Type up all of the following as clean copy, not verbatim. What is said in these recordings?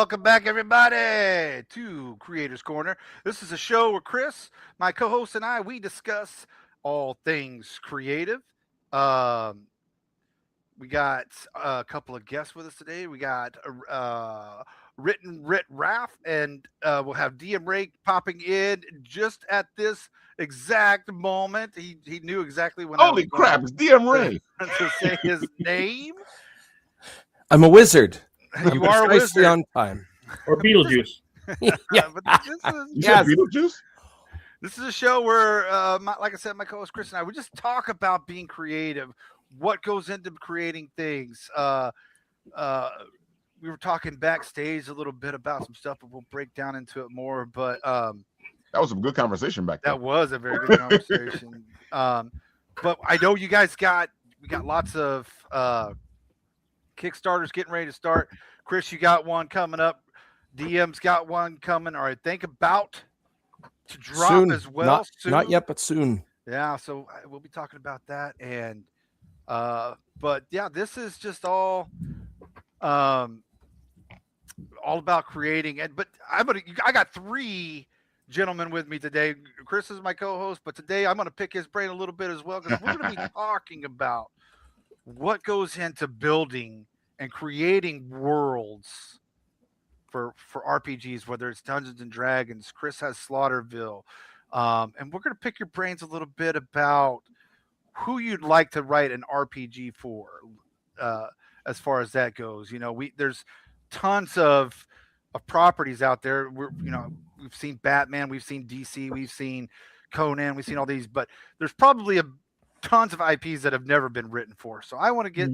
welcome back, everybody, to Creators Corner. This is a show where Chris, my co-host, and we discuss all things creative. Um, we got a couple of guests with us today. We got Written Rit Raff, and we'll have DM Ray popping in just at this exact moment. He knew exactly when I was Holy going crap, it's DM Ray. to say his name. I'm a wizard. You are a Precisely wizard. on time. Or Beetlejuice. Yeah. But this is You said Beetlejuice? This is a show where, like I said, my co-host Chris and I, we just talk about being creative, what goes into creating things. We were talking backstage a little bit about some stuff, but we'll break down into it more. But That was some good conversation back there. that was a very good conversation. But I know you guys we got lots of Kickstarters getting ready to start. Chris, you got one coming up. DM's got one coming. All right, think about to drop Soon. as well. Not yet, but soon. Yeah, so we'll be talking about that, and but yeah, this is just all about creating. And but I got three gentlemen with me today. Chris is my co-host, but today I'm going to pick his brain a little bit as well because we're going to be talking about what goes into building and creating worlds for RPGs, whether it's Dungeons and Dragons. Chris has Slaughterville. And we're going to pick your brains a little bit about who you'd like to write an RPG for, as far as that goes. There's tons of properties out there. We've seen Batman, we've seen DC, we've seen Conan, we've seen all these, but there's probably tons of IPs that have never been written for. So I want to get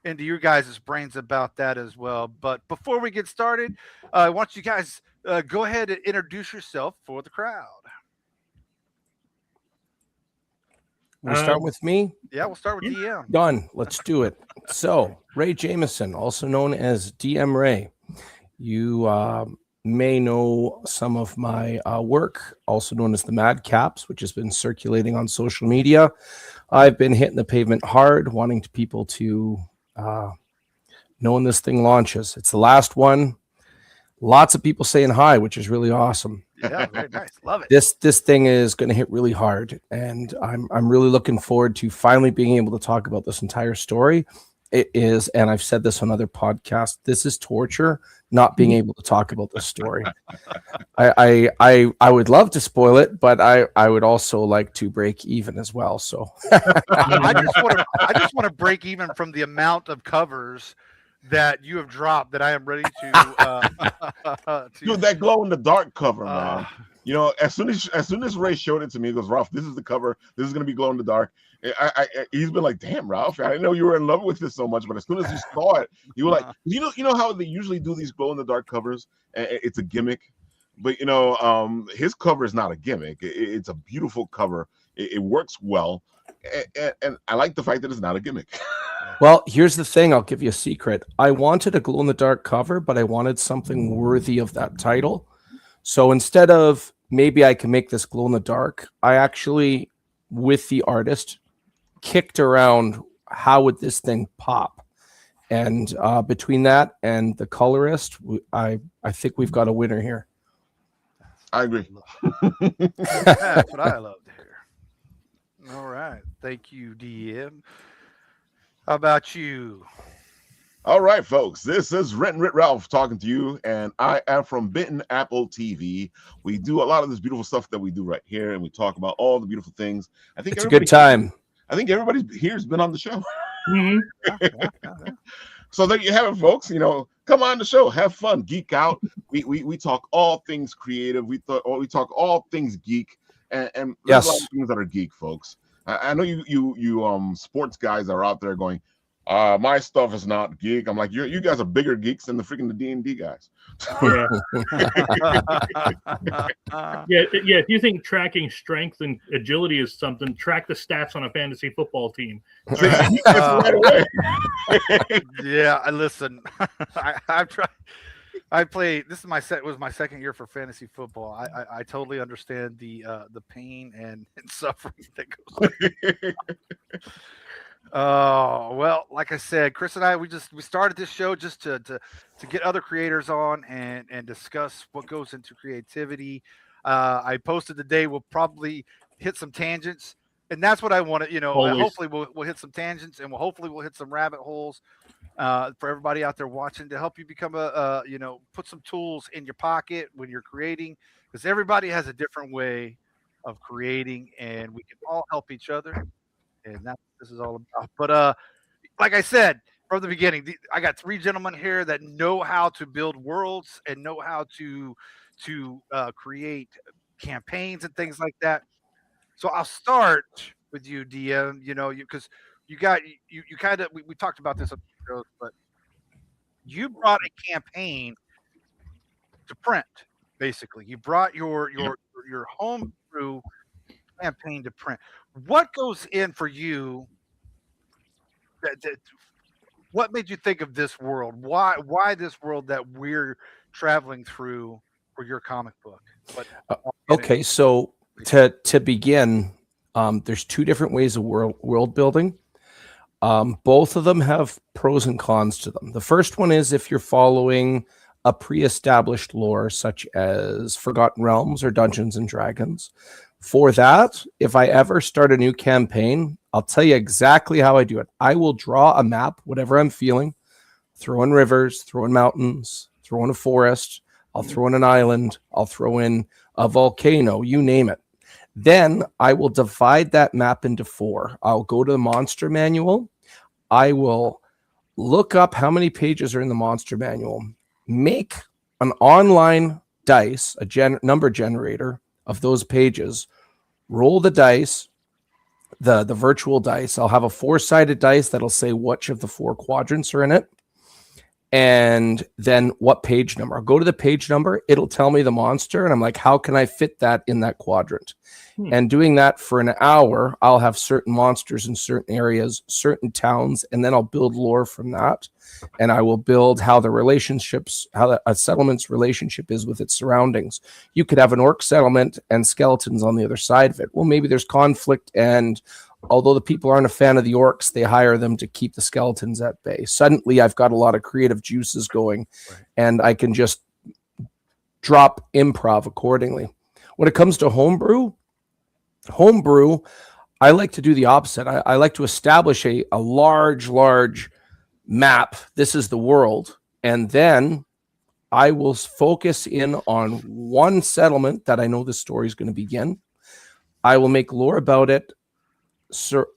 into your guys' brains about that as well. But before we get started, I want you guys go ahead and introduce yourself for the crowd. We'll start with me. Yeah, we'll start with DM. Done. Let's do it. So, Ray Jameson, also known as DM Ray. You may know some of my work, also known as the Mad Caps, which has been circulating on social media. I've been hitting the pavement hard, wanting people to know when this thing launches. It's the last one. Lots of people saying hi, which is really awesome. Yeah, very nice. Love it. This thing is going to hit really hard, and I'm really looking forward to finally being able to talk about this entire story. It is, and I've said this on other podcasts, this is torture not being able to talk about this story. I would love to spoil it, but I would also like to break even as well. So I just want to break even from the amount of covers that you have dropped that I am ready to Dude, that glow in the dark cover, man. As soon as Ray showed it to me, he goes, Ralph, this is the cover. This is gonna be glow in the dark. He's been like, damn, Ralph, I didn't know you were in love with this so much. But as soon as you saw it, you were like, you know how they usually do these glow in the dark covers? It's a gimmick. But his cover is not a gimmick. It's a beautiful cover. It works well. And I like the fact that it's not a gimmick. Well, here's the thing. I'll give you a secret. I wanted a glow-in-the-dark cover, but I wanted something worthy of that title. So instead of maybe I can make this glow-in-the-dark, I actually, with the artist, kicked around how would this thing pop. And between that and the colorist, I think we've got a winner here. I agree. That's what I love to hear. All right. Thank you, DM. How about you? All right, folks. This is Written Rit Ralph talking to you, and I am from Benton Apple TV. We do a lot of this beautiful stuff that we do right here, and we talk about all the beautiful things. I think it's a good time. I think everybody here has been on the show. Mm-hmm. So there you have it, folks. Come on the show, have fun, geek out. We talk all things creative. We talk all things geek, and there's a lot of things that are geek, folks. I know you sports guys are out there going, my stuff is not geek. I'm like, you guys are bigger geeks than the freaking D&D guys. Yeah. If you think tracking strength and agility is something, track the stats on a fantasy football team. Yeah, listen. I've tried. I played. This is was my second year for fantasy football. I totally understand the pain and suffering that goes. Oh, well, like I said, Chris and I, we started this show just to get other creators on and discuss what goes into creativity. I posted today. We'll probably hit some tangents, and that's what I want to, Always. hopefully we'll hit some tangents, and hopefully we'll hit some rabbit holes for everybody out there watching to help you become put some tools in your pocket when you're creating, because everybody has a different way of creating, and we can all help each other, and that's what this is all about. But like I said from the beginning, I got three gentlemen here that know how to build worlds and know how to create campaigns and things like that. So I'll start with you, DM. Because you got you kind of we talked about this on the shows, but you brought a campaign to print. Basically, you brought your homebrew campaign to print. What goes in for you? What made you think of this world? Why this world that we're traveling through for your comic book? Okay, so to begin, there's two different ways of world building. Both of them have pros and cons to them. The first one is if you're following a pre-established lore, such as Forgotten Realms or Dungeons and Dragons. For that, if I ever start a new campaign, I'll tell you exactly how I do it. I will draw a map, whatever I'm feeling, throw in rivers, throw in mountains, throw in a forest, I'll throw in an island, I'll throw in a volcano, you name it. Then I will divide that map into four. I'll go to the monster manual. I will look up how many pages are in the monster manual, make an online dice, a number generator of those pages, roll the dice, the virtual dice. I'll have a 4-sided dice that'll say which of the 4 quadrants are in it, and then what page number. I'll go to the page number, it'll tell me the monster, and I'm like, how can I fit that in that quadrant? And doing that for an hour, I'll have certain monsters in certain areas, certain towns, and then I'll build lore from that. And I will build how a settlement's relationship is with its surroundings. You could have an orc settlement and skeletons on the other side of it. Well, maybe there's conflict, and although the people aren't a fan of the orcs, they hire them to keep the skeletons at bay. Suddenly, I've got a lot of creative juices going, and I can just drop improv accordingly. When it comes to homebrew, I like to do the opposite. I like to establish a large map. This is the world. And then I will focus in on one settlement that I know the story is going to begin. I will make lore about it.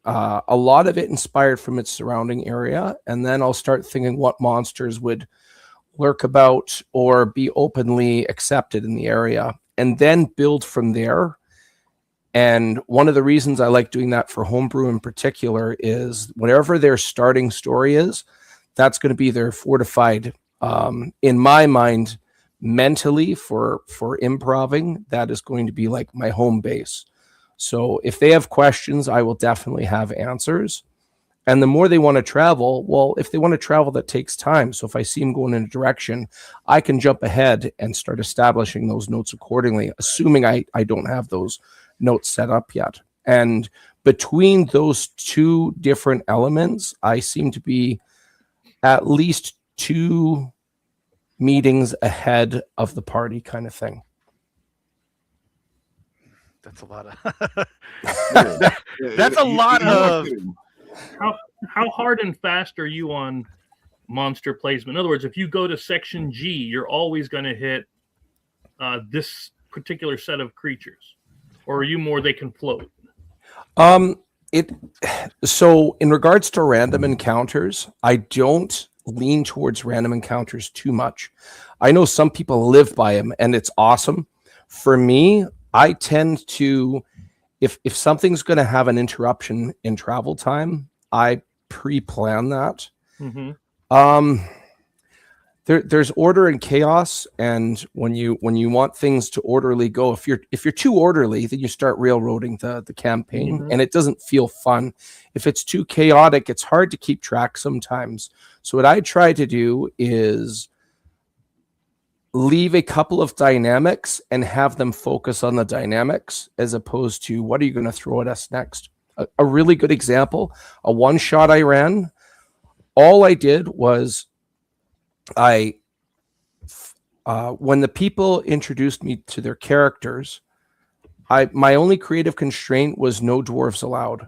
A lot of it inspired from its surrounding area. And then I'll start thinking what monsters would lurk about or be openly accepted in the area, and then build from there. And one of the reasons I like doing that for homebrew in particular is whatever their starting story is, that's going to be their fortified, in my mind, mentally for improving. That is going to be like my home base. So if they have questions, I will definitely have answers. And the more they want to travel, well, if they want to travel, that takes time. So if I see them going in a direction, I can jump ahead and start establishing those notes accordingly, assuming I don't have those notes set up yet. And between those two different elements, I seem to be at least 2 meetings ahead of the party kind of thing. That's a lot of that's a lot of how hard and fast are you on monster placement? In other words, if you go to section G, you're always going to hit this particular set of creatures, or are you more they can float? So in regards to random encounters, I don't lean towards random encounters too much. I know some people live by them, and it's awesome. For me, I tend to, if something's going to have an interruption in travel time, I pre-plan that. Mm-hmm. There's order and chaos, and when you want things to orderly go, if you're too orderly, then you start railroading the campaign, mm-hmm. and it doesn't feel fun. If it's too chaotic, it's hard to keep track sometimes. So what I try to do is leave a couple of dynamics and have them focus on the dynamics, as opposed to what are you going to throw at us next. a really good example, a one shot I ran. All I did was when the people introduced me to their characters, my only creative constraint was no dwarves allowed.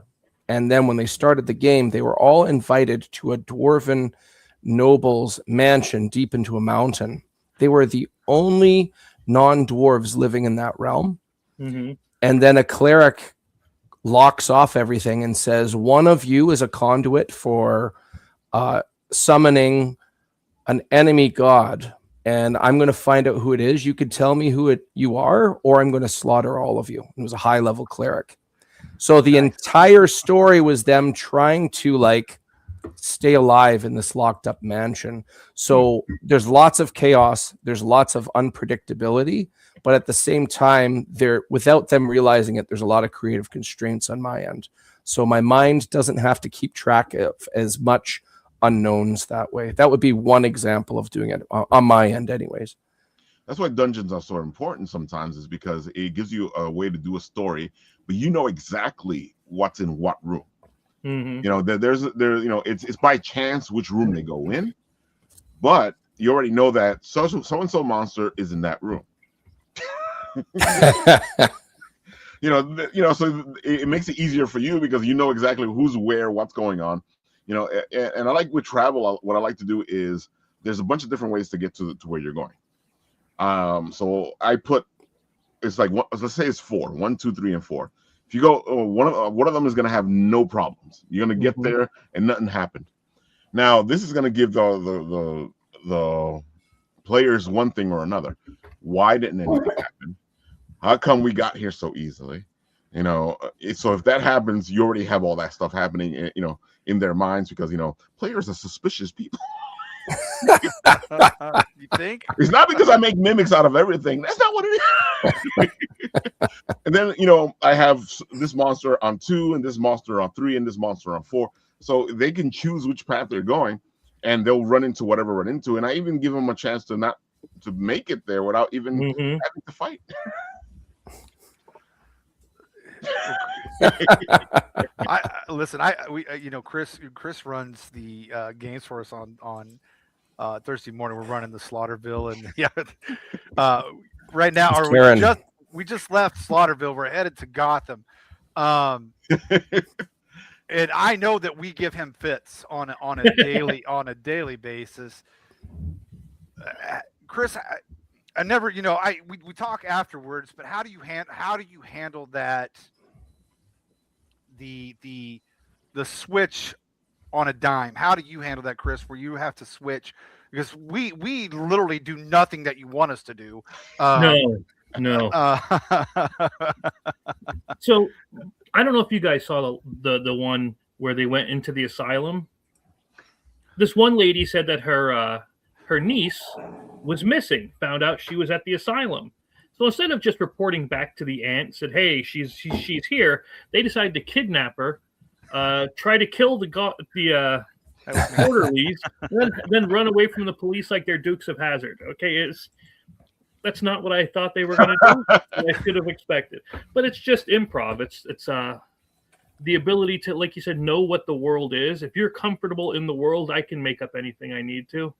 And then when they started the game, they were all invited to a dwarven noble's mansion deep into a mountain. They were the only non-dwarves living in that realm. Mm-hmm. And then a cleric locks off everything and says, one of you is a conduit for summoning an enemy god. And I'm going to find out who it is. You could tell me who you are, or I'm going to slaughter all of you. It was a high-level cleric. So the entire story was them trying to like stay alive in this locked up mansion. So there's lots of chaos. There's lots of unpredictability, but at the same time, without them realizing it, there's a lot of creative constraints on my end. So my mind doesn't have to keep track of as much unknowns that way. That would be one example of doing it on my end anyways. That's why dungeons are so important sometimes, is because it gives you a way to do a story, but you know exactly what's in what room. Mm-hmm. You know, it's by chance which room they go in, but you already know that so and so monster is in that room. So it makes it easier for you because you know exactly who's where, what's going on. You know, and I like with travel, what I like to do is there's a bunch of different ways to get to where you're going. So I put, it's like, let's say it's 4, 1, 2, 3, and 4. If you go, one of them is going to have no problems. You're going to get there and nothing happened. Now, this is going to give the players one thing or another. Why didn't anything happen? How come we got here so easily? You know, so if that happens, you already have all that stuff happening, you know, in their minds, because, you know, players are suspicious people. You think? It's not because I make mimics out of everything. That's not what it is. And then, you know, I have this monster on 2 and this monster on 3 and this monster on 4. So they can choose which path they're going and they'll run into whatever run into. And I even give them a chance to make it there without even having to fight. Chris runs the games for us on Thursday morning. We're running the Slaughterville, and right now we just left Slaughterville. We're headed to Gotham, and I know that we give him fits on a daily basis. Chris, I never, we talk afterwards, but how do you handle that? The switch on a dime. How do you handle that, Chris, where you have to switch? Because we literally do nothing that you want us to do. No. So I don't know if you guys saw the one where they went into the asylum. This one lady said that her niece was missing, found out she was at the asylum. So instead of just reporting back to the aunt, said, "Hey, she's here," they decided to kidnap her, try to kill the orderlies, then run away from the police like they're Dukes of Hazzard. Okay, that's not what I thought they were going to do. I should have expected, but it's just improv. It's the ability to, like you said, know what the world is. If you're comfortable in the world, I can make up anything I need to.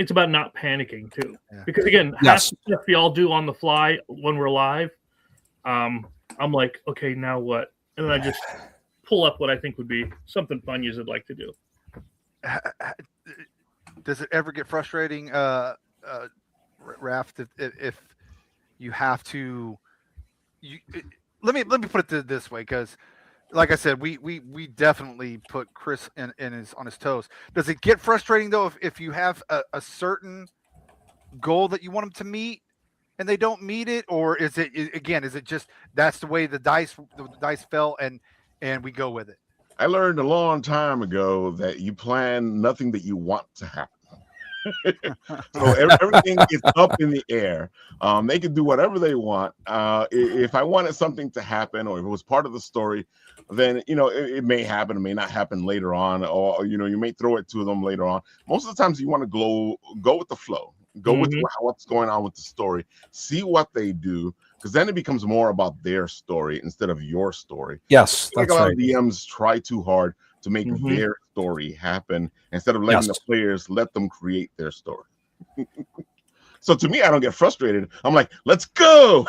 It's about not panicking too, because again, half the stuff we all do on the fly when we're live. I'm like, okay, now what? And then I just pull up what I think would be something fun you'd like to do. Does it ever get frustrating, Raph, if you have to? Let me put it this way, because, like I said, we definitely put Chris on his toes. Does it get frustrating though if you have a certain goal that you want them to meet and they don't meet it, or is it just that's the way the dice fell and we go with it? I learned a long time ago that you plan nothing that you want to happen. So everything is up in the air. They can do whatever they want. If I wanted something to happen, or if it was part of the story, then it may happen, it may not happen later on, or you may throw it to them later on. Most of the times you want to go with the flow. Go with what's going on with the story. See what they do, because then it becomes more about their story instead of your story. Yes, Like that's a lot right. of DMs try too hard to make their story happen instead of letting the players let them create their story. So to me, I don't get frustrated. I'm like, let's go.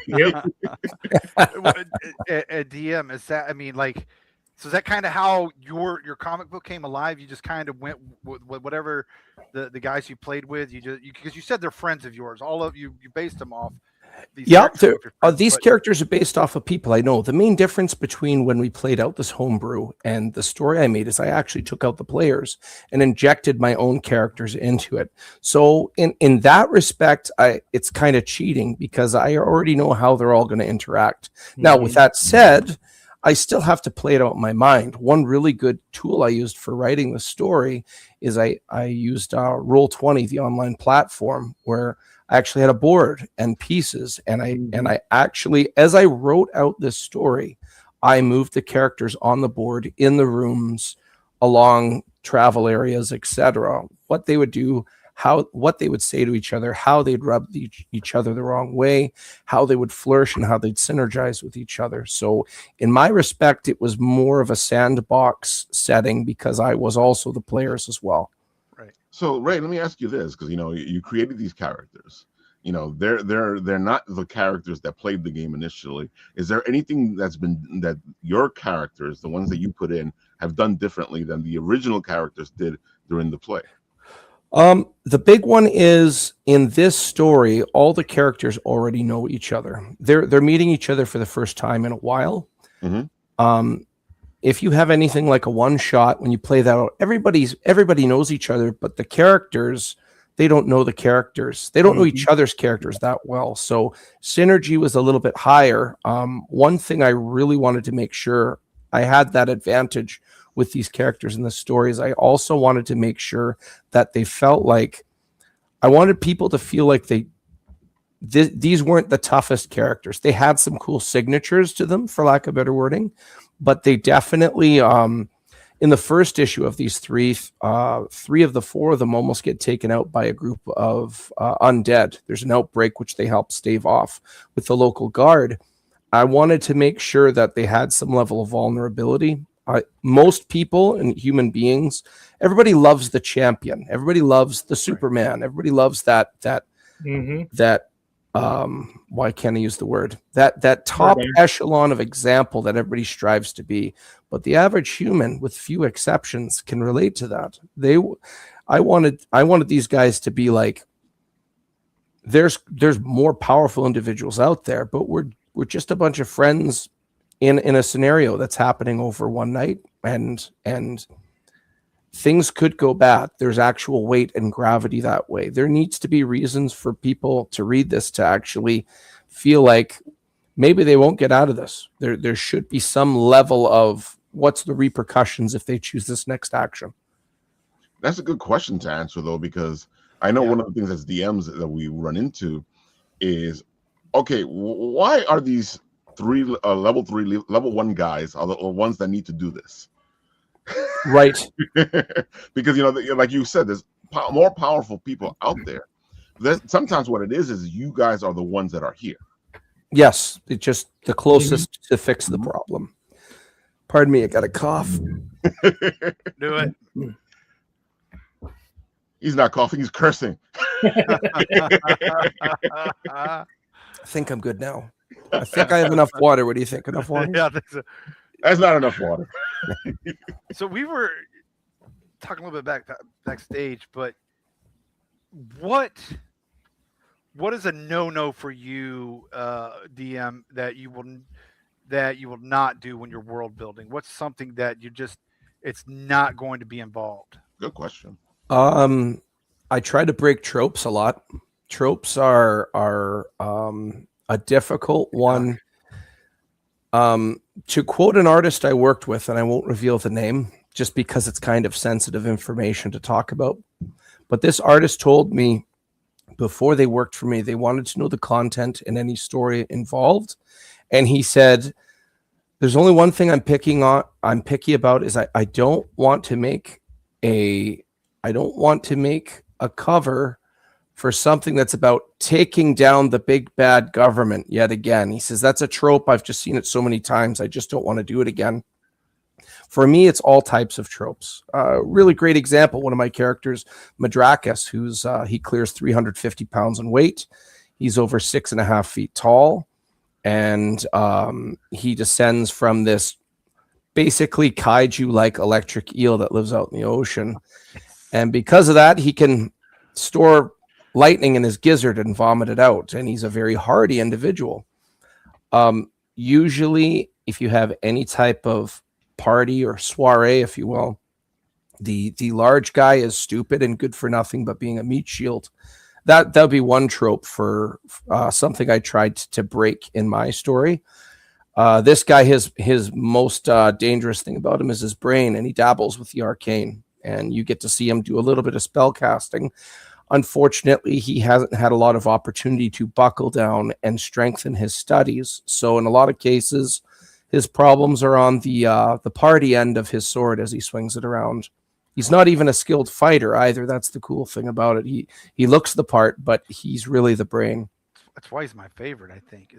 Yep. A DM, is that, I mean, like, so is that kind of how your comic book came alive? You just kind of went with whatever the guys you played with, because you said they're friends of yours. All of you based them off these characters of your friends, these characters are based off of people I know. The main difference between when we played out this homebrew and the story I made is I actually took out the players and injected my own characters into it. So in that respect, it's kind of cheating because I already know how they're all going to interact. Now, with that said, I still have to play it out in my mind. One really good tool I used for writing the story is I used Roll20, the online platform, where I actually had a board and pieces, and I actually, as I wrote out this story, I moved the characters on the board in the rooms, along travel areas, etc. What they would do, what they would say to each other, how they'd rub each other the wrong way, how they would flourish, and how they'd synergize with each other. So, in my respect, it was more of a sandbox setting because I was also the players as well. So, Ray, let me ask you this, because you created these characters. They're not the characters that played the game initially. Is there anything that your characters, the ones that you put in, have done differently than the original characters did during the play? The big one is, in this story, all the characters already know each other. They're meeting each other for the first time in a while. If you have anything like a one shot, when you play that out, everybody knows each other, but the characters, they don't know the characters. They don't know each other's characters that well. So synergy was a little bit higher. One thing I really wanted to make sure I had that advantage with these characters in the stories. I also wanted to make sure that they felt like, I wanted people to feel like these weren't the toughest characters. They had some cool signatures to them, for lack of better wording, but they definitely, in the first issue of these three of the four of them almost get taken out by a group of undead. There's an outbreak which they help stave off with the local guard. I wanted to make sure that they had some level of vulnerability. Most people and human beings, everybody loves the champion. Everybody loves the Superman. Everybody loves that why can't I use the word? That top echelon of example that everybody strives to be. But the average human, with few exceptions, can relate to that. I wanted these guys to be like, there's more powerful individuals out there, but we're just a bunch of friends in a scenario that's happening over one night, and things could go bad. There's actual weight and gravity that way. There needs to be reasons for people to read this to actually feel like maybe they won't get out of this. There should be some level of what's the repercussions if they choose this next action. That's a good question to answer, though, because I know one of the things as DMs that we run into is, okay, why are these level 1 guys are the ones that need to do this? Right. Because like you said, there's more powerful people out there. Sometimes what it is you guys are the ones that are here. Yes, it's just the closest to fix the problem. Pardon me, I got a cough. Do it. He's not coughing, he's cursing. I think I'm good now. I think I have enough water. What do you think? Enough water? Yeah, I think so. That's not enough water. So we were talking a little bit backstage, but what is a no for you, DM, that you will not do when you're world building? What's something that it's not going to be involved? Good question. I try to break tropes a lot. Tropes are a difficult one. To quote an artist I worked with, and I won't reveal the name just because it's kind of sensitive information to talk about, but this artist told me before they worked for me, they wanted to know the content in any story involved. And he said, there's only one thing I'm picky about is I don't want to make a cover for something that's about taking down the big bad government yet again. He says, that's a trope. I've just seen it so many times. I just don't want to do it again. For me, it's all types of tropes. Really great example. One of my characters, Madrakis, who's he clears 350 pounds in weight. He's over 6.5 feet tall. And he descends from this basically kaiju-like electric eel that lives out in the ocean. And because of that, he can store lightning in his gizzard and vomit it out. And he's a very hardy individual. Usually, if you have any type of party or soiree, if you will, the large guy is stupid and good for nothing but being a meat shield. That would be one trope for something I tried to break in my story. This guy, his most dangerous thing about him is his brain, and he dabbles with the arcane. And you get to see him do a little bit of spell casting. Unfortunately, he hasn't had a lot of opportunity to buckle down and strengthen his studies. So in a lot of cases, his problems are on the party end of his sword as he swings it around. He's not even a skilled fighter either. That's the cool thing about it. He looks the part, but he's really the brain. That's why he's my favorite, I think.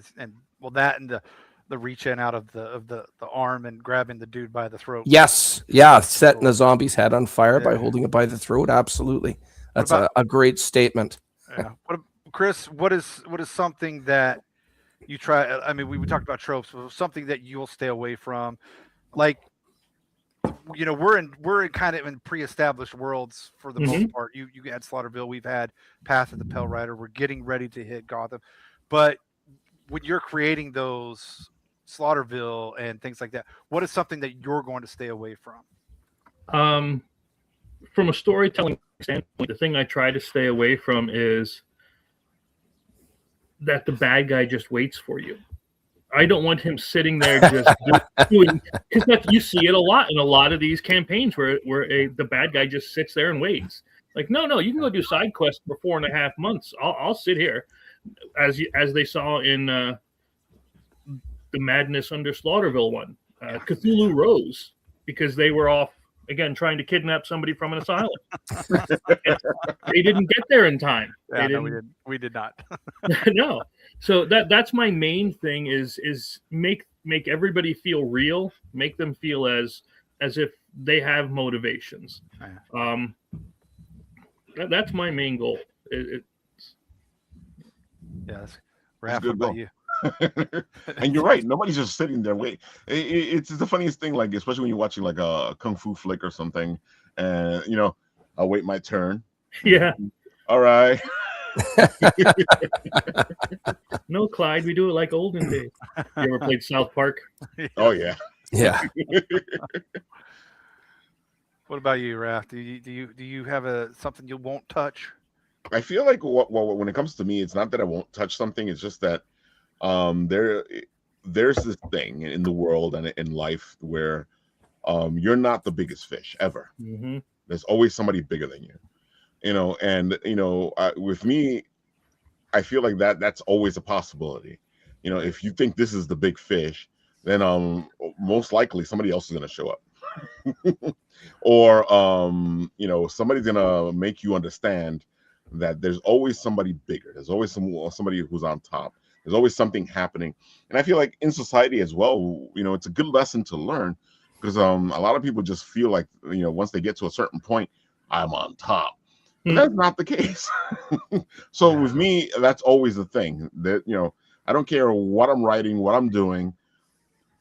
That and the reach in out of the arm and grabbing the dude by the throat. Yes, yeah, setting a zombie's head on fire by holding it by the throat. Absolutely, that's a great statement. Yeah. Chris, what is something that you try? I mean, we talked about tropes, but something that you'll stay away from, like. We're in kind of in pre-established worlds for the most part. You had Slaughterville, we've had Path of the Pale Rider, we're getting ready to hit Gotham. But when you're creating those Slaughterville and things like that, what is something that you're going to stay away from? From a storytelling standpoint, the thing I try to stay away from is that the bad guy just waits for you. I don't want him sitting there just doing, because you see it a lot in a lot of these campaigns where the bad guy just sits there and waits. Like, no, you can go do side quests for 4.5 months. I'll sit here, as they saw in the Madness Under Slaughterville one, Cthulhu Rose, because they were off again trying to kidnap somebody from an asylum. They didn't get there in time. Yeah, no, we did not. No. So that's my main thing is make everybody feel real, make them feel as if they have motivations. That's my main goal. Yes. Raph, what about you? And you're right. Nobody's just sitting there waiting. It's the funniest thing, like especially when you're watching like a kung fu flick or something, and I'll wait my turn. Yeah. All right. No, Clyde, we do it like olden days. You ever played South Park? Oh yeah. Yeah. What about you, Raph? Do you have something you won't touch? I feel like when it comes to me, it's not that I won't touch something. It's just that there's this thing in the world and in life where you're not the biggest fish ever. Mm-hmm. There's always somebody bigger than you. With me, I feel like that's always a possibility. If you think this is the big fish, then most likely somebody else is going to show up. Or somebody's going to make you understand that there's always somebody bigger. There's always somebody who's on top. There's always something happening. And I feel like in society as well, it's a good lesson to learn, because a lot of people just feel like, once they get to a certain point, I'm on top. But that's not the case. So with me, that's always the thing that, I don't care what I'm writing, what I'm doing.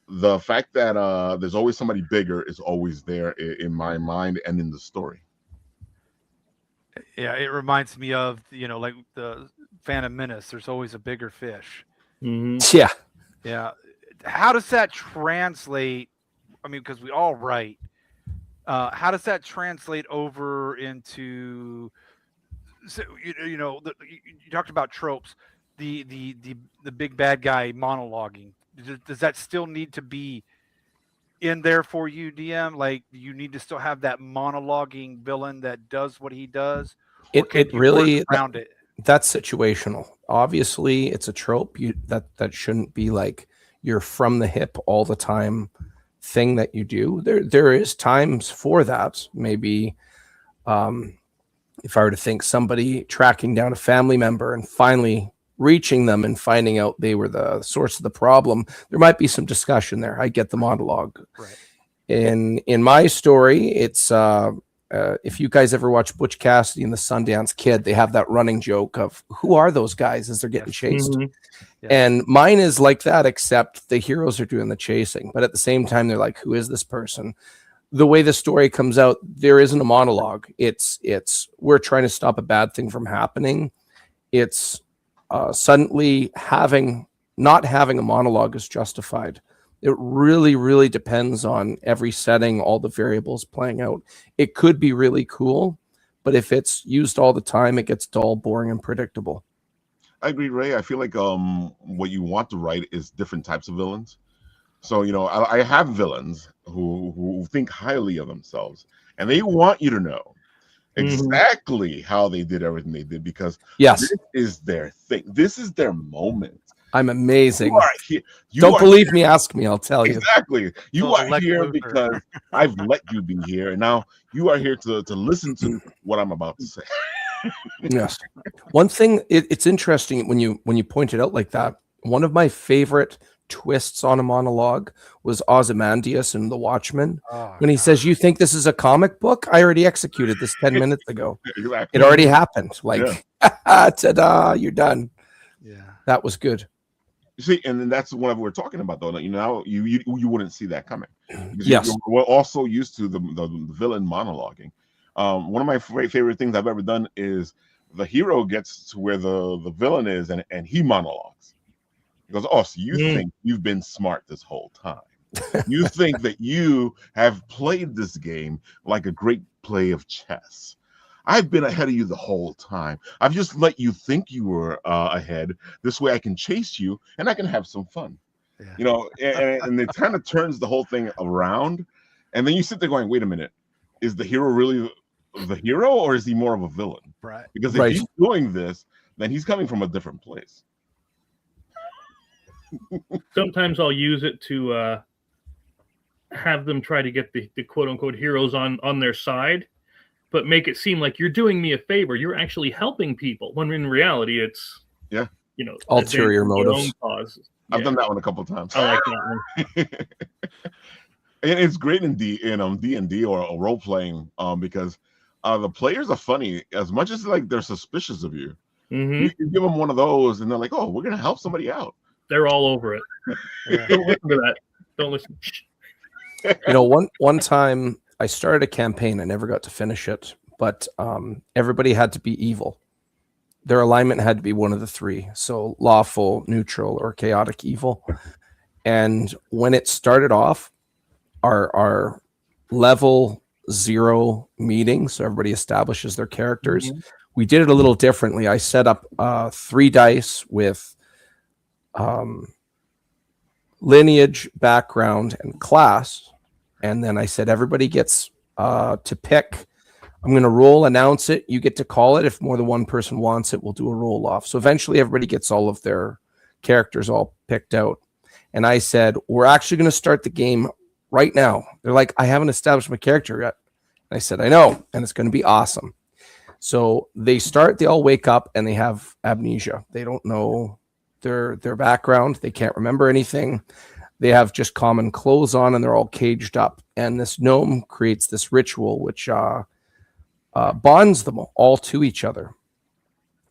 The fact that there's always somebody bigger is always there in my mind and in the story. Yeah, it reminds me of, like the Phantom Menace. There's always a bigger fish. Mm-hmm. Yeah. Yeah. How does that translate? I mean, because we all write. How does that translate over into? So, you talked about tropes. The big bad guy monologuing. Does that still need to be in there for you, DM? Like, you need to still have that monologuing villain that does what he does? It really around it. That's situational. Obviously, it's a trope. That shouldn't be like you're from the hip all the time thing that you do. There is times for that. Maybe if I were to think somebody tracking down a family member and finally reaching them and finding out they were the source of the problem, there might be some discussion there. I get the monologue. Right. In my story, it's if you guys ever watch Butch Cassidy and the Sundance Kid, they have that running joke of who are those guys as they're getting chased. Mhm. Yeah. And mine is like that, except the heroes are doing the chasing. But at the same time, they're like, who is this person? The way the story comes out, there isn't a monologue. It's we're trying to stop a bad thing from happening. It's suddenly not having a monologue is justified. It really, really depends on every setting, all the variables playing out. It could be really cool, but if it's used all the time, it gets dull, boring, and predictable. I agree, Ray. I feel like what you want to write is different types of villains. So, you know, I have villains who think highly of themselves, and they want you to know exactly how they did everything they did, because Yes, this is their thing. This is their moment. I'm amazing. You are here. Don't believe me, ask me, I'll tell you. Exactly. You Oh, are Lex here Luthor. because I've let you be here, and now you are here to listen to what I'm about to say. Yes. One thing, it's interesting when you point it out like that. One of my favorite twists on a monologue was Ozymandias in The Watchmen. Oh, When he God. says, you think this is a comic book? I already executed this 10 minutes ago. Exactly. It already happened. Like, ta-da, you're done. Yeah. That was good. You see, and then that's what we're talking about, though. You know, you wouldn't see that coming. Because Yes. we're also used to the villain monologuing. One of my favorite things I've ever done is the hero gets to where the villain is, and he monologues. He goes, "Oh, so you think you've been smart this whole time? You think that you have played this game like a great play of chess. I've been ahead of you the whole time. I've just let you think you were ahead. This way I can chase you and I can have some fun." Yeah. You know, and it kind of turns the whole thing around. And then you sit there going, wait a minute, is the hero really the hero, or is he more of a villain? Right. Because if Right. he's doing this, then he's coming from a different place. Sometimes I'll use it to have them try to get the quote unquote heroes on their side, but make it seem like you're doing me a favor. You're actually helping people, when in reality it's Ulterior advancing your motives. own cause. I've Yeah, done that one a couple of times. I like that one. And it's great in D&D or role playing because the players are funny as much as like they're suspicious of you. Hmm. You give them one of those and they're like, "Oh, we're gonna help somebody out." They're all over it. Yeah. Don't listen to that. Don't listen. You know, one time I started a campaign. I never got to finish it, but everybody had to be evil. Their alignment had to be one of the three. So lawful, neutral, or chaotic evil. And when it started off, our level 0 meeting, so everybody establishes their characters. We did it a little differently. I set up 3 dice with lineage, background, and class. And then I said, everybody gets to pick. I'm going to roll, announce it. You get to call it. If more than one person wants it, we'll do a roll off. So eventually everybody gets all of their characters all picked out. And I said, we're actually going to start the game right now. They're like, I haven't established my character yet. And I said, I know. And it's going to be awesome. So they all wake up and they have amnesia. They don't know their background. They can't remember anything. They have just common clothes on and they're all caged up. And this gnome creates this ritual which bonds them all to each other.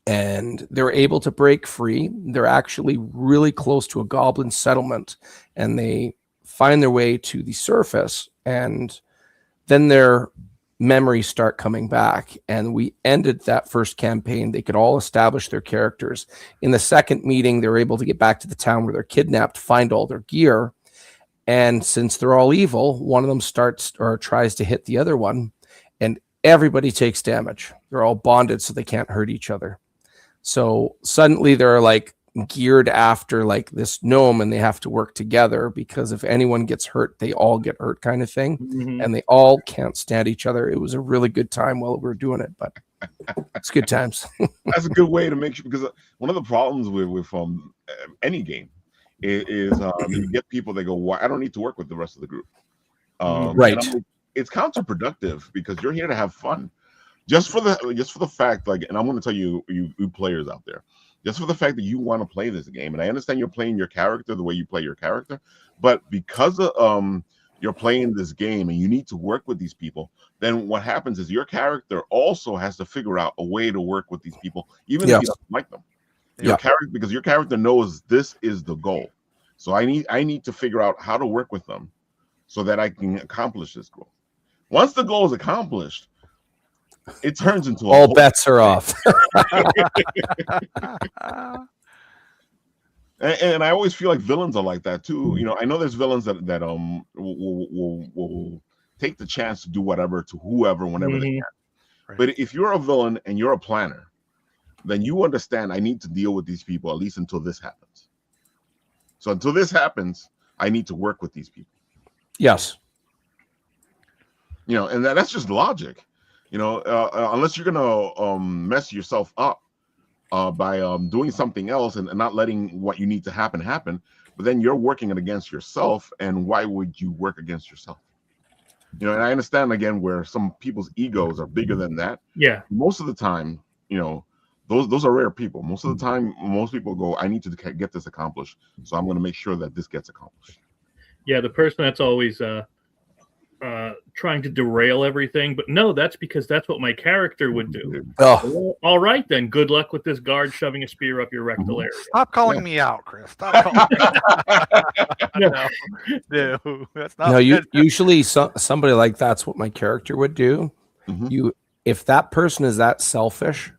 And they're able to break free. They're actually really close to a goblin settlement. And they find their way to the surface. And then their memories start coming back. And we ended that first campaign. They could all establish their characters. In the second meeting, they were able to get back to the town where they're kidnapped, find all their gear. And since they're all evil, one of them starts or tries to hit the other one. And everybody takes damage. They're all bonded so they can't hurt each other. So suddenly they're like geared after like this gnome and they have to work together because if anyone gets hurt, they all get hurt kind of thing. Mhm. And they all can't stand each other. It was a really good time while we were doing it, but it's good times. That's a good way to make sure, because one of the problems with any game is you get people that go, "Why I don't need to work with the rest of the group." Right. And I'm like, it's counterproductive because you're here to have fun. just for the fact, like, and I'm going to tell you players out there, just for the fact that you want to play this game, and I understand you're playing your character the way you play your character, but because of you're playing this game and you need to work with these people, then what happens is your character also has to figure out a way to work with these people, even if you don't like them. Because your character knows this is the goal. So I need to figure out how to work with them so that I can accomplish this goal. Once the goal is accomplished, it turns into all bets are off. And I always feel like villains are like that too. You know, I know there's villains that will take the chance to do whatever to whoever whenever they can. Right. But if you're a villain and you're a planner, then you understand I need to deal with these people at least until this happens. So until this happens, I need to work with these people. Yes. You know, and that's just logic. You know, unless you're gonna mess yourself up by doing something else and not letting what you need to happen, but then you're working it against yourself. And why would you work against yourself? You know, and I understand again where some people's egos are bigger than that. Yeah. Most of the time, you know, those are rare people. Most of the time, most people go, I need to get this accomplished, so I'm going to make sure that this gets accomplished. Yeah, the person that's always trying to derail everything, but no, that's because that's what my character would do. Oh. All right, then. Good luck with this guard shoving a spear up your rectal area. Stop calling me out, Chris. Stop calling me out. No, that's not. No, usually somebody like that's what my character would do. If that person is that selfish,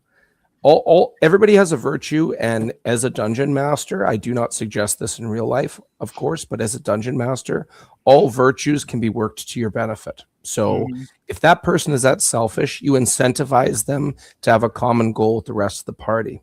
everybody has a virtue, and as a dungeon master, I do not suggest this in real life, of course, but as a dungeon master, all virtues can be worked to your benefit. So if that person is that selfish, you incentivize them to have a common goal with the rest of the party.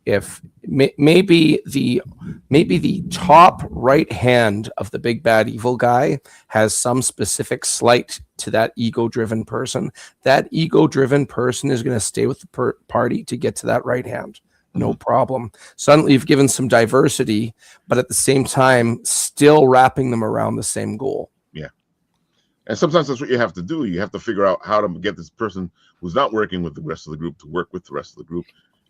If maybe the top right hand of the big bad evil guy has some specific slight to that ego-driven person, that ego-driven person is going to stay with the party to get to that right hand. No problem. Suddenly you've given some diversity, but at the same time, still wrapping them around the same goal. Yeah. And sometimes that's what you have to do. You have to figure out how to get this person who's not working with the rest of the group to work with the rest of the group.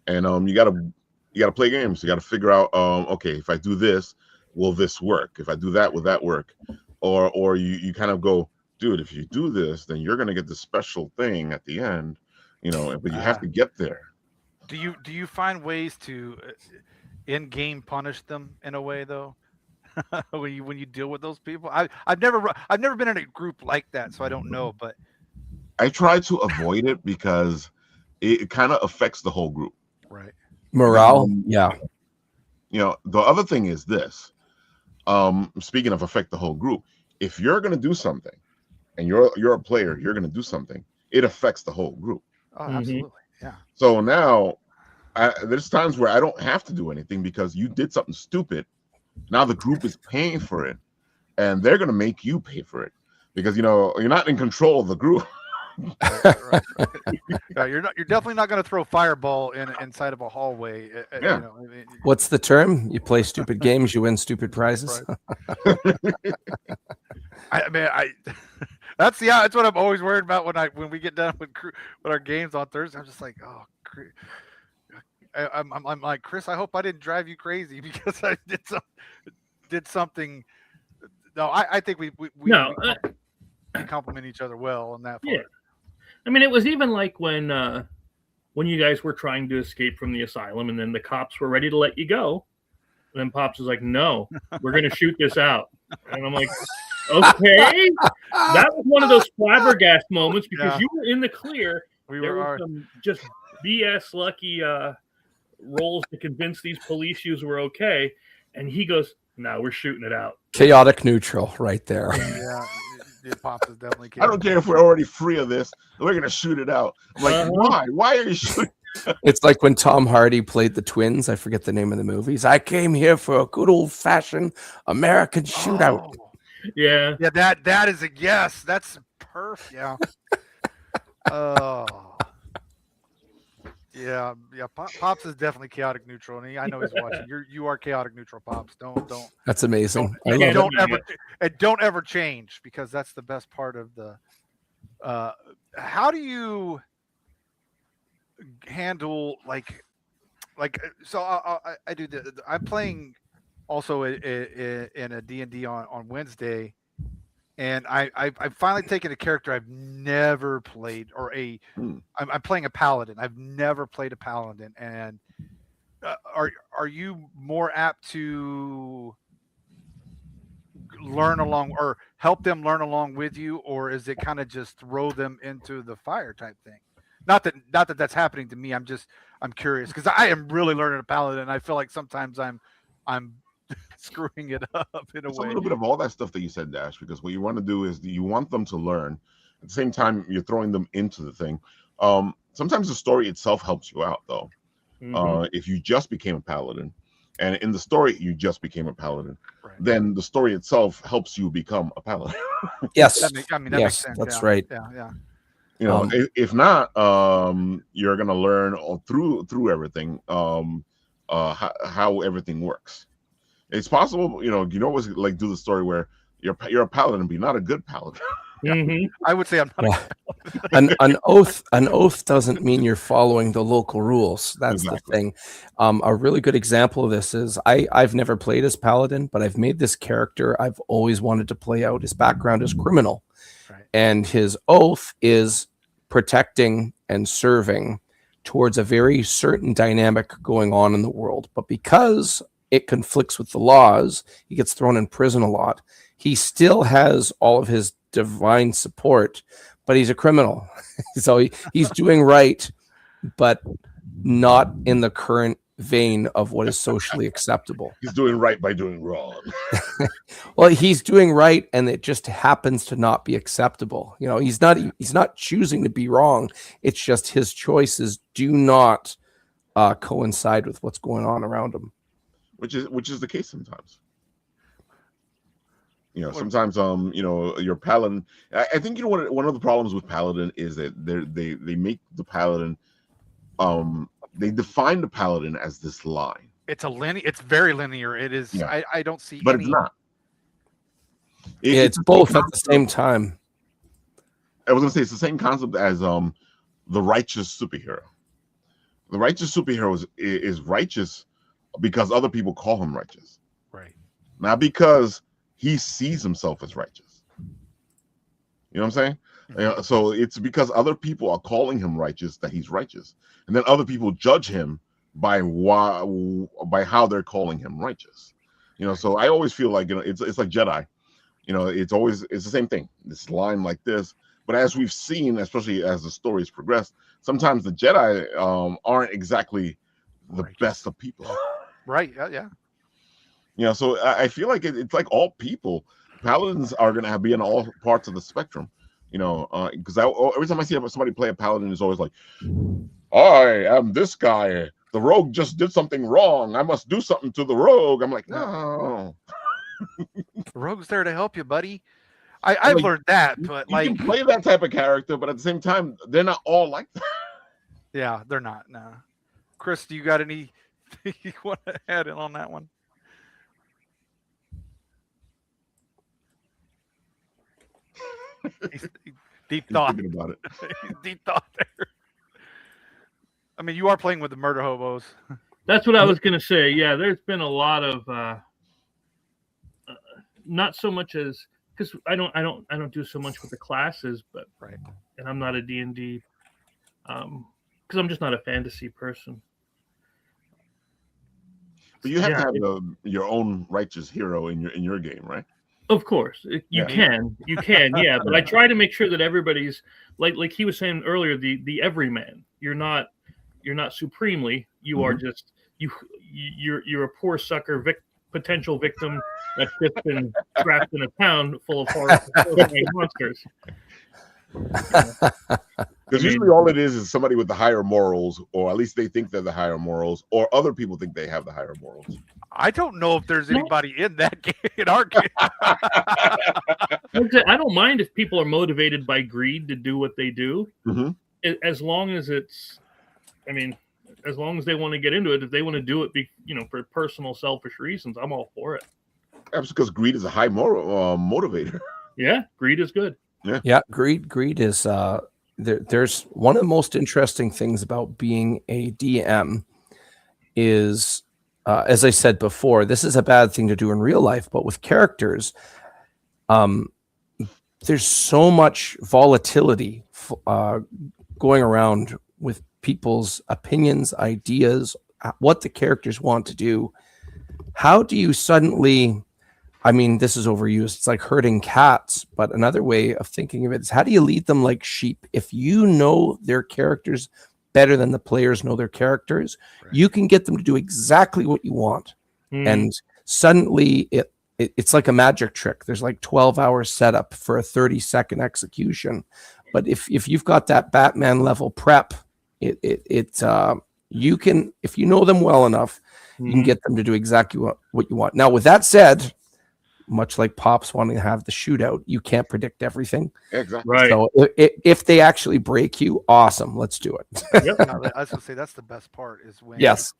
And you got to play games. You got to figure out, okay, if I do this, will this work? If I do that, will that work? Or you kind of go, dude, if you do this, then you're going to get this special thing at the end, you know, but you have to get there. Do you find ways to in-game punish them in a way though? when you deal with those people? I've never been in a group like that, so I don't know, but I try to avoid it because it kind of affects the whole group. Right. Morale, yeah. You know, the other thing is this. Speaking of affect the whole group, if you're going to do something, and you're a player, you're going to do something, it affects the whole group. Oh, absolutely, yeah. So now, there's times where I don't have to do anything because you did something stupid. Now the group is paying for it, and they're going to make you pay for it because you know you're not in control of the group. Right. You're definitely not going to throw fireball inside of a hallway. Yeah. You know, I mean, What's the term? You play stupid games, you win stupid prizes. That's what I'm always worried about when we get done with our games on Thursday. I'm just like, oh, I'm like, Chris, I hope I didn't drive you crazy because I did something. No, I think we compliment each other well on that part. Yeah. I mean, it was even like when you guys were trying to escape from the asylum and then the cops were ready to let you go. And then Pops was like, no, we're going to shoot this out. And I'm like, okay. That was one of those flabbergast moments because you were in the clear. There were some just BS lucky roles to convince these police you were okay. And he goes, no, we're shooting it out. Chaotic neutral right there. Yeah. Pops is definitely I don't care if we're already free of this. We're going to shoot it out. I'm like, why? Why are you shooting? It's like when Tom Hardy played the twins. I forget the name of the movies. I came here for a good old-fashioned American shootout. Oh. Yeah. Yeah, that is a yes. That's perfect. Yeah. Oh. Yeah. Pops is definitely chaotic neutral, and I know he's watching. You are chaotic neutral, Pops. Don't. That's amazing. Don't ever change because that's the best part of the. How do you handle so I do I'm playing also in a D&D on Wednesday, and I've finally taken a character I've never played, or I'm playing a paladin. I've never played a paladin, and are you more apt to learn along or help them learn along with you, or is it kind of just throw them into the fire type thing? Not that that's happening to me. I'm curious because I am really learning a paladin. I feel like sometimes I'm screwing it up in a It's way. a little bit of all that stuff that you said, Dash, because what you want to do is you want them to learn. At the same time, you're throwing them into the thing. Sometimes the story itself helps you out, though. If you just became a paladin, and in the story you just became a paladin, Right. then the story itself helps you become a paladin. Yes, That makes yes, sense. that's Yeah. right. Yeah. You know, if not, you're gonna learn all through everything, how everything works. It's possible, you know what's like do the story where you're a paladin, but you're not a good paladin. I would say I'm not. Well, an oath doesn't mean you're following the local rules. That's Exactly. the thing. A really good example of this is I've never played as paladin, but I've made this character I've always wanted to play out. His background is criminal, Right. and his oath is protecting and serving towards a very certain dynamic going on in the world. But because it conflicts with the laws, he gets thrown in prison a lot. He still has all of his divine support, but he's a criminal. So he's doing right, but not in the current vein of what is socially acceptable. He's doing right by doing wrong. Well, he's doing right, and it just happens to not be acceptable. You know, he's not choosing to be wrong. It's just his choices do not coincide with what's going on around him. Which is the case sometimes. You know, sometimes your paladin. I think one of the problems with paladin is that they make the paladin, they define the paladin as this line. It's very linear. It is. Yeah. I don't see. But it's not. It's both at the same time. I was gonna say it's the same concept as the righteous superhero. The righteous superhero is righteous because other people call him righteous, Right. not because he sees himself as righteous. You know what I'm saying? So it's because other people are calling him righteous that he's righteous, and then other people judge him by how they're calling him righteous. You know, so I always feel like it's like Jedi. You know, it's the same thing. This line like this, but as we've seen, especially as the stories progress, sometimes the Jedi aren't exactly the best of people. Right. Yeah. You know, so I feel like it's like all people. Paladins are going to be in all parts of the spectrum. You know, because every time I see somebody play a paladin, it's always like, I am this guy. The rogue just did something wrong. I must do something to the rogue. I'm like, no. The rogue's there to help you, buddy. I've learned that, but you can play that type of character, but at the same time, they're not all like that. Yeah, they're not. No. Chris, do you got anything you want to add in on that one? Deep thought. Thinking about it. Deep thought there. I mean, you are playing with the murder hobos. That's what I was going to say. Yeah, there's been a lot of not so much as because I don't do so much with the classes, but right. And I'm not a D&D because I'm just not a fantasy person. But you have to have your own righteous hero in your game, right? Of course, you can, yeah. But I try to make sure that everybody's like he was saying earlier, the everyman. You're not supremely. You are just you're a poor sucker, potential victim that's just been trapped in a town full of horrifying monsters. Because usually all it is somebody with the higher morals, or at least they think they're the higher morals, or other people think they have the higher morals. I don't know if there's anybody in that game, in our game. I don't mind if people are motivated by greed to do what they do, as long as it's, as long as they want to get into it. If they want to do it, for personal selfish reasons, I'm all for it. That's because greed is a high moral motivator. Yeah, greed is good. Yeah, greed is there's one of the most interesting things about being a DM is, as I said before, this is a bad thing to do in real life, but with characters, there's so much volatility going around with people's opinions, ideas, what the characters want to do. How do you suddenly, I mean, this is overused, it's like herding cats, but another way of thinking of it is, how do you lead them like sheep? If you know their characters better than the players know their characters, right, you can get them to do exactly what you want. And suddenly it's like a magic trick. There's like 12 hours setup for a 30-second execution. But if you've got that Batman level prep, you can, if you know them well enough, you can get them to do exactly what you want. Now, with that said, much like Pops wanting to have the shootout, you can't predict everything. Exactly. Right. So if they actually break you, awesome, let's do it. No, I was gonna say that's the best part is when. Yes.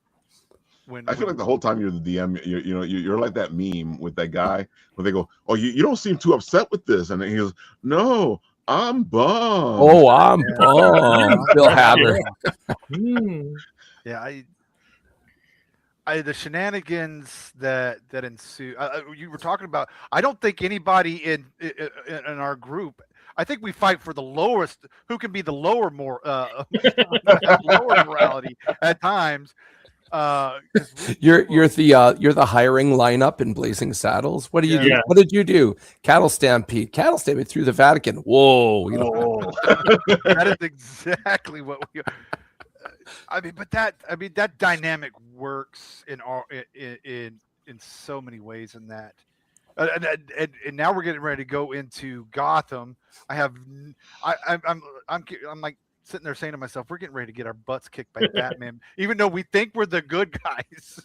When I feel like the whole time you're the DM, you're like that meme with that guy where they go, "Oh, you don't seem too upset with this," and then he goes, "No, I'm bummed." Oh, I'm bummed. Bill Hader. Yeah, I the shenanigans that ensue. You were talking about. I don't think anybody in our group. I think we fight for the lowest. Who can be the lower lower morality at times. You're the hiring lineup in Blazing Saddles. What do you do? Yeah. What did you do? Cattle Stampede through the Vatican. Whoa! That is exactly what we. That dynamic works in so many ways in that. And now we're getting ready to go into Gotham. I'm like sitting there saying to myself, we're getting ready to get our butts kicked by Batman, even though we think we're the good guys.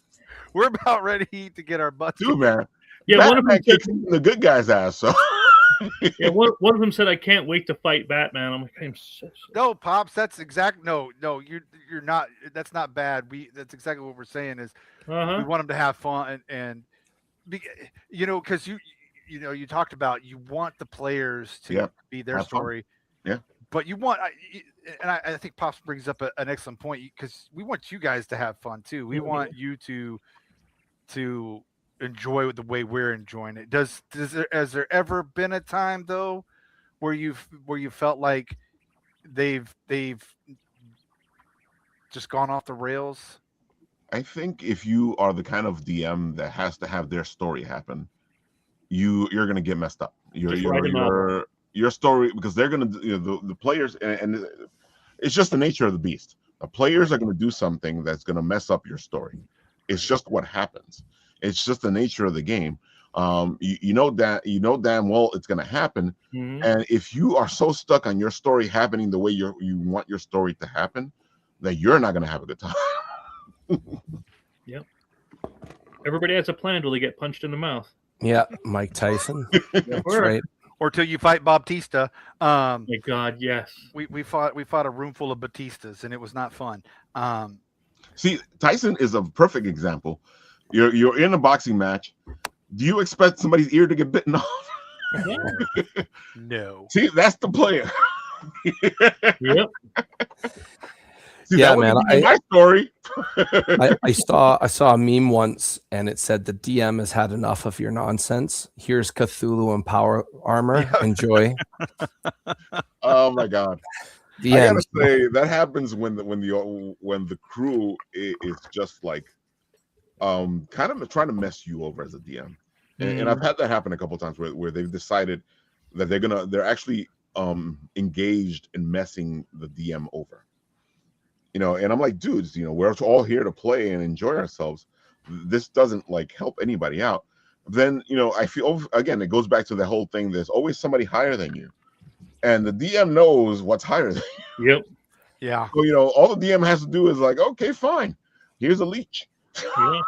We're about ready to get our butts kicked. Man. Yeah, Batman one of them kicks the good guy's ass. So yeah, one of them said, "I can't wait to fight Batman." I'm like, I'm so sorry. No, Pops, that's exact. No, you're not. That's not bad. That's exactly what we're saying is we want them to have fun and because you talked about you want the players to be their story. Yeah. But you want, and I think Pops brings up an excellent point because we want you guys to have fun too. We want you to enjoy the way we're enjoying it. Has there ever been a time though where you felt like they've just gone off the rails? I think if you are the kind of DM that has to have their story happen, you're gonna get messed up. Your story, because they're gonna the players, and it's just the nature of the beast. The players are gonna do something that's gonna mess up your story. It's just what happens. It's just the nature of the game. You know damn well it's gonna happen. And if you are so stuck on your story happening the way you want your story to happen, that you're not gonna have a good time. Yep. Everybody has a plan till they get punched in the mouth. Yeah, Mike Tyson. That's right. Or till you fight Baptista. My God, yes. We fought a room full of Batistas, and it was not fun. See, Tyson is a perfect example. You're in a boxing match. Do you expect somebody's ear to get bitten off? No. See, that's the player. Yep. See, yeah, man. My story. I saw a meme once, and it said the DM has had enough of your nonsense. Here's Cthulhu and power armor. Yeah. Enjoy. Oh my God. I gotta say that happens when the crew is just like kind of trying to mess you over as a DM, and I've had that happen a couple of times where they've decided that they're actually engaged in messing the DM over. And I'm like, dudes, we're all here to play and enjoy ourselves. This doesn't like help anybody out. Then, I feel, again, it goes back to the whole thing. There's always somebody higher than you, and the DM knows what's higher than you. Yep. Yeah. So, all the DM has to do is like, okay, fine. Here's a leech. Yeah.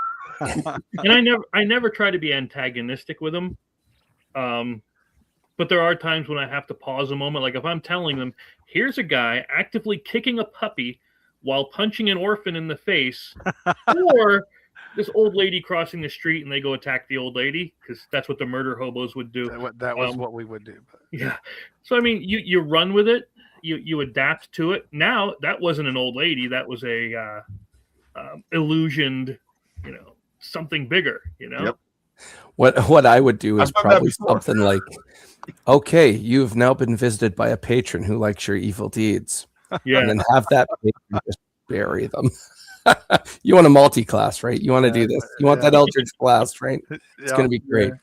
And I never try to be antagonistic with them. But there are times when I have to pause a moment. Like if I'm telling them, here's a guy actively kicking a puppy while punching an orphan in the face, or this old lady crossing the street and they go attack the old lady because that's what the murder hobos would do. That was what we would do. But. Yeah. So, I mean, you run with it. you adapt to it. Now that wasn't an old lady; that was a illusioned, something bigger. Yep. What I would do is I've done that probably before. something like, okay, you've now been visited by a patron who likes your evil deeds. Yeah. And then have that patron just bury them. You want a multi-class, right? You want to do this. You want that Eldritch Blast, right? It's going to be great.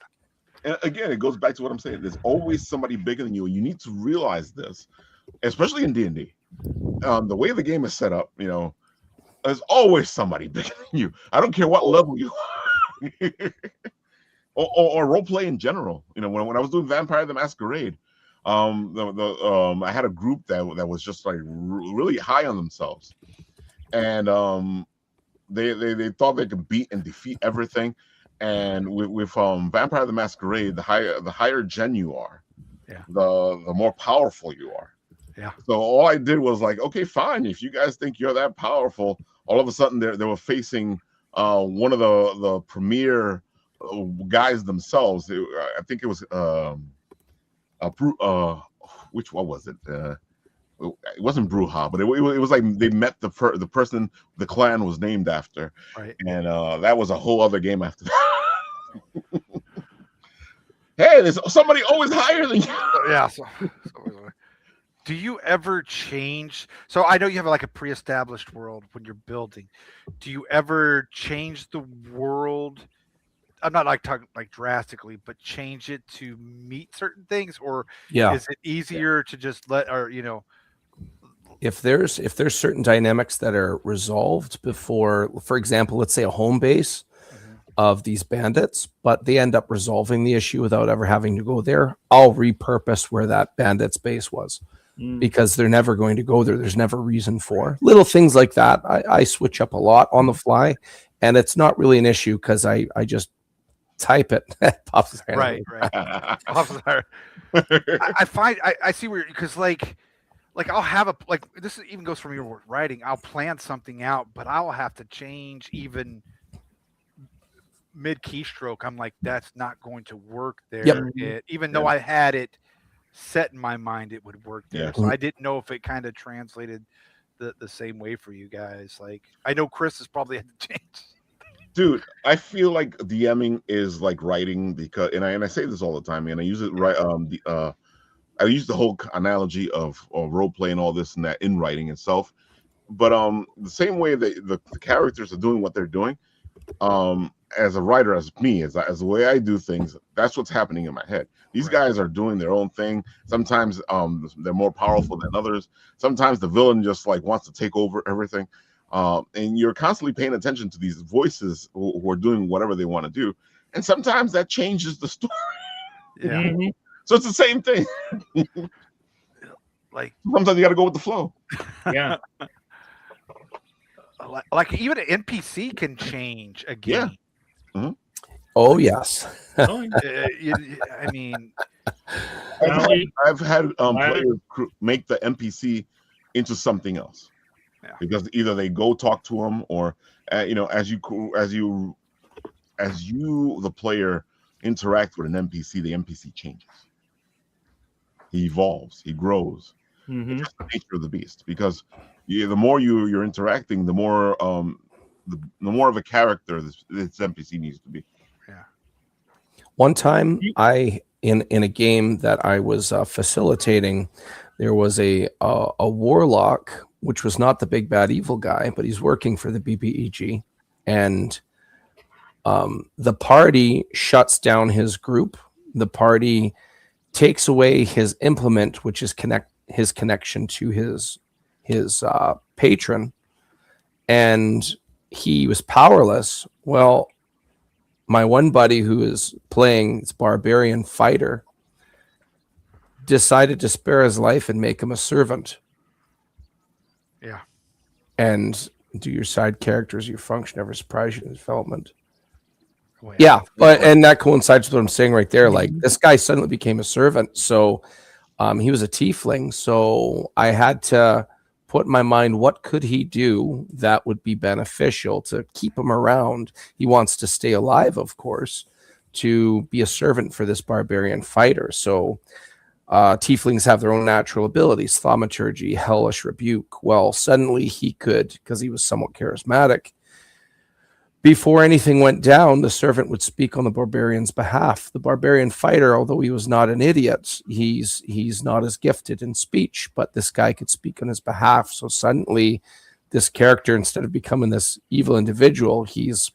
And again, it goes back to what I'm saying. There's always somebody bigger than you, and you need to realize this, especially in D&D. The way the game is set up, there's always somebody bigger than you. I don't care what level you are. or role play in general. When I was doing Vampire the Masquerade, I had a group that was just like really high on themselves, and they thought they could beat and defeat everything. And with Vampire the Masquerade, the higher gen you are, the more powerful you are. Yeah. So all I did was like, okay, fine. If you guys think you're that powerful, all of a sudden they were facing one of the premier guys themselves. I think it was which one was it? It wasn't Bruja, but it was like they met the person the clan was named after, right? And that was a whole other game after that. Hey, there's somebody always higher than you. Yeah. Do you ever change? So I know you have like a pre-established world when you're building. Do you ever change the world? I'm not like talking like drastically, but change it to meet certain things, or is it easier to just let, or if there's certain dynamics that are resolved before, for example, let's say a home base of these bandits, but they end up resolving the issue without ever having to go there, I'll repurpose where that bandit's base was. Because they're never going to go there. There's never reason for little things like that. I switch up a lot on the fly, and it's not really an issue because I just type it. Right. I find I see where, because like I'll have this even goes from your writing. I'll plan something out, but I'll have to change even mid keystroke. I'm like, that's not going to work there. Even though I had it set in my mind, it would work there. So I didn't know if it kind of translated the same way for you guys. Like, I know Chris has probably had to change. Dude, I feel like DMing is like writing, because and I say this all the time, and I use it right. I use the whole analogy of role play and all this and that in writing itself. But the same way that the characters are doing what they're doing, as a writer, as me, as the way I do things, that's what's happening in my head. These guys are doing their own thing. Sometimes they're more powerful than others. Sometimes the villain just like wants to take over everything. And you're constantly paying attention to these voices who are doing whatever they want to do. And sometimes that changes the story. Yeah. So it's the same thing. Like, sometimes you got to go with the flow. Yeah. Like even an NPC can change again. Yeah. Mm-hmm. Oh yes. I mean, I've had players make the NPC into something else, because either they go talk to him, or as you the player interact with an NPC, the NPC changes. He evolves. He grows. It's just the nature of the beast, because the more you're interacting, the more the more of a character this NPC needs to be. Yeah. One time, in a game that I was facilitating, there was a warlock, which was not the big bad evil guy, but he's working for the BBEG, and the party shuts down his group. The party takes away his implement, which is his connection to his patron, and he was powerless. Well, my one buddy who is playing this barbarian fighter decided to spare his life and make him a servant. Yeah. And do your side characters, your function ever surprise you in development? Well, yeah, and that coincides with what I'm saying right there. Like, this guy suddenly became a servant. So he was a tiefling. So I had to put in my mind, what could he do that would be beneficial to keep him around? He wants to stay alive, of course, to be a servant for this barbarian fighter. So tieflings have their own natural abilities, thaumaturgy, hellish rebuke. Well, suddenly he could, because he was somewhat charismatic, before anything went down, the servant would speak on the barbarian's behalf. The barbarian fighter, although he was not an idiot, he's not as gifted in speech, but this guy could speak on his behalf. So suddenly this character, instead of becoming this evil individual, he's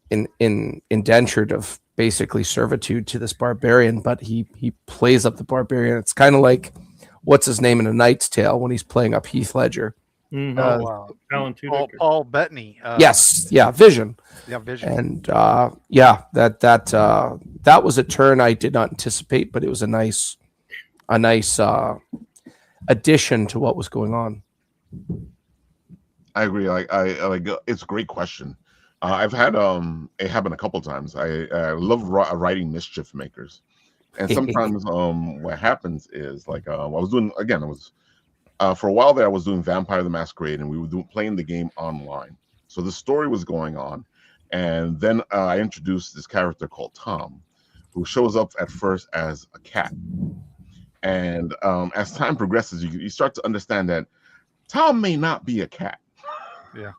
indentured of basically servitude to this barbarian, but he plays up the barbarian. It's kind of like what's his name in A Knight's Tale when he's playing up Heath Ledger. Mhm. Wow. Alan Tudyk. Paul Bettany. Yes, yeah, Vision. Yeah, Vision. And that was a turn I did not anticipate, but it was a nice addition to what was going on. I agree. I like it's a great question. I've had it happen a couple times. I love writing mischief makers, and sometimes what happens is like I was doing again. I was for a while there. I was doing Vampire the Masquerade, and we were playing the game online. So the story was going on, and then I introduced this character called Tom, who shows up at first as a cat, and as time progresses, you start to understand that Tom may not be a cat. Yeah.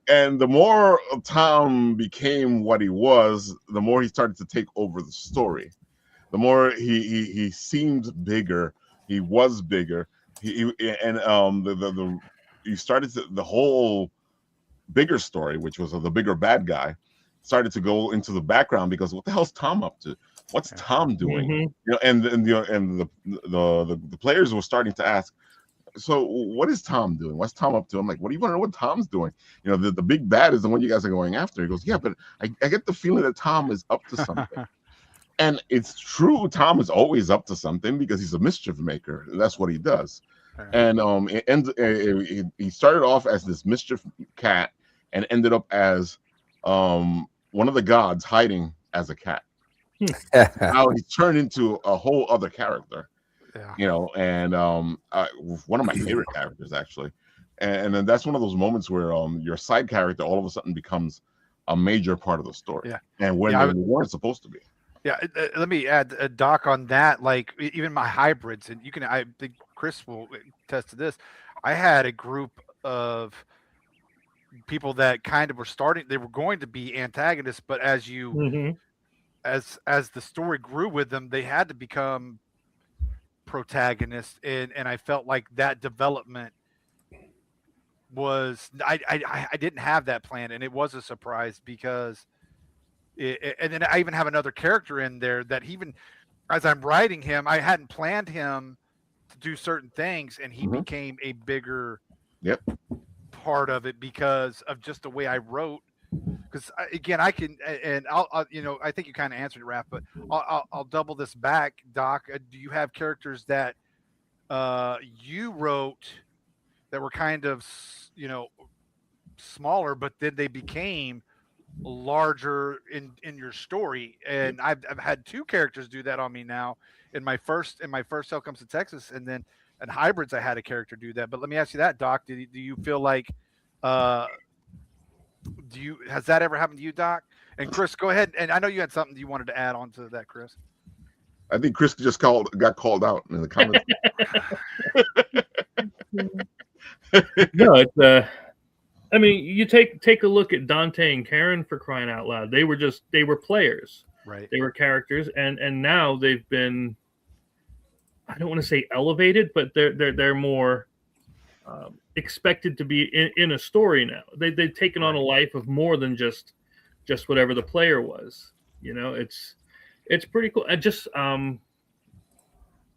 and the more Tom became what he was, the more he started to take over the story. The more he seemed bigger, he was bigger. He started to, the whole bigger story, which was the bigger bad guy, started to go into the background because what the hell's Tom up to? What's Tom doing? Mhm. You know, and the players were starting to ask, so what is Tom doing? What's Tom up to? I'm like, what do you want to know what Tom's doing? You know, the big bad is the one you guys are going after. He goes, yeah, but I get the feeling that Tom is up to something. And it's true, Tom is always up to something because he's a mischief maker. That's what he does. And he started off as this mischief cat and ended up as one of the gods hiding as a cat. Now he's turned into a whole other character. Yeah. You know, and one of my favorite characters actually, and then that's one of those moments where your side character all of a sudden becomes a major part of the story. Yeah. And when they weren't supposed to be. Yeah, let me add a doc on that. Like even my hybrids, and I think Chris will attest to this. I had a group of people that kind of were starting. They were going to be antagonists, but as you Mhm. as the story grew with them, they had to become protagonists, and I felt like that development was I didn't have that plan, and it was a surprise because and then I even have another character in there that even as I'm writing him, I hadn't planned him to do certain things, and he became a bigger part of it because of just the way I wrote. Because again, I can, and I'll I think you kind of answered it, Raph, but I'll double this back, Doc. Do you have characters that you wrote that were kind of smaller, but then they became larger in your story? And I've had two characters do that on me now in my first Hell Comes to Texas, and then in Hybrids I had a character do that. But let me ask you that, Doc. Do you feel like has that ever happened to you, Doc? And Chris, go ahead. And I know you had something you wanted to add on to that, Chris. I think Chris just got called out in the comments. No, it's I mean, you take a look at Dante and Karen, for crying out loud. They were players. Right. They were characters, and now they've been, I don't want to say elevated, but they're more expected to be in a story now. They've taken on a life of more than just whatever the player was. You know, it's pretty cool. I just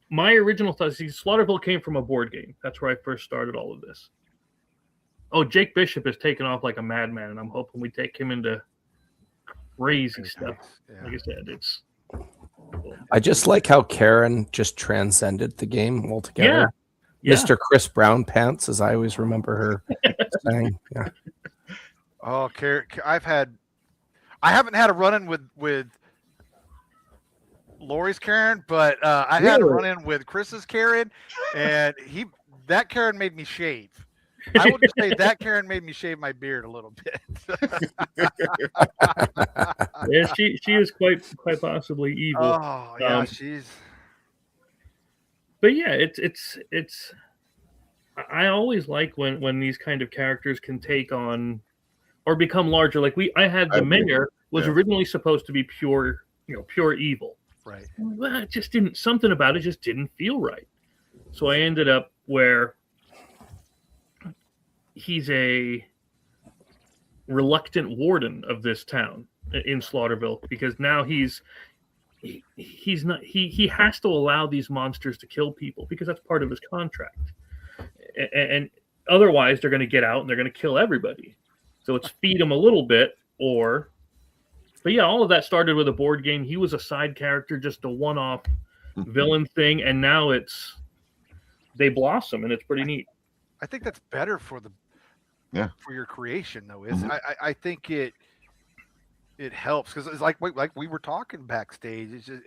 my original thought, see, Slaughterville came from a board game. That's where I first started all of this. Oh, Jake Bishop has taken off like a madman, and I'm hoping we take him into crazy stuff. Yeah. Like I said, it's. I just like how Karen just transcended the game altogether. Yeah. Mr. Chris Brown Pants, as I always remember her saying. Yeah. Oh, Karen, I haven't had a run-in with Lori's Karen, but I had a run-in with Chris's Karen, and that Karen made me shave. I would say that Karen made me shave my beard a little bit. Yeah, she is quite possibly evil. Oh yeah, she's But yeah, it's. I always like when these kind of characters can take on or become larger. Like I had I the agree. mayor was Yeah. originally supposed to be pure, pure evil. Right. Well, it just didn't. Something about it just didn't feel right. So I ended up where he's a reluctant warden of this town in Slaughterville because now he's not he has to allow these monsters to kill people because that's part of his contract, and otherwise they're going to get out and they're going to kill everybody. So it's feed him a little bit, but yeah, all of that started with a board game. He was a side character, just a one-off villain thing, and now they blossom, and it's pretty neat. I think that's better for for your creation though. Is I think it helps because it's like we were talking backstage. It's just,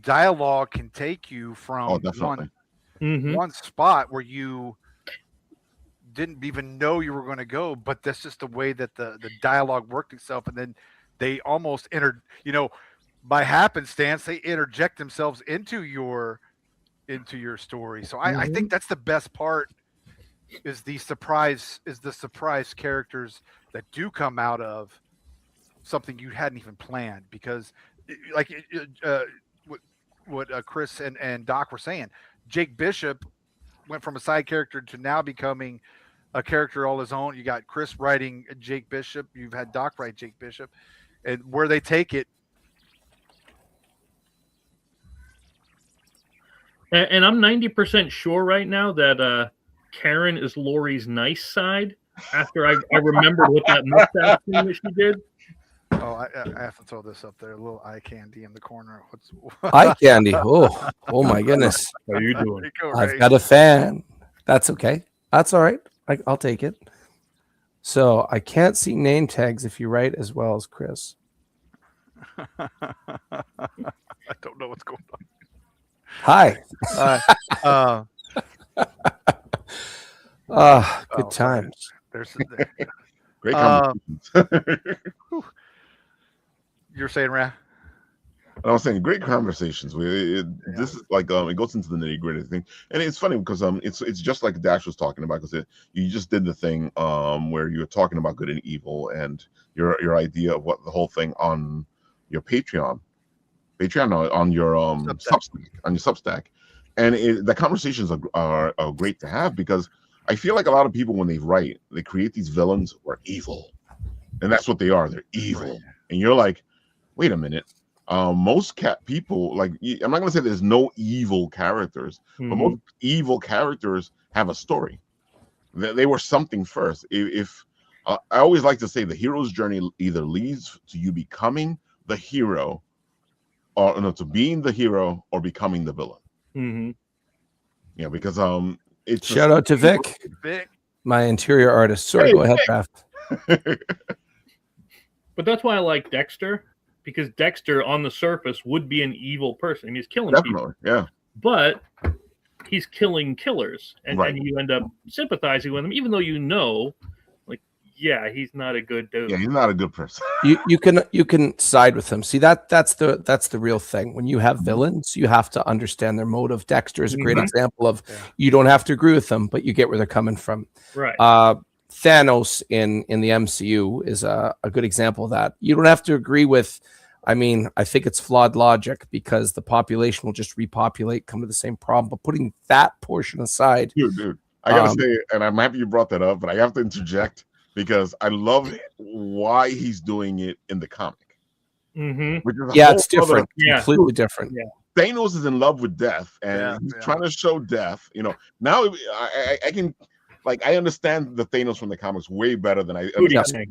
dialogue can take you from one spot where you didn't even know you were going to go, but that's just the way that the dialogue worked itself, and then they almost by happenstance they interject themselves into your story. So I think that's the best part is the surprise characters that do come out of something you hadn't even planned, because like what Chris and Doc were saying, Jake Bishop went from a side character to now becoming a character all his own. You got Chris writing Jake Bishop, you've had Doc write Jake Bishop, and where they take it. And I'm 90% sure right now that Karen is Lori's nice side. After I remembered what that mustache thing that she did. Oh, I have to throw this up there. A little eye candy in the corner. Eye candy? Oh my goodness! How are you doing? I've got a fan. That's okay. That's all right. I'll take it. So I can't see name tags if you write as well as Chris. I don't know what's going on. Hi. Good times. There's Great conversations. You're saying, Ra? I was saying great conversations. This is like it goes into the nitty gritty thing, and it's funny because it's just like Dash was talking about, because you just did the thing where you were talking about good and evil and your idea of what the whole thing on your Patreon on your Substack, and the conversations are great to have, because I feel like a lot of people when they write, they create these villains who are evil, and that's what they are. They're evil, right. And you're like, wait a minute. Most people, like, I'm not going to say there's no evil characters, but most evil characters have a story. They were something first. If I always like to say the hero's journey either leads to you becoming the hero, or to being the hero, or becoming the villain. Yeah, because it's shout out to Vic, my interior artist. Sorry, go ahead, Raph. But that's why I like Dexter. Because Dexter, on the surface, would be an evil person. I mean, he's killing people. Yeah. But he's killing killers. And you end up sympathizing with him, even though he's not a good dude. Yeah, he's not a good person. you can side with him. See, that's the real thing. When you have villains, you have to understand their motive. Dexter is a great example of you don't have to agree with them, but you get where they're coming from. Right. Thanos in the MCU is a good example of that. You don't have to agree with. I mean, I think it's flawed logic, because the population will just repopulate, come to the same problem. But putting that portion aside, dude, I gotta say, and I'm happy you brought that up, but I have to interject because I love why he's doing it in the comic. It's different, completely different. Yeah. Thanos is in love with death, and he's trying to show death. Now I can. Like, I understand the Thanos from the comics way better than I understand.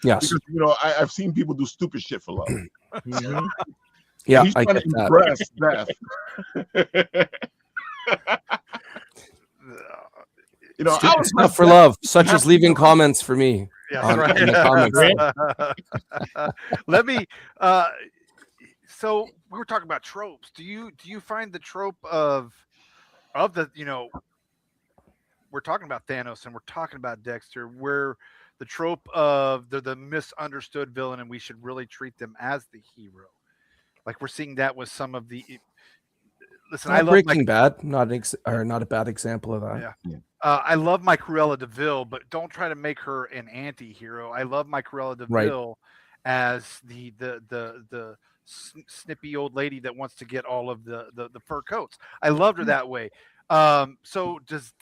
Yes. Because, I've seen people do stupid shit for love. Yeah, he's I trying get to that. impress death. Stupid stuff for love, such as leaving comments for me. Yeah, right. In the comments. Let me. So we were talking about tropes. Do you find the trope of the we're talking about Thanos and we're talking about Dexter, where the trope of the misunderstood villain and we should really treat them as the hero? Like, we're seeing that with some of the, listen, I love Breaking Bad, not a bad example of that. Yeah. I love my Cruella DeVille, but don't try to make her an anti-hero. I love my Cruella DeVille as the snippy old lady that wants to get all of the fur coats. I loved her that way. So does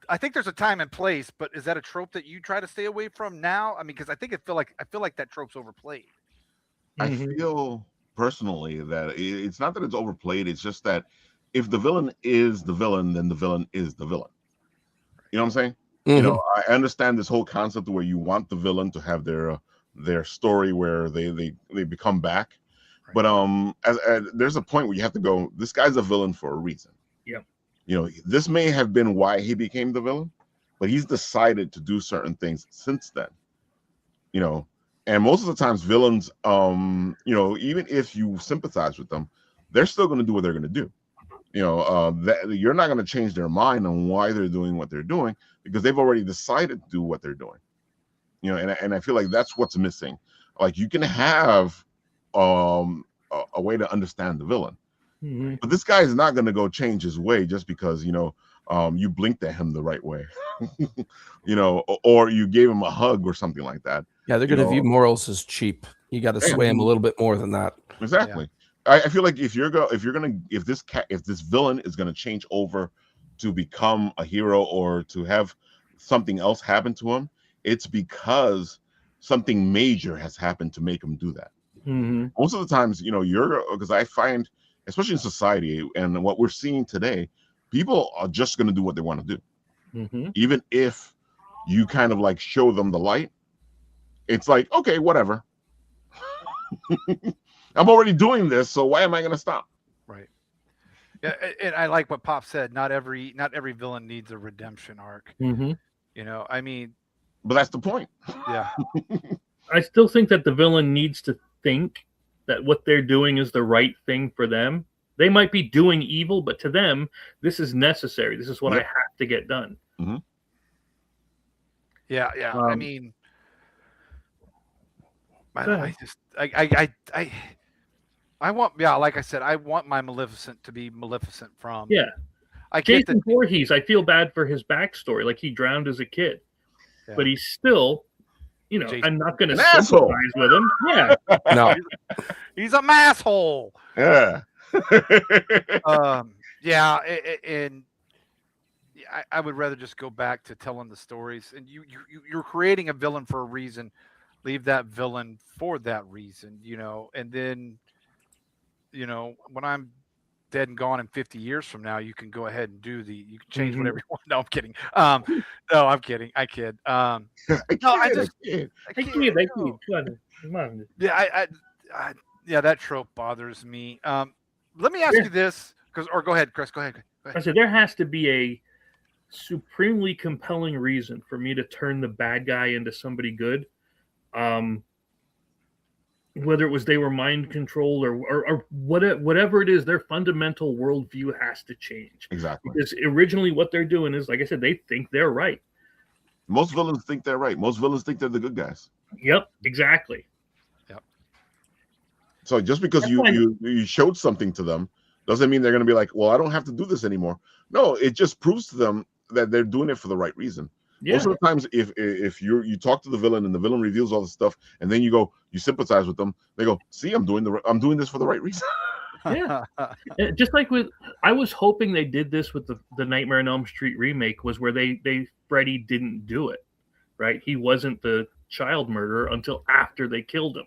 I think there's a time and place, but is that a trope that you try to stay away from now? I mean, because I feel like that trope's overplayed. I feel personally that it's not that it's overplayed. It's just that if the villain is the villain, then the villain is the villain. You know what I'm saying? You know, I understand this whole concept where you want the villain to have their story where they become back, but as there's a point where you have to go. This guy's a villain for a reason. Yeah. You know, this may have been why he became the villain, but he's decided to do certain things since then. You know, and most of the times villains, you know, even if you sympathize with them, they're still going to do what they're going to do. You know, that you're not going to change their mind on why they're doing what they're doing because they've already decided to do what they're doing. You know, and I feel like that's what's missing. Like you can have a way to understand the villain, but this guy is not going to go change his way just because, you know, you blinked at him the right way, you know, or you gave him a hug or something like that. Yeah, they're going to view morals as cheap. You got to sway him a little bit more than that. Exactly. Yeah. I feel like if this villain is gonna change over to become a hero or to have something else happen to him, it's because something major has happened to make him do that. Most of the times, you know, because I find, especially in society and what we're seeing today, people are just gonna do what they want to do, even if you kind of like show them the light. It's like, okay, whatever. I'm already doing this, so why am I going to stop? Right. Yeah, and I like what Pop said. Not every villain needs a redemption arc. You know, I mean, but that's the point. Yeah. I still think that the villain needs to think that what they're doing is the right thing for them. They might be doing evil, but to them, this is necessary. This is what I have to get done. Yeah. I mean, I want, like I said, I want my Maleficent to be Maleficent from. Yeah. Jason Voorhees, I feel bad for his backstory. Like he drowned as a kid, but he's still, you know, I'm not going to sympathize with him. Yeah. No. He's a masshole. Yeah. Yeah. And I would rather just go back to telling the stories. And you're creating a villain for a reason. Leave that villain for that reason, you know, and then, you know, when I'm dead and gone in 50 years from now, you can go ahead and you can change whatever you want. No, I'm kidding. No, I'm kidding. I kid. I kid. Yeah, that trope bothers me. Let me ask you this, go ahead, Chris. Go ahead. I said there has to be a supremely compelling reason for me to turn the bad guy into somebody good. Whether it was they were mind controlled or whatever it is, their fundamental worldview has to change. Exactly. Because originally what they're doing is, like I said, they think they're right. Most villains think they're right. Most villains think they're the good guys. Yep, exactly. Yep. So just because you showed something to them doesn't mean they're going to be like, well, I don't have to do this anymore. No, it just proves to them that they're doing it for the right reason. Yeah. Most of the times, if you talk to the villain and the villain reveals all the stuff, and then you sympathize with them, they go, "See, I'm doing this for the right reason." Yeah, just like I was hoping they did this with the Nightmare on Elm Street remake, was where Freddy didn't do it, right? He wasn't the child murderer until after they killed him.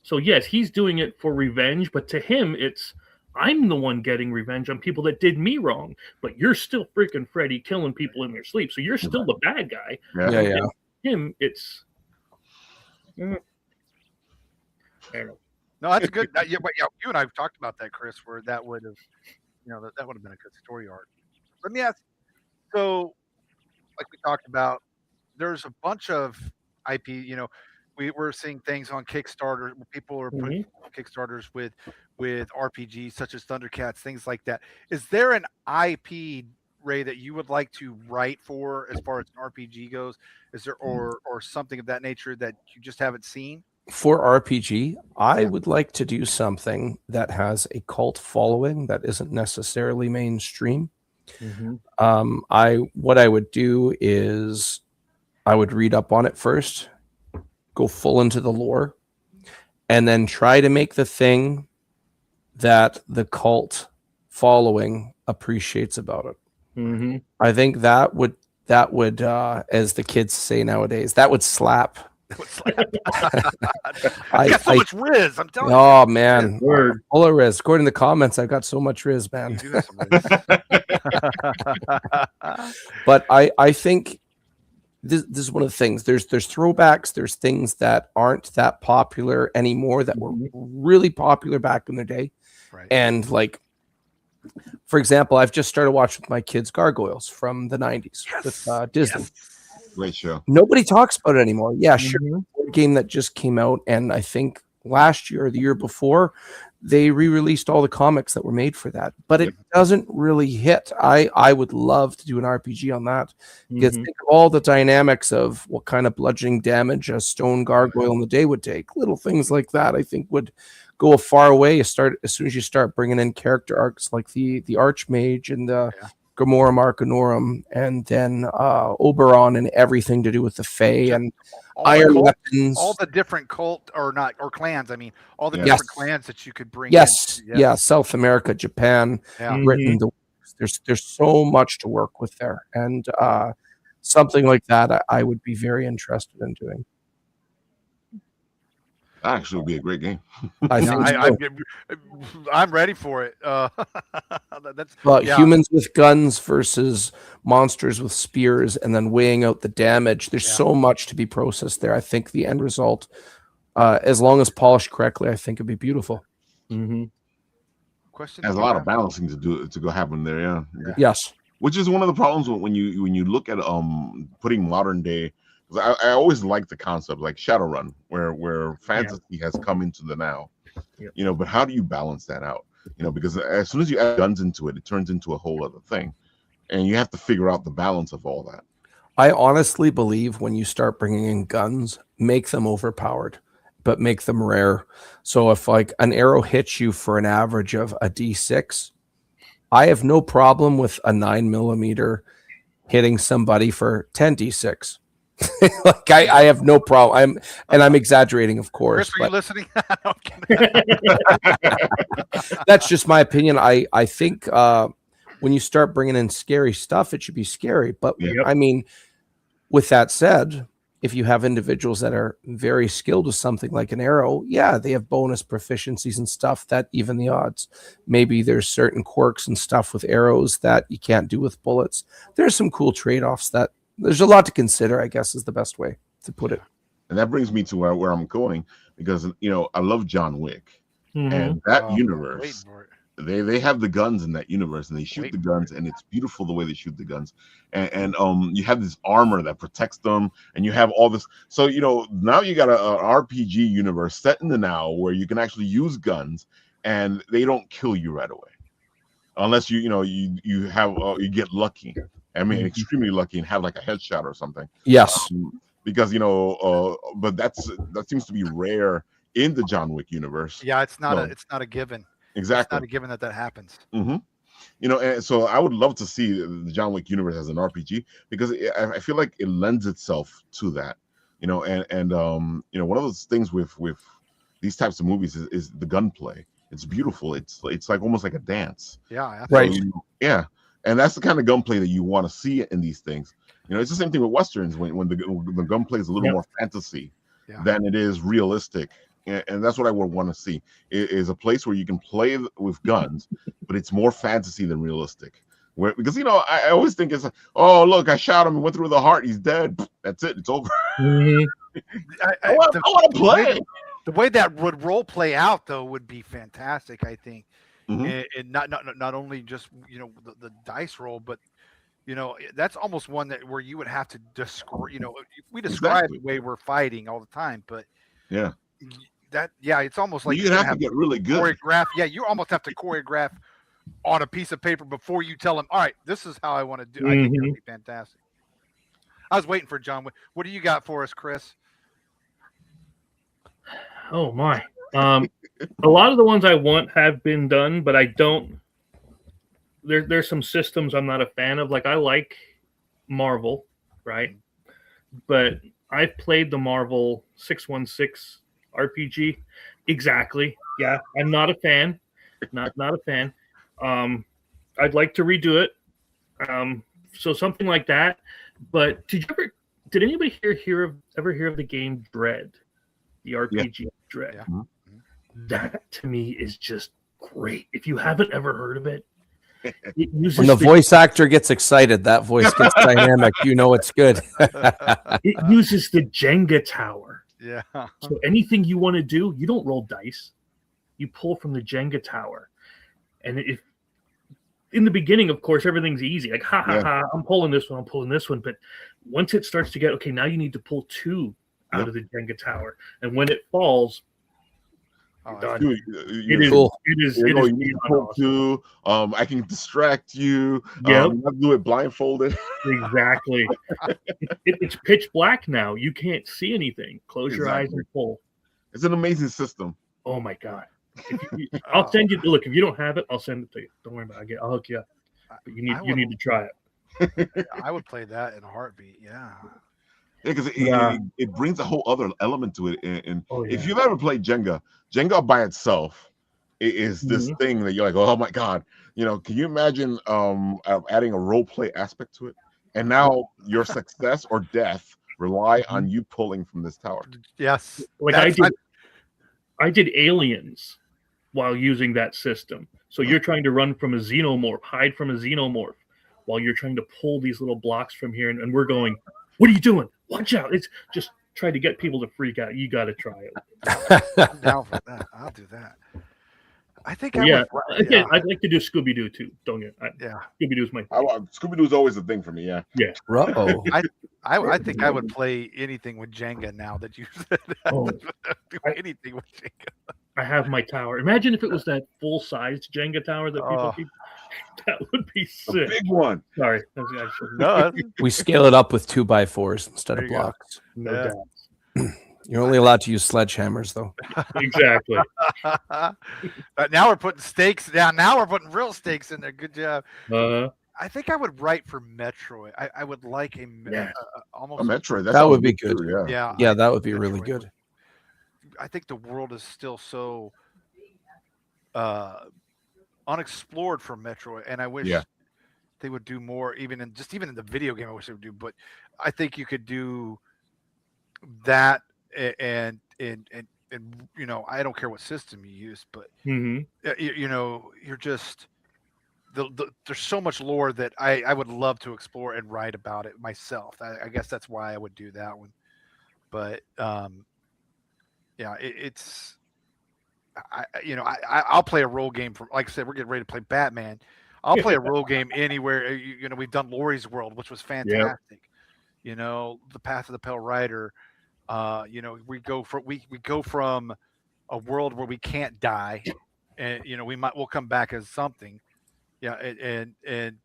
So yes, he's doing it for revenge, but to him, it's, I'm the one getting revenge on people that did me wrong, but you're still freaking Freddy killing people in their sleep. So you're still the bad guy. Yeah. Him, it's. I don't know. No, that's good. You and I have talked about that, Chris, where that would have, that would have been a good story arc. Let me ask. So, like we talked about, there's a bunch of IP. We're seeing things on Kickstarter. People are putting Kickstarters with RPGs such as Thundercats, things like that. Is there an IP, Ray, that you would like to write for as far as an RPG goes? Is there or something of that nature that you just haven't seen? For RPG, I would like to do something that has a cult following that isn't necessarily mainstream. What I would do is I would read up on it first, go full into the lore, and then try to make the thing that the cult following appreciates about it. I think that would as the kids say nowadays, that would slap. I got so much Riz. I'm telling you. Oh man, Word. full of Riz. According to the comments, I've got so much Riz, man. You do have some Riz. But I think this is one of the things. There's throwbacks. There's things that aren't that popular anymore that were really popular back in the day. Right. And like, for example, I've just started watching with my kids Gargoyles from the 90s with Disney. Yes. Great show. Nobody talks about it anymore. Yeah, sure. Game that just came out, and I think last year or the year before, they re-released all the comics that were made for that, but it doesn't really hit. I would love to do an RPG on that, because think of all the dynamics of what kind of bludgeoning damage a stone gargoyle in the day would take. Little things like that, I think, would go a far way. As soon as you start bringing in character arcs like the Archmage and the Gamora Marcanorum, and then Oberon and everything to do with the Fae and iron weapons. All the different cult or clans. I mean, all the Yes. different clans that you could bring. Yes, in. yeah, South America, Japan, Britain. There's so much to work with there, and something like that I would be very interested in doing. That actually would be a great game. I think so. I'm ready for it. That's humans with guns versus monsters with spears, and then weighing out the damage. There's so much to be processed there. I think the end result, as long as polished correctly, I think it'd be beautiful. Question. Has a lot of balancing to go happen there. Yeah. Yes. Which is one of the problems when you look at putting modern day. I always like the concept like Shadowrun, where fantasy has come into the now, but how do you balance that out? Because as soon as you add guns into it, it turns into a whole other thing, and you have to figure out the balance of all that. I honestly believe when you start bringing in guns, make them overpowered, but make them rare. So if like an arrow hits you for an average of a D6, I have no problem with a 9mm hitting somebody for 10 D6. Like I have no problem. I'm exaggerating, of course. Chris, are you listening? No, I'm kidding. That's just my opinion. I think when you start bringing in scary stuff, it should be scary. But I mean, with that said, if you have individuals that are very skilled with something like an arrow, they have bonus proficiencies and stuff that even the odds. Maybe there's certain quirks and stuff with arrows that you can't do with bullets. There's some cool trade-offs that there's a lot to consider, I guess, is the best way to put it. And that brings me to where I'm going, because I love John Wick, and that universe. They have the guns in that universe, and they shoot the guns, and it's beautiful the way they shoot the guns. And you have this armor that protects them, and you have all this. So now you got an RPG universe set in the now where you can actually use guns, and they don't kill you right away, unless you get lucky. I mean, extremely lucky and have like a headshot or something. Yes. Because but that seems to be rare in the John Wick universe. Yeah, it's not a given. Exactly. It's not a given that happens. And so I would love to see the John Wick universe as an RPG, because I feel like it lends itself to that. And one of those things with these types of movies is the gunplay. It's beautiful. It's like almost like a dance. Yeah. Right. So, and that's the kind of gunplay that you want to see in these things. It's the same thing with Westerns when the gunplay is a little more fantasy than it is realistic. And that's what I would want to see, is a place where you can play with guns, but it's more fantasy than realistic. Because I always think it's like, oh look, I shot him and went through the heart, he's dead. That's it, it's over. I want to play. The way that would role play out though would be fantastic, I think. And not only just the dice roll, but that's almost one where you would have to describe. We describe the way we're fighting all the time, but it's almost like you have to get really good. Choreograph. Yeah, you almost have to choreograph on a piece of paper before you tell them, all right, this is how I want to do. I think it would be fantastic. I was waiting for John. What do you got for us, Chris? Oh my. A lot of the ones I want have been done, but I don't. There's some systems I'm not a fan of. Like I like Marvel, right? But I've played the Marvel 616 RPG. Exactly. Yeah, I'm not a fan. Not a fan. I'd like to redo it. So something like that. But did anybody ever hear of the game Dread? The RPG Dread. Yeah. That to me is just great. If you haven't ever heard of it, it uses When the voice actor gets excited, that voice gets dynamic. You know it's good. it uses the Jenga tower. Yeah. So anything you want to do, you don't roll dice. You pull from the Jenga tower. And if in the beginning, of course, everything's easy. Like, I'm pulling this one, I'm pulling this one. But once it starts to get, okay, now you need to pull two out of the Jenga tower. And when it falls, you're done. Dude, It is cool. It is you beyond can pull awesome. two. I can distract you. Yep. You have to do it blindfolded. Exactly. It's pitch black now. You can't see anything. Close your eyes and pull. It's an amazing system. Oh my god! I'll send you. Look, if you don't have it, I'll send it to you. Don't worry about it. I'll hook you up. But you need to try it. I would play that in a heartbeat. Yeah. Yeah, because it brings a whole other element to it. And if you've ever played Jenga by itself, it is this thing that you're like, oh my god, can you imagine adding a role play aspect to it? And now your success or death rely on you pulling from this tower. Yes. Like I did Aliens while using that system. So you're trying to run from a xenomorph, hide from a xenomorph, while you're trying to pull these little blocks from here, and we're going, what are you doing? Watch out. It's just try to get people to freak out. You got to try it. I'm down for that. I'll do that. I think Again, I'd like to do Scooby-Doo too. Don't get Scooby-Doo's my Scooby-Doo is always a thing for me, yeah. Uh-oh. I think I would play anything with Jenga now that you said that. Do anything with Jenga. I have my tower. Imagine if it was that full-sized Jenga tower that people keep. That would be sick. Big one. Sorry. No, We scale it up with 2x4s instead of There you go. blocks. No Yeah. doubt. You're only allowed to use sledgehammers, though. Exactly. But now we're putting stakes down. Now we're putting real stakes in there. Good job. I think I would write for Metroid. I would like almost A Metroid. That would be good. Too, Yeah. Yeah, that would be really Metroid good. I think the world is still so unexplored for Metroid, and I wish they would do more. Even in the video game, I wish they would do. But I think you could do that, and I don't care what system you use, but you're just there's so much lore that I would love to explore and write about it myself. I guess that's why I would do that one. But it's I'll play a role game for, like I said, we're getting ready to play Batman. I'll play a role game anywhere. We've done Lori's World, which was fantastic. The Path of the Pale Rider. We go from a world where we can't die, and we'll come back as something. Yeah, and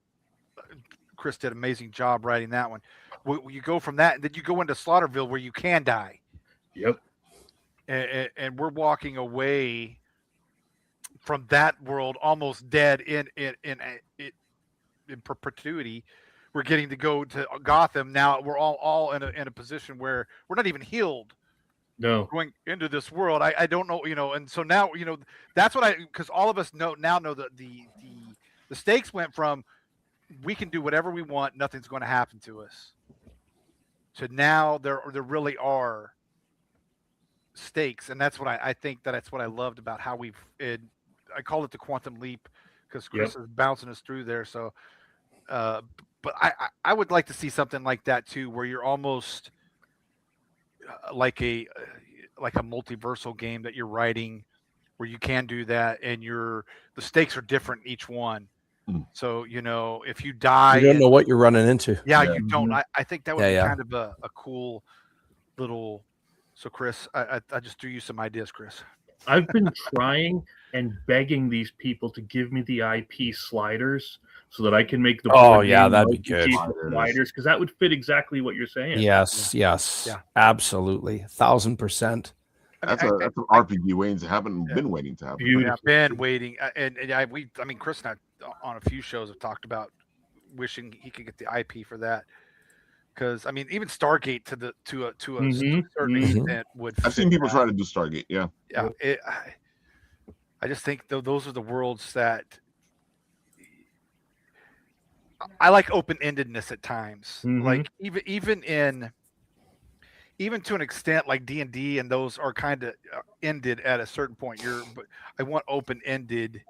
Chris did an amazing job writing that one. You go from that, and then you go into Slaughterville where you can die. Yep. And we're walking away from that world almost dead in perpetuity. We're getting to go to Gotham now. We're all in a position where we're not even healed. No. Going into this world, I don't know, and so now that's what because all of us know that the stakes went from we can do whatever we want, nothing's going to happen to us, to now there really are stakes, and that's what I think that's what I loved about how I call it the quantum leap because Chris is bouncing us through there. So, but I would like to see something like that too, where you're almost like a multiversal game that you're writing, where you can do that, and the stakes are different in each one. So if you die, You don't know what you're running into. you don't. I think that would be kind of a cool little. So Chris, I just threw you some ideas, Chris. I've been trying and begging these people to give me the IP sliders so that I can make the that'd be good. Sliders, because that would fit exactly what you're saying. Yes, Yeah. absolutely, 1,000%. That's an RPG waiting to happen. Yeah. Been waiting to happen. Beautiful. Been waiting, and Chris and I on a few shows have talked about wishing he could get the IP for that. Because I mean, even Stargate to a Mhm, certain mhm. extent would. I've seen people try to do Stargate. Yeah. Yeah, I just think those are the worlds that I like open-endedness at times. Mhm. Like even to an extent, like D&D, and those are kind of ended at a certain point. But I want open-ended,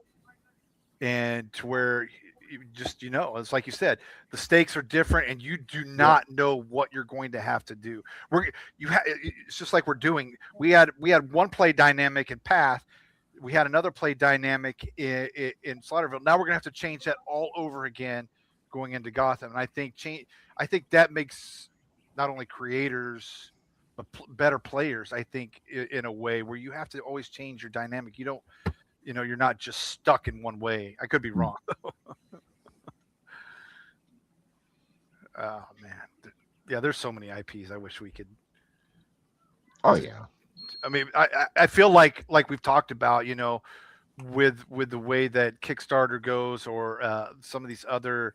and to where you just it's like you said, the stakes are different, and you do not know what you're going to have to do. It's just like we had one play dynamic in Path. We had another play dynamic in Slaughterville. Now we're gonna have to change that all over again going into Gotham. And I think that makes not only creators but better players. I think in a way where you have to always change your dynamic. You don't, you're not just stuck in one way. I could be wrong. Oh man, yeah. There's so many IPs. I wish we could. Oh yeah. I mean, I feel like we've talked about, with the way that Kickstarter goes, or some of these other,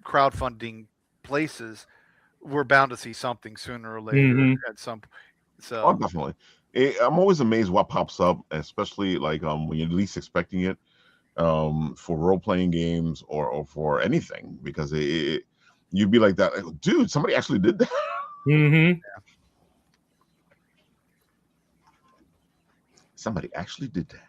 crowdfunding places, we're bound to see something sooner or later at some point. So Oh, definitely. I'm always amazed what pops up, especially like when you're least expecting it, for role playing games or for anything, because you'd be like that, like, dude, somebody actually did that. Mm-hmm. Somebody actually did that.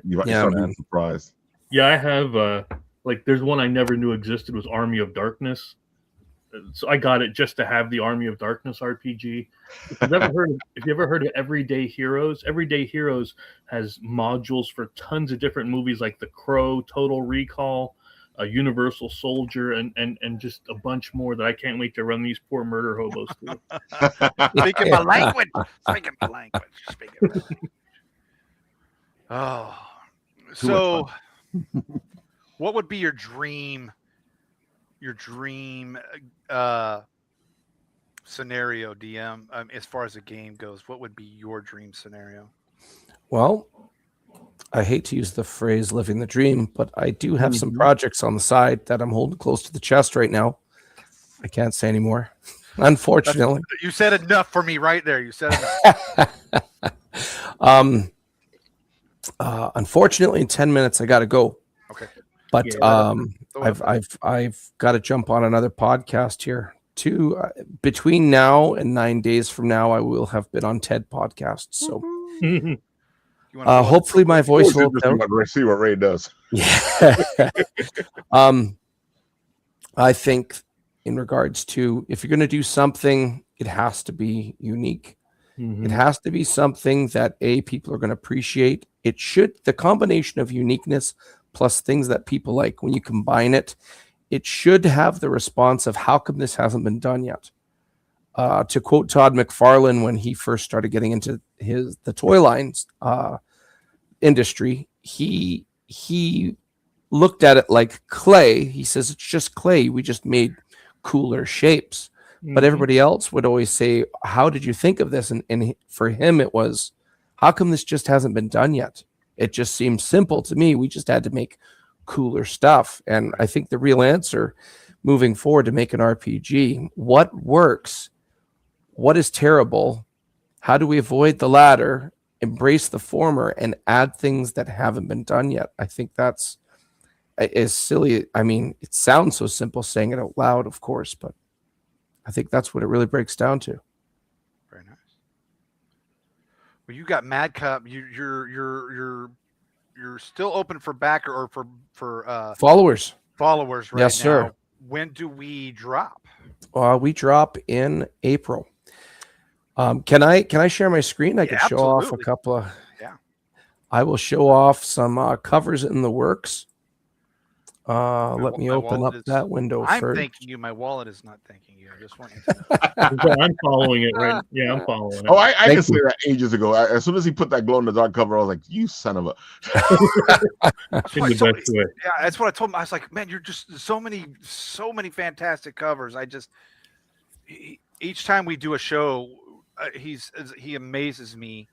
You Yeah, start man. being surprised. Yeah, I have like there's one I never knew existed, was Army of Darkness. So I got it just to have the Army of Darkness RPG. If you ever heard of Everyday Heroes, Everyday Heroes has modules for tons of different movies like The Crow, Total Recall, Universal Soldier, and just a bunch more that I can't wait to run these poor murder hobos through. speaking my language. Speaking my language. Oh, so what would be your dream scenario, DM, as far as the game goes? What would be your dream scenario? Well, I hate to use the phrase living the dream, but I do have some projects on the side that I'm holding close to the chest right now. I can't say anymore, unfortunately. You said enough for me right there. You said enough. Unfortunately, in 10 minutes, I got to go. Okay. But Yeah. I've got to jump on another podcast here too. Between now and 9 days from now, I will have been on TED podcasts. So hopefully my voice will see what Ray does. Yeah. I think in regards to, if you're going to do something, it has to be unique. It has to be something that people are going to appreciate. The combination of uniqueness plus things that people like, when you combine it, it should have the response of, how come this hasn't been done yet? To quote Todd McFarlane, when he first started getting into the toy lines industry, he looked at it like clay. He says, it's just clay. We just made cooler shapes. But everybody else would always say, how did you think of this? And for him, it was, how come this just hasn't been done yet? It just seems simple to me. We just had to make cooler stuff. And I think the real answer moving forward to make an RPG, what works? What is terrible? How do we avoid the latter, embrace the former, and add things that haven't been done yet? I think that's is silly. I mean, it sounds so simple saying it out loud, of course, but I think that's what it really breaks down to. Very nice. Well, you got Mad Cup. You're still open for backer or for Followers right yes, now. Sir. When do we drop? We drop in April. Can I share my screen? I can show off a couple of. Yeah. I will show off some covers in the works. Let me open up that window I'm first. thanking you. My wallet is not thanking you. I just want you to know. I'm following it right. Yeah, I'm following it. Oh, I can say that ages ago. As soon as he put that glow in the dark cover, I was like, "You son of a!" Yeah, that's what I told him. I was like, "Man, you're just so many fantastic covers." Each time we do a show, he amazes me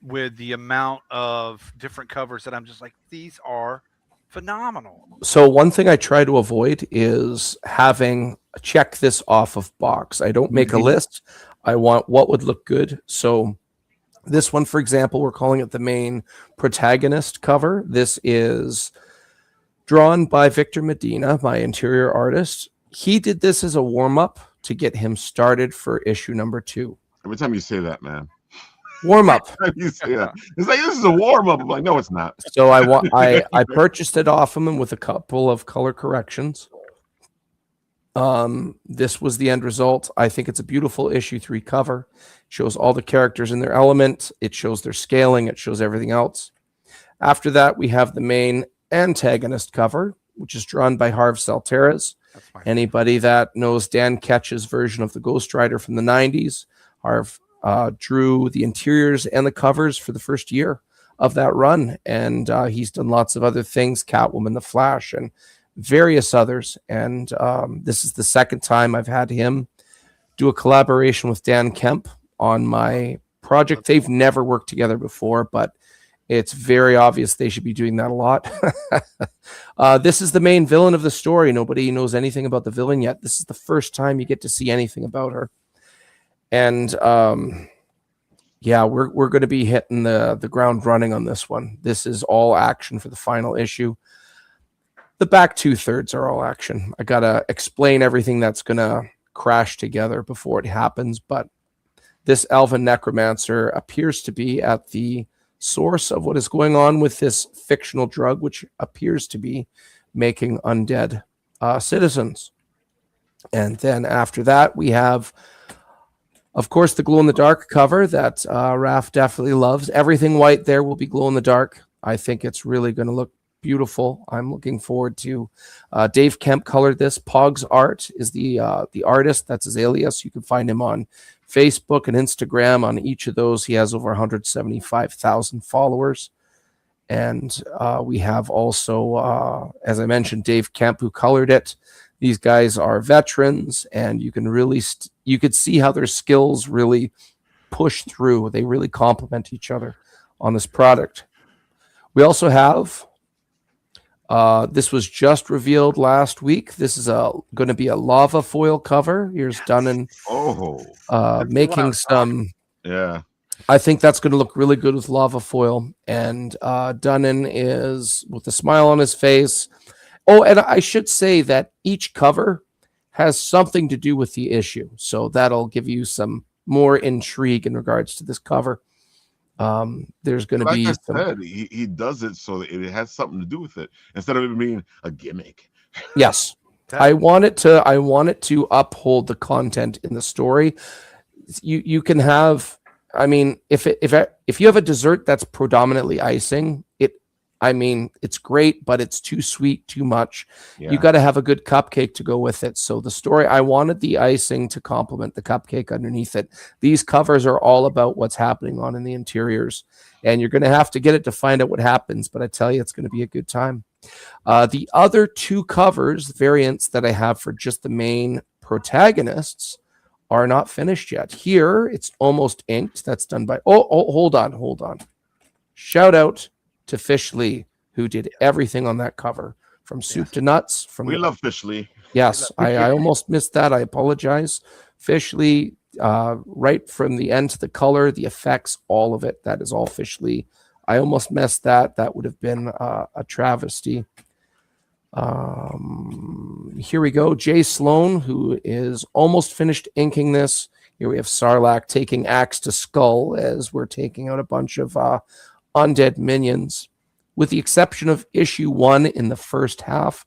with the amount of different covers that I'm just like, these are phenomenal. So one thing I try to avoid is having check this off of box. I don't make a list. I want what would look good. So this one, for example, we're calling it the main protagonist cover. This is drawn by Victor Medina, my interior artist. He did this as a warm-up to get him started for issue number 2. Every time you say that, man. Warm up. You say that. It's like, this is a warm up. I'm like, no, it's not. So I purchased it off him with a couple of color corrections. This was the end result. I think it's a beautiful issue 3 cover. It shows all the characters in their element. It shows their scaling. It shows everything else. After that, we have the main antagonist cover, which is drawn by Harv Salteras. Anybody that knows Dan Ketch's version of the Ghost Rider from the 90s, Harv drew the interiors and the covers for the first year of that run. And he's done lots of other things, Catwoman, The Flash, and various others. And this is the second time I've had him do a collaboration with Dan Kemp on my project. They've never worked together before, but it's very obvious they should be doing that a lot. This is the main villain of the story. Nobody knows anything about the villain yet. This is the first time you get to see anything about her. And yeah, we're going to be hitting the ground running on this one. This is all action for the final issue. The back 2/3 are all action. I got to explain everything that's going to crash together before it happens. But this elven necromancer appears to be at the source of what is going on with this fictional drug, which appears to be making undead citizens. And then after that, we have, of course, the glow-in-the-dark cover that Raph definitely loves. Everything white there will be glow-in-the-dark. I think it's really going to look beautiful. I'm looking forward to Dave Kemp colored this. Pogs Art is the artist. That's his alias. You can find him on Facebook and Instagram. On each of those, he has over 175,000 followers. And we have also, as I mentioned, Dave Kemp, who colored it. These guys are veterans, and you can really you could see how their skills really push through. They really complement each other on this product. We also have, this was just revealed last week. This is going to be a lava foil cover. Here's Dunnan making some. Yeah. I think that's going to look really good with lava foil. And Dunnan is with a smile on his face. Oh, and I should say that each cover has something to do with the issue. So that'll give you some more intrigue in regards to this cover. There's going to be. Like I said, he does it so that it has something to do with it instead of it being a gimmick. Yes. I want it to uphold the content in the story. You can have, I mean, if you have a dessert that's predominantly icing, it's great, but it's too sweet, too much. Yeah. You got to have a good cupcake to go with it. So the story, I wanted the icing to complement the cupcake underneath it. These covers are all about what's happening on in the interiors, and you're going to have to get it to find out what happens. But I tell you, it's going to be a good time. The other 2 covers, variants that I have for just the main protagonists, are not finished yet. Here, it's almost inked. That's done by. Oh, hold on. Shout out to Fish Lee, who did everything on that cover from soup to nuts. We love Fish Lee. Yes, I almost missed that. I apologize. Fish Lee, right from the end to the color, the effects, all of it. That is all Fish Lee. I almost missed that. That would have been a travesty. Here we go. Jay Sloan, who is almost finished inking this. Here we have Sarlacc taking axe to skull as we're taking out a bunch of undead minions. With the exception of issue 1 in the first half,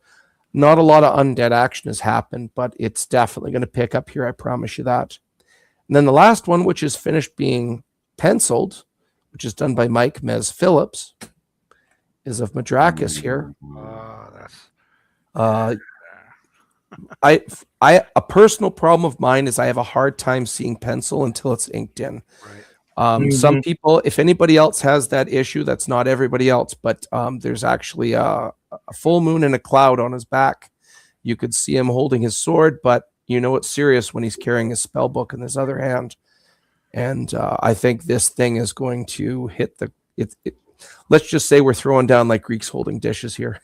not a lot of undead action has happened, but it's definitely going to pick up here. I promise you that. And then the last one, which is finished being penciled, which is done by Mike Mez Phillips, is of Madrakis here. A personal problem of mine is I have a hard time seeing pencil until it's inked in. Right. Some people, if anybody else has that issue, that's not everybody else, but there's actually a full moon and a cloud on his back. You could see him holding his sword, but you know it's serious when he's carrying his spell book in his other hand. And I think this thing is going to hit the. Let's just say we're throwing down like Greeks holding dishes here.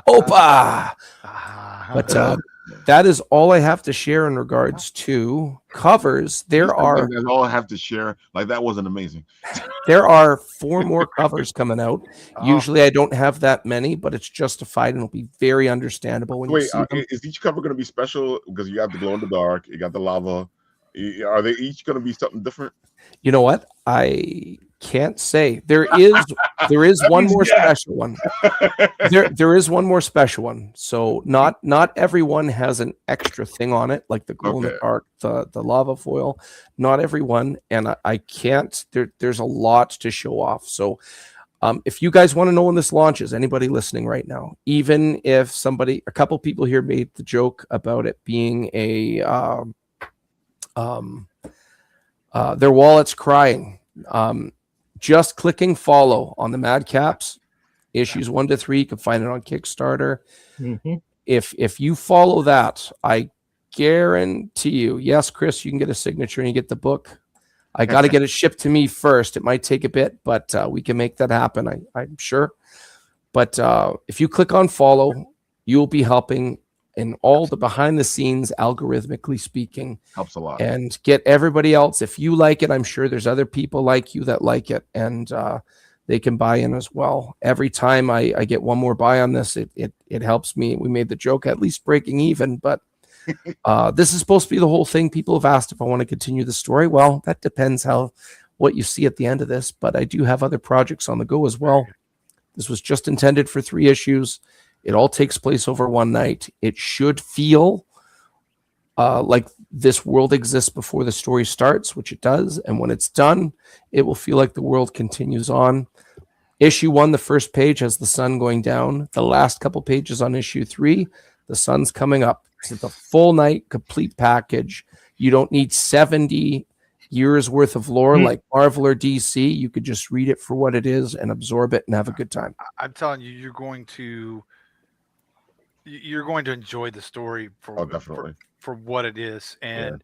Opa! But that is all I have to share in regards to covers. There are That's all I have to share. Like, that wasn't amazing. There are 4 more covers coming out. Usually I don't have that many, but it's justified and it'll be very understandable when you Wait, see them. is each cover going to be special? Because you got the glow in the dark, you got the lava. Are they each going to be something different? You know what? I can't say. There is one more special one. There is one more special one. So not everyone has an extra thing on it, like the glow in the dark, the lava foil. Not everyone, and I can't. There's a lot to show off. So if you guys want to know when this launches, anybody listening right now, even if a couple people here made the joke about it being a their wallet's crying. Just clicking follow on the Madcaps issues 1 to 3. You can find it on Kickstarter. Mm-hmm. If you follow that, I guarantee you, yes, Chris, you can get a signature and you get the book. I got to get it shipped to me first. It might take a bit, but we can make that happen. I'm sure. But if you click on follow, you'll be helping in all the behind the scenes, algorithmically speaking. Helps a lot. And get everybody else. If you like it, I'm sure there's other people like you that like it, and they can buy in as well. Every time I get one more buy on this, it helps me. We made the joke at least breaking even, but this is supposed to be the whole thing. People have asked if I want to continue the story. Well, that depends what you see at the end of this, but I do have other projects on the go as well. This was just intended for 3 issues. It all takes place over one night. It should feel like this world exists before the story starts, which it does. And when it's done, it will feel like the world continues on. Issue 1, the first page, has the sun going down. The last couple pages on issue 3, the sun's coming up. It's a full night, complete package. You don't need 70 years worth of lore like Marvel or DC. You could just read it for what it is and absorb it and have a good time. I'm telling you, you're going to enjoy the story for what it is. And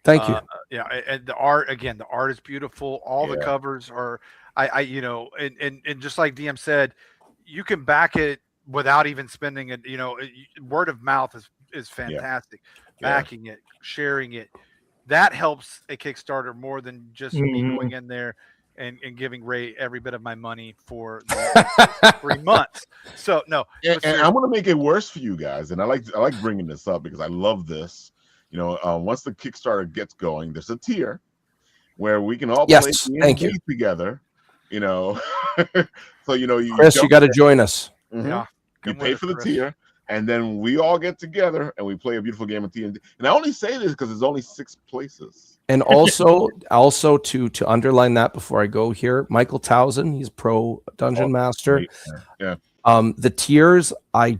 thank you. And the art, again, the art is beautiful. All the covers are, and just like DM said, you can back it without even spending it. Word of mouth is fantastic. Backing it, sharing it, that helps a Kickstarter more than just me going in there and giving Ray every bit of my money for 3 months. So no, and I'm gonna make it worse for you guys. And I like bringing this up because I love this. Once the Kickstarter gets going, there's a tier where we can all play D&D together. So Chris, you got to join us. Mm-hmm. Yeah, you pay for the tier, and then we all get together and we play a beautiful game of D&D. And I only say this because there's only 6 places. And also to underline that before I go here, Michael Towson, he's pro dungeon master. Yeah. The tiers, I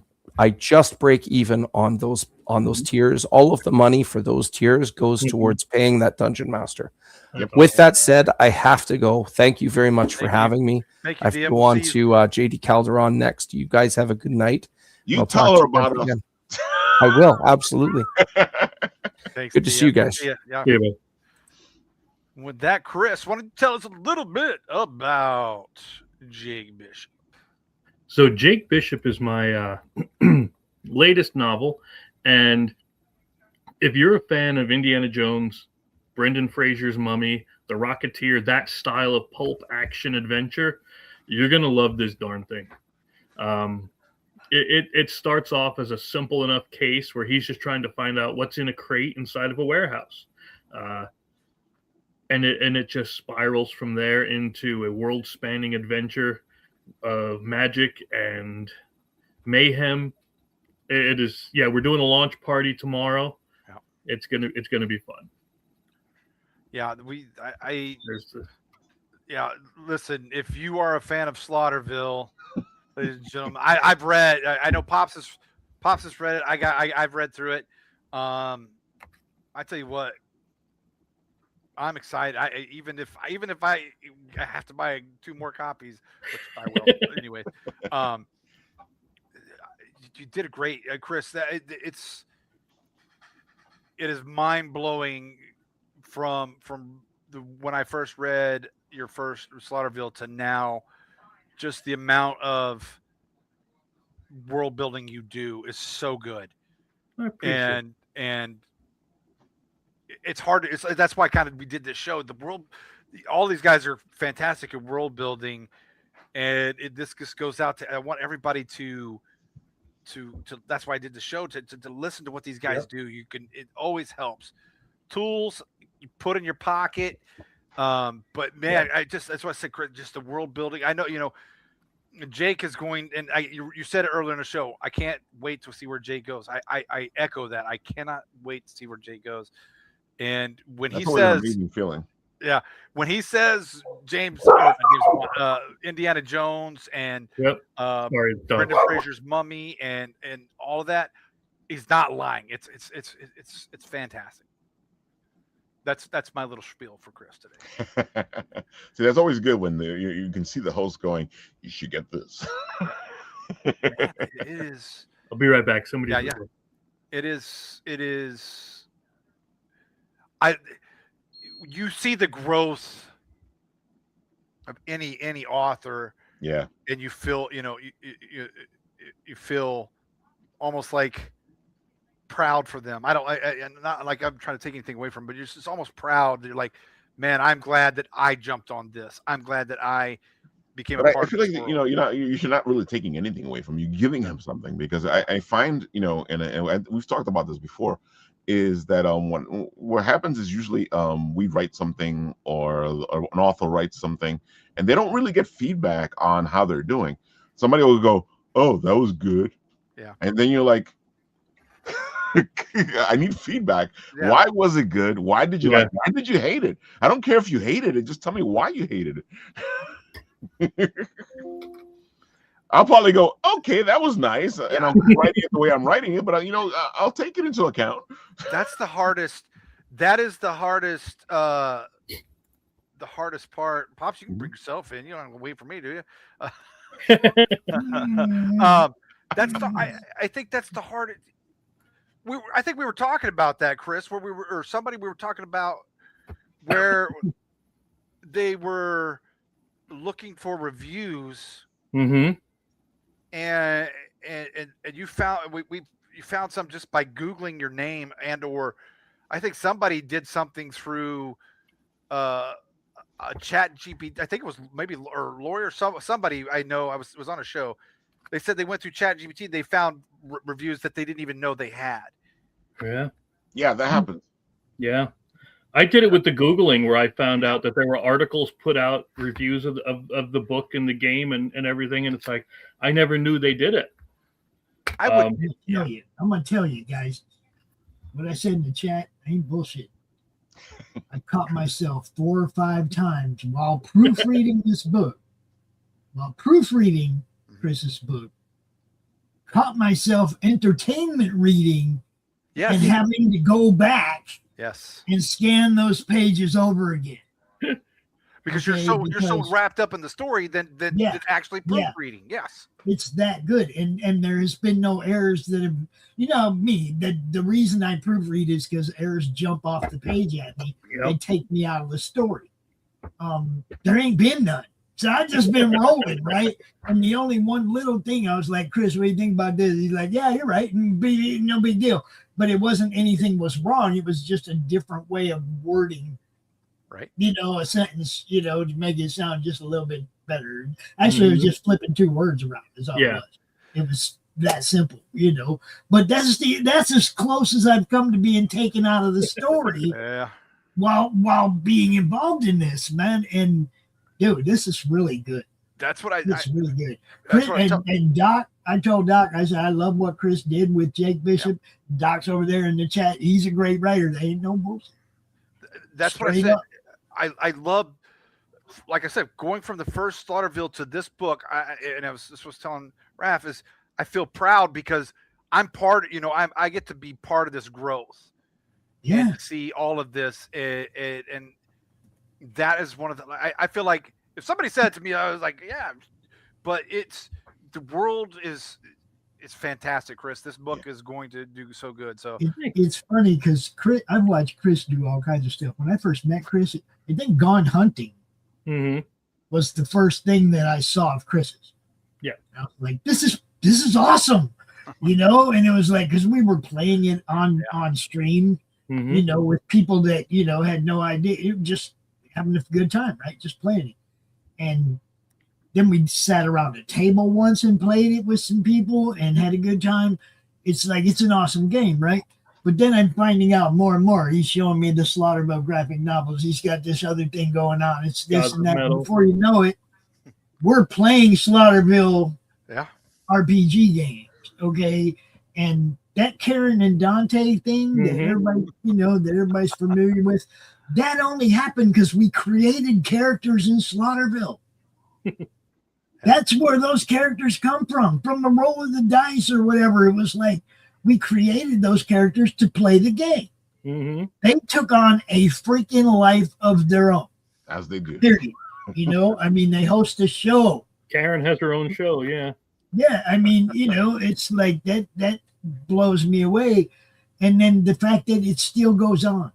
just break even on those tiers. All of the money for those tiers goes towards paying that dungeon master. Yep. With that said, I have to go. Thank you very much for having me. Thank you, I have to go on to JD Calderon next. You guys have a good night. You tell her about it. I will, absolutely. Thanks, good to see you guys. Yeah. With that, Chris, why don't you tell us a little bit about Jake Bishop? So Jake Bishop is my latest novel, and if you're a fan of Indiana Jones, Brendan Fraser's Mummy, The Rocketeer, that style of pulp action adventure, you're gonna love this darn thing. It starts off as a simple enough case where he's just trying to find out what's in a crate inside of a warehouse. And it just spirals from there into a world-spanning adventure of magic and mayhem. It is, we're doing a launch party tomorrow. Yeah. It's gonna be fun. Yeah, listen, if you are a fan of Slaughterville, ladies and gentlemen, I've read. I know Pops has read it. I've read through it. I tell you what, I'm excited. Even if I have to buy 2 more copies, which I will anyway. You did a great, Chris. It is mind blowing from when I first read your first Slaughterville to now, just the amount of world building you do is so good. I appreciate it. And it's hard to, that's why kind of we did this show. The world, all these guys are fantastic at world building, and this just goes out to, I want everybody to that's why I did the show, to listen to what these guys do. You can, it always helps. Tools you put in your pocket. But man, that's what I said, Chris, just the world building. I know, Jake is going, and you said it earlier in the show. I can't wait to see where Jake goes. I echo that. I cannot wait to see where Jake goes. And when he says, feeling. Yeah, when he says Indiana Jones and Brendan Fraser's Mummy and all of that, he's not lying. It's fantastic. That's my little spiel for Chris today. See, that's always good when you can see the host going, "You should get this." Man, it is. I'll be right back. Somebody. Yeah. It is. You see the growth of any author. Yeah. And you feel, you feel almost like proud for them. And not like I'm trying to take anything away from them, but you're just almost proud. You're like, man, I'm glad that I jumped on this. I'm glad that I became a part I feel of like, you should not really taking anything away from you, giving him something, because I find, and we've talked about this before, is that what happens is usually we write something or an author writes something and they don't really get feedback on how they're doing. Somebody will go, "Oh, that was good." Yeah. And then you're like, I need feedback. Yeah. Why was it good? Why did you like it? Why did you hate it? I don't care if you hated it. Just tell me why you hated it. I'll probably go, "Okay, that was nice," and I'm writing it the way I'm writing it, but I'll take it into account. That's the hardest. That is the hardest. The hardest part. Pops, you can bring yourself in. You don't have to wait for me, do you? That's the. I think that's the hardest. I think we were talking about that, Chris, where we were talking about where they were looking for reviews. Mm-hmm. And you found you found some just by Googling your name, or I think somebody did something through a chat GPT. I think it was maybe or lawyer, somebody I know. I was on a show. They said they went through chat GPT. They found reviews that they didn't even know they had. Yeah, that happens. Yeah. I did it with the Googling, where I found out that there were articles put out, reviews of the book and the game and everything. And it's like, I never knew they did it. I'm going to tell you guys, what I said in the chat ain't bullshit. I caught myself 4 or 5 times while proofreading this book, Chris's book, caught myself entertainment reading and having to go back and scan those pages over again. Because you're so wrapped up in the story than actually proofreading. Yes. It's that good. And there has been no errors that have, me, the reason I proofread is because errors jump off the page at me. They take me out of the story. There ain't been none. So I've just been rolling, right? And the only one little thing I was like, "Chris, what do you think about this?" He's like, "Yeah, you're right. No big deal." But it wasn't anything was wrong. It was just a different way of wording, right? A sentence, to make it sound just a little bit better. Actually, it was just flipping 2 words around. Is all it was. It was that simple, But that's as close as I've come to being taken out of the story. While being involved in this, man. And dude, this is really good. That's what It's really good. Chris, and Doc, I told Doc, I said, I love what Chris did with Jake Bishop. Yeah. Doc's over there in the chat. He's a great writer. They ain't no bullshit. That's what I said. I love, like I said, going from the first Slaughterville to this book. I was telling Raph, is I feel proud because I'm part. I get to be part of this growth. Yeah. And to see all of this, and that is one of the. I feel like if somebody said it to me, I was like, yeah, but it's the world is it's fantastic, Chris. This book is going to do so good. So It's funny because I've watched Chris do all kinds of stuff. When I first met Chris, I think Gone Hunting Mm-hmm. was the first thing that I saw of Chris's. Yeah. I was like, this is awesome, you know. And it was like, because we were playing it on stream, Mm-hmm. you know, with people that, you know, had no idea. It was just having a good time, right? Just playing it. And then we sat around a table once and played it with some people and had a good time. It's like, it's an awesome game, right? But then I'm finding out more and more. He's showing me the Slaughterville graphic novels. He's got this other thing going on. It's this Gods and of that. Metal. Before you know it, we're playing Slaughterville yeah, RPG games, okay? And that Karen and Dante thing that Mhm. everybody, you know, that everybody's familiar with, that only happened because we created characters in Slaughterville. That's where those characters come from the roll of the dice or whatever. It was like we created those characters to play the game. Mm-hmm. They took on a freaking life of their own, As they do. period. You know, I mean, they host a show. Karen has her own show. Yeah. Yeah, I mean, you know, it's like that blows me away. And then the fact that it still goes on.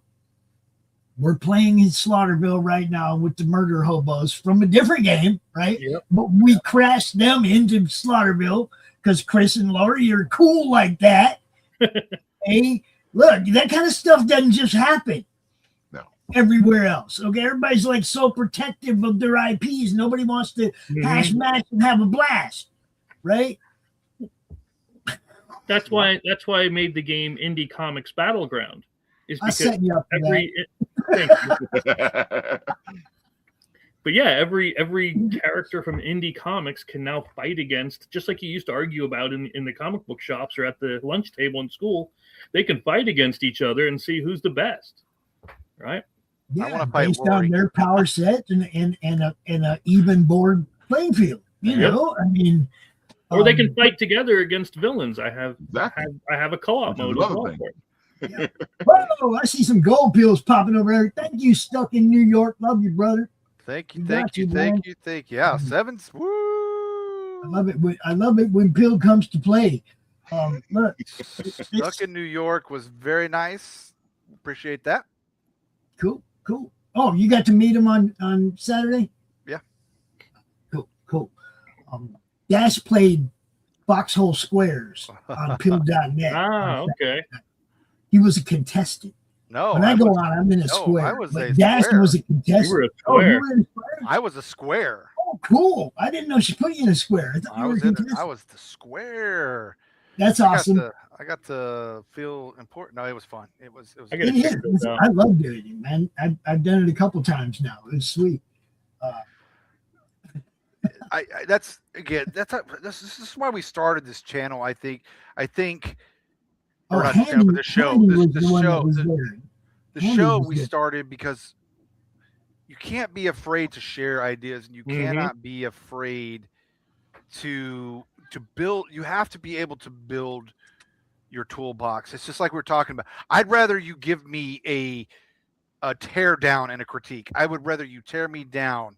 We're playing in Slaughterville right now with the murder hobos from a different game, right? Yep. But we crashed them into Slaughterville because Chris and Laurie are cool like that. Hey, look, that kind of stuff doesn't just happen. No. Everywhere else. Okay, everybody's like so protective of their IPs. Nobody wants to hash match and have a blast, right? That's why I made the game Indie Comics Battleground. Is I because set you up for that. thank you. But yeah, every character from indie comics can now fight against, just like you used to argue about in the comic book shops or at the lunch table in school. They can fight against each other and see who's the best, right? Yeah, I wanna fight based Rory. on their power set and a even board playing field. You Yep. know, I mean, Or they can fight together against villains. I have Exactly. I have a co-op Which is mode as another well thing. for it. Whoa, I see some gold pills popping over there. Thank you, Stuck in New York. Love you, brother. thank you, You thank got you, you, thank man. you, thank you. Yeah, Mhm. sevens. Woo! I love it. I love it when Pill comes to play. Look, Stuck in New York was very nice. Appreciate that. cool. Oh, you got to meet him on Saturday? Yeah. Cool. Dash played Foxhole Squares on Pill.net. Ah, okay. He was a contestant. No, When I go was, on, I'm in a no, square. I was But a Dash square. was a You contestant. were a Oh, you square. were in a square? I was a square. Oh, cool. I didn't know she put you in a square. I thought you I were a was in. contestant. I was the square. That's I got awesome. to- I got to feel important. No, it was fun. It was. I gotta It check is. this out. I love doing it, man. I've done it a couple times now. It's sweet. That's again. This is why we started this channel. I think. Or not the channel, but the show. Handy was The the one that show. was there. The Andy show was we good. started because you can't be afraid to share ideas, and you Mhm. cannot be afraid to build. You have to be able to build your toolbox. It's just like we're talking about. I'd rather you give me a tear down and a critique. I would rather you tear me down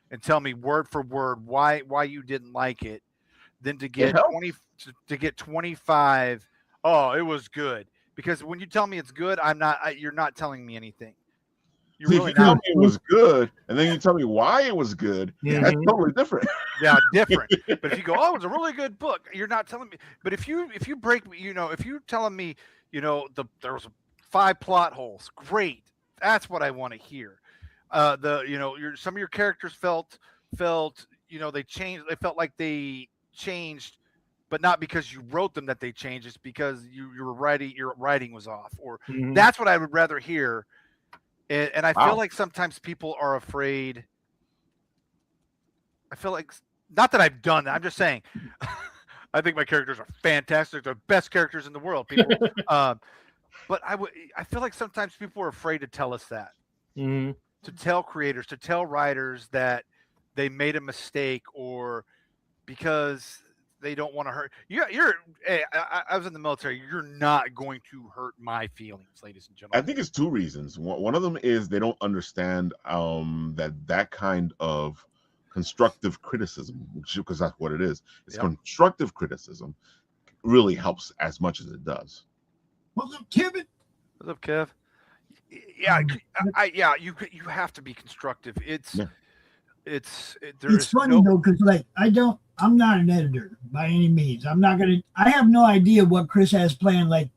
and tell me word for word why you didn't like it than to get helps. 20 to get 25. Oh, it was good. Because when you tell me it's good, you're not telling me anything. You're See, really if you tell not. me it was good, and then you tell me why it was good, that's Mhm. totally different. Yeah, different. But if you go, oh, it was a really good book, you're not telling me. But if you break me, if you're telling me, there was 5 plot holes, great. That's what I want to hear. Some of your characters felt, they changed. They felt like they changed, but not because you wrote them that they changed. It's because your writing was off, or Mhm. that's what I would rather hear. And I Wow. feel like sometimes people are afraid. I feel like, not that I've done that. I'm just saying, I think my characters are fantastic. They're the best characters in the world, people. But I feel like sometimes people are afraid to tell us that, Mhm. to tell creators, to tell writers that they made a mistake, or because they don't want to hurt. I was in the military. You're not going to hurt my feelings, ladies and I gentlemen. think it's 2 reasons. One of them is they don't understand that kind of constructive criticism, because that's what it is. It's Yep. constructive criticism really helps as much as it does. What's up, Kevin? What's up, Kev? Yeah, you have to be constructive. There's It's funny though, because like I'm not an editor by any means. I have no idea what Chris has planned like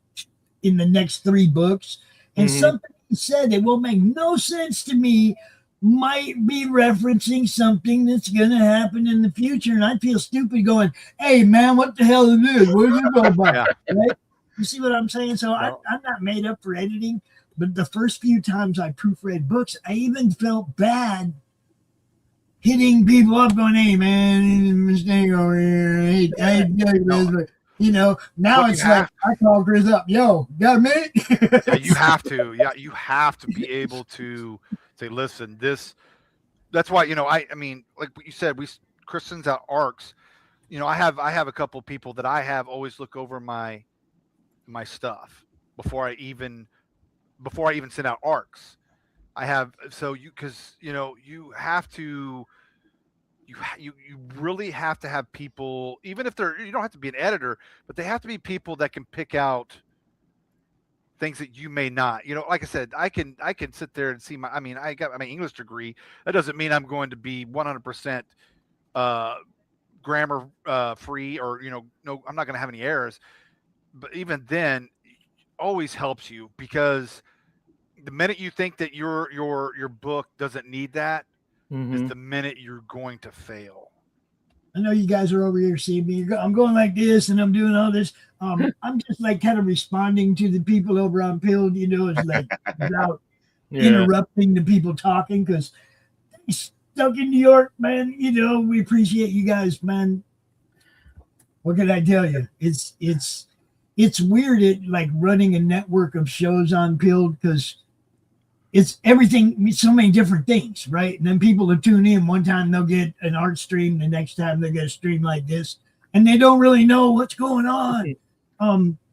in the next 3 books. And something he said that will make no sense to me might be referencing something that's gonna happen in the future. And I feel stupid going, hey man, what the hell is this? What is it about? Yeah. Right? You see what I'm saying? So I'm not made up for editing, but the first few times I proofread books, I even felt bad hitting people up going, hey man, mistake over here. Now Look, it's like I call Chris up, yo, got a minute? Yeah, you have to. Yeah, you have to be able to say, listen, that's why, I mean, like what you said, Chris sends out arcs. I have a couple people that I have always look over my stuff before I even send out arcs. I have, because you have to, you really have to have people, even if you don't have to be an editor, but they have to be people that can pick out things that you may not. Like I said, I can sit there and see I got my English degree. That doesn't mean I'm going to be 100% grammar free, or no, I'm not going to have any errors. But even then, always helps you, because the minute you think that your book doesn't need that is the minute you're going to fail. I know you guys are over here seeing me. I'm going like this and I'm doing all this. I'm just like kind of responding to the people over on Pilled, it's like without interrupting the people talking, because stuck in New York, man. We appreciate you guys, man. What can I tell you? It's weird, like running a network of shows on Pilled, because it's everything, so many different things, right? And then people will tune in. One time they'll get an art stream, the next time they'll get a stream like this, and they don't really know what's going on.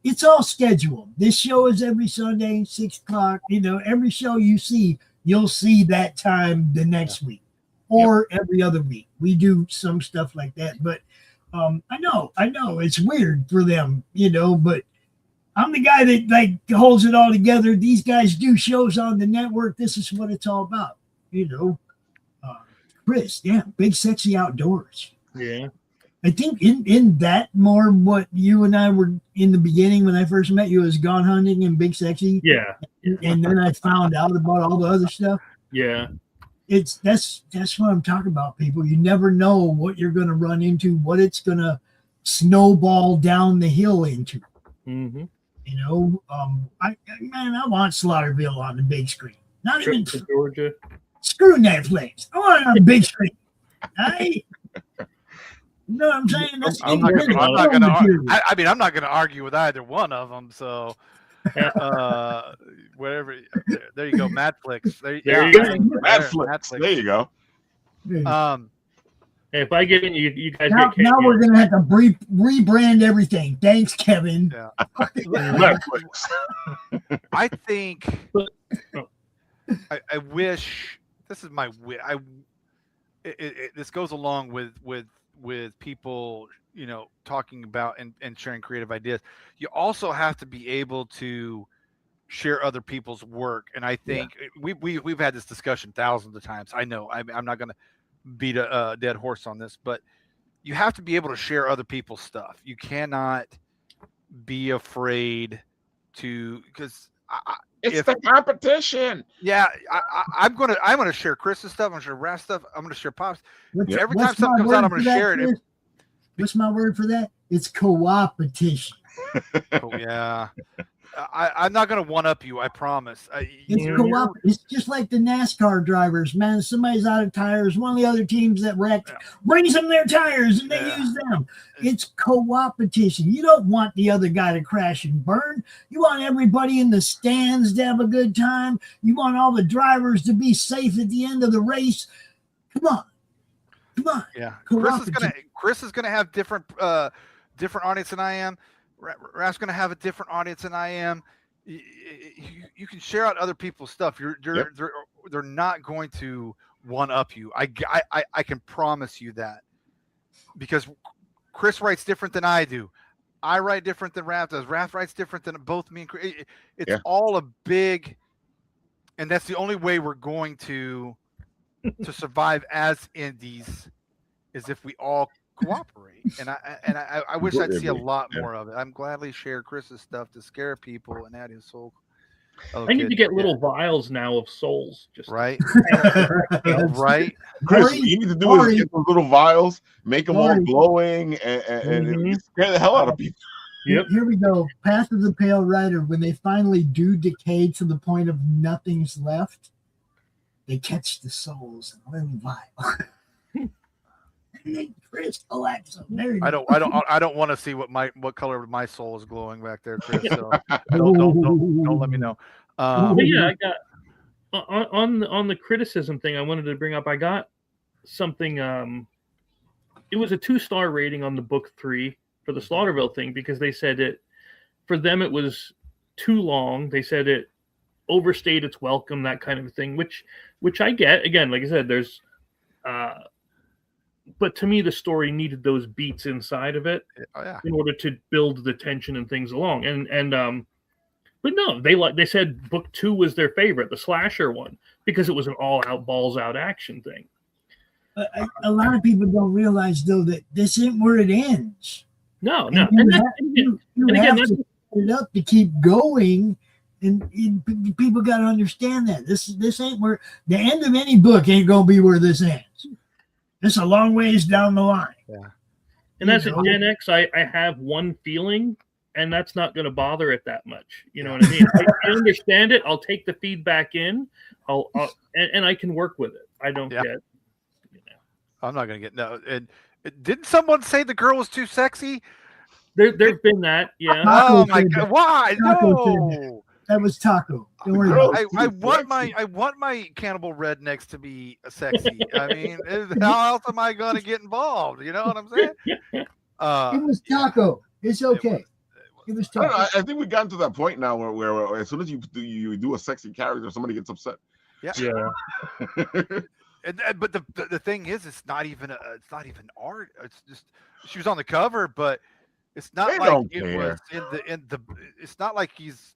It's all scheduled. This show is every Sunday, 6 o'clock. Every show you see, you'll see that time the next week or every other week. We do some stuff like that, but I know it's weird for them, but I'm the guy that like holds it all together. These guys do shows on the network. This is what it's all about, Chris, big sexy outdoors. Yeah. I think in that more what you and I were in the beginning when I first met you was Gone Hunting and Big Sexy. Yeah. And then I found out about all the other stuff. Yeah. That's what I'm talking about, people. You never know what you're going to run into, what it's going to snowball down the hill into. I want Slaughterville on the big screen. Not Trip even to Georgia. Screw Netflix. I want it on the big screen. You know what I'm saying? That's I'm not gonna argue with either one of them. So, whatever. There you go, Madflix. There you go. Madflix. There you go. Hey, if I get in, you guys now, get now we're gonna have to rebrand everything. Thanks, Kevin. Yeah. Netflix. I think. I wish. This is my wish. This goes along with people, talking about and sharing creative ideas. You also have to be able to share other people's work, and I think we've had this discussion thousands of times. I know I'm not going to beat a dead horse on this, but you have to be able to share other people's stuff. You cannot be afraid to, because it's the competition. Yeah, I'm gonna share Chris's stuff. I'm gonna share Raph's stuff. I'm gonna share Pop's. Every time What's something my comes out, I'm word gonna for that, share it. Chris? What's my word for that? It's co-opetition. Oh yeah, I'm not gonna one up you. I promise. It's co-op. It's just like the NASCAR drivers, man. Somebody's out of tires. One of the other teams that wrecked brings them their tires and they use them. It's co-opetition. You don't want the other guy to crash and burn. You want everybody in the stands to have a good time. You want all the drivers to be safe at the end of the race. Come on. Yeah, Chris is gonna have different audience than I am. Raph's gonna have a different audience than I am. You can share out other people's stuff. They're not going to one up you. I can promise you that, because Chris writes different than I do. I write different than Raph does. Raph writes different than both me and Chris. It's Yeah. all a big, and that's the only way we're going to survive as indies is if we all cooperate. And I wish I'd see a lot more of it. I'm gladly share Chris's stuff to scare people and add his soul. I need to get little vials now of souls. Just right, right. Chris, Corey- what you need to do Corey- is get those little vials, make them all Corey. glowing, and Mhm. scare the hell out of people. Yep. Here we go. Path of the Pale Rider. When they finally do decay to the point of nothing's left, they catch the souls in a little vial. And they crystallize them. There you I go. don't want to see what color my soul is glowing back there, Chris. So don't let me know. But yeah, I got on the criticism thing I wanted to bring up. I got something. It was a 2-star rating on the book 3 for the Slaughterville thing because they said it for them it was too long. They said it overstayed its welcome, that kind of thing, which I get. Again, like I said, there's but to me the story needed those beats inside of it Oh, yeah. in order to build the tension and things along. And but no, they said book 2 was their favorite, the slasher one, because it was an all-out balls out action thing. A lot of people don't realize though that this isn't where it ends. No, no. You And have- that's, you and have again, to set it up to keep going, and people got to understand that this ain't where the end of any book ain't gonna be where this ends. It's a long ways down the line. and that's you at know? Gen X. I have one feeling, and that's not going to bother it that much. You know what I mean? I understand it. I'll take the feedback in. And I can work with it. I don't Yeah. get. I'm not gonna get no. And didn't someone say the girl was too sexy? There's been that, yeah. Taco Oh my said god! that. Why? Taco said No. That was Taco. Don't worry Girl, about it. I too want sexy. I want my cannibal rednecks to be sexy. I mean, how else am I gonna get involved? You know what I'm saying? It was Taco. It's okay. It was I don't know. Taco. I think we've gotten to that point now where as soon as you do a sexy character, somebody gets upset. Yeah. But the thing is, it's not even art. It's just she was on the cover, but it's not They like don't it care. was in the. It's not like he's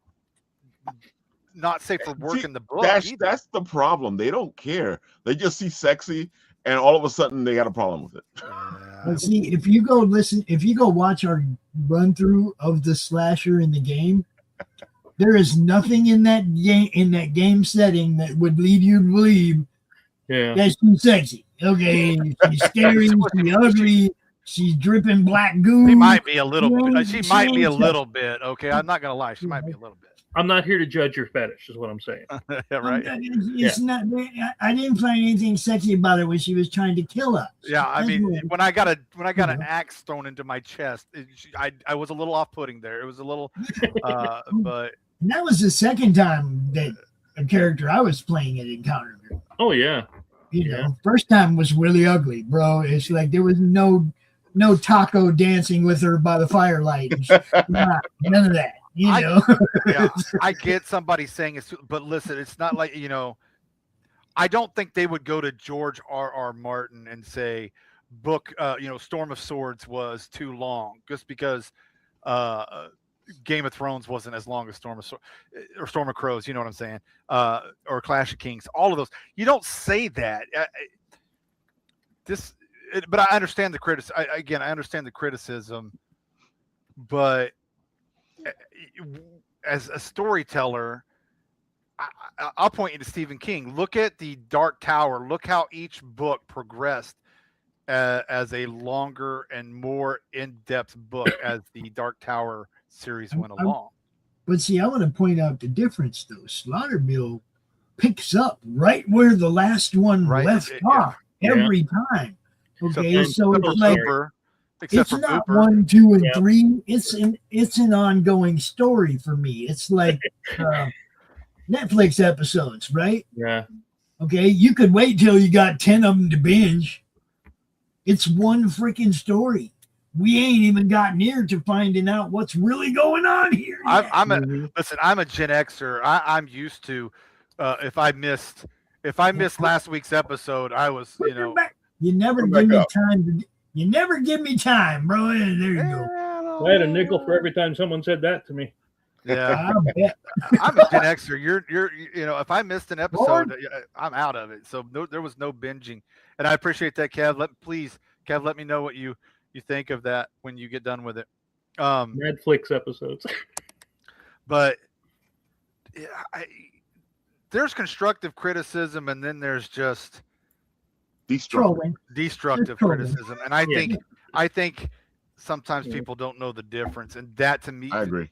not safe for work See, in the book. either. That's the problem. They don't care. They just see sexy, and all of a sudden they got a problem with it. Yeah. But see, if you go watch our run through of the slasher in the game, there is nothing in that game setting that would lead you to believe Yeah. that she's sexy. Okay, she's scary, she's ugly, she's dripping black goo. She might be a little Yeah, bit. She might be a she's- little bit. Okay, I'm not gonna lie. She might be a little bit. I'm not here to judge your fetish, is what I'm saying. Yeah, right. It's not. I didn't find anything sexy about it when she was trying to kill us. Yeah, I That's mean, what- when I got an Yeah. axe thrown into my chest, I was a little off-putting there. It was a little, but and that was the second time that a character I was playing had encountered her. Oh yeah. You know, first time was really ugly, bro. It's like there was no Taco dancing with her by the firelight. And none of that. You know. yeah, I get somebody saying it's, but listen, it's not like I don't think they would go to George R.R. Martin and say, "Book, Storm of Swords was too long," just because Game of Thrones wasn't as long as Storm of Crows. You know what I'm saying? Or Clash of Kings. All of those. You don't say that. But I understand the criticism. I understand the criticism, but as a storyteller, I'll point you to Stephen King. Look at the Dark Tower. Look how each book progressed as a longer and more in-depth book as the Dark Tower series went along. But see, I want to point out the difference, though. Slaughterville picks up right where the last one left off every time. Okay, so it's like it's not Booper. 1, 2, and 3. It's an ongoing story for me. It's like Netflix episodes, right? Yeah. Okay, you could wait till you got 10 of them to binge. It's one freaking story. We ain't even got near to finding out what's really going on here. I'm a Gen Xer. I'm used to if I missed last week's episode, I was You never give me time. You never give me time, bro. There you go. I had a nickel for every time someone said that to me. Yeah, I bet. I'm a Gen Xer. You're, if I missed an episode, Lord. I'm out of it. So there was no binging, and I appreciate that, Kev. Kev, let me know what you think of that when you get done with it. Netflix episodes. But yeah, there's constructive criticism, and then there's just Destructive. Trolling. destructive Trolling. criticism. And I Yeah. think sometimes people don't know the difference, and that to me, I agree.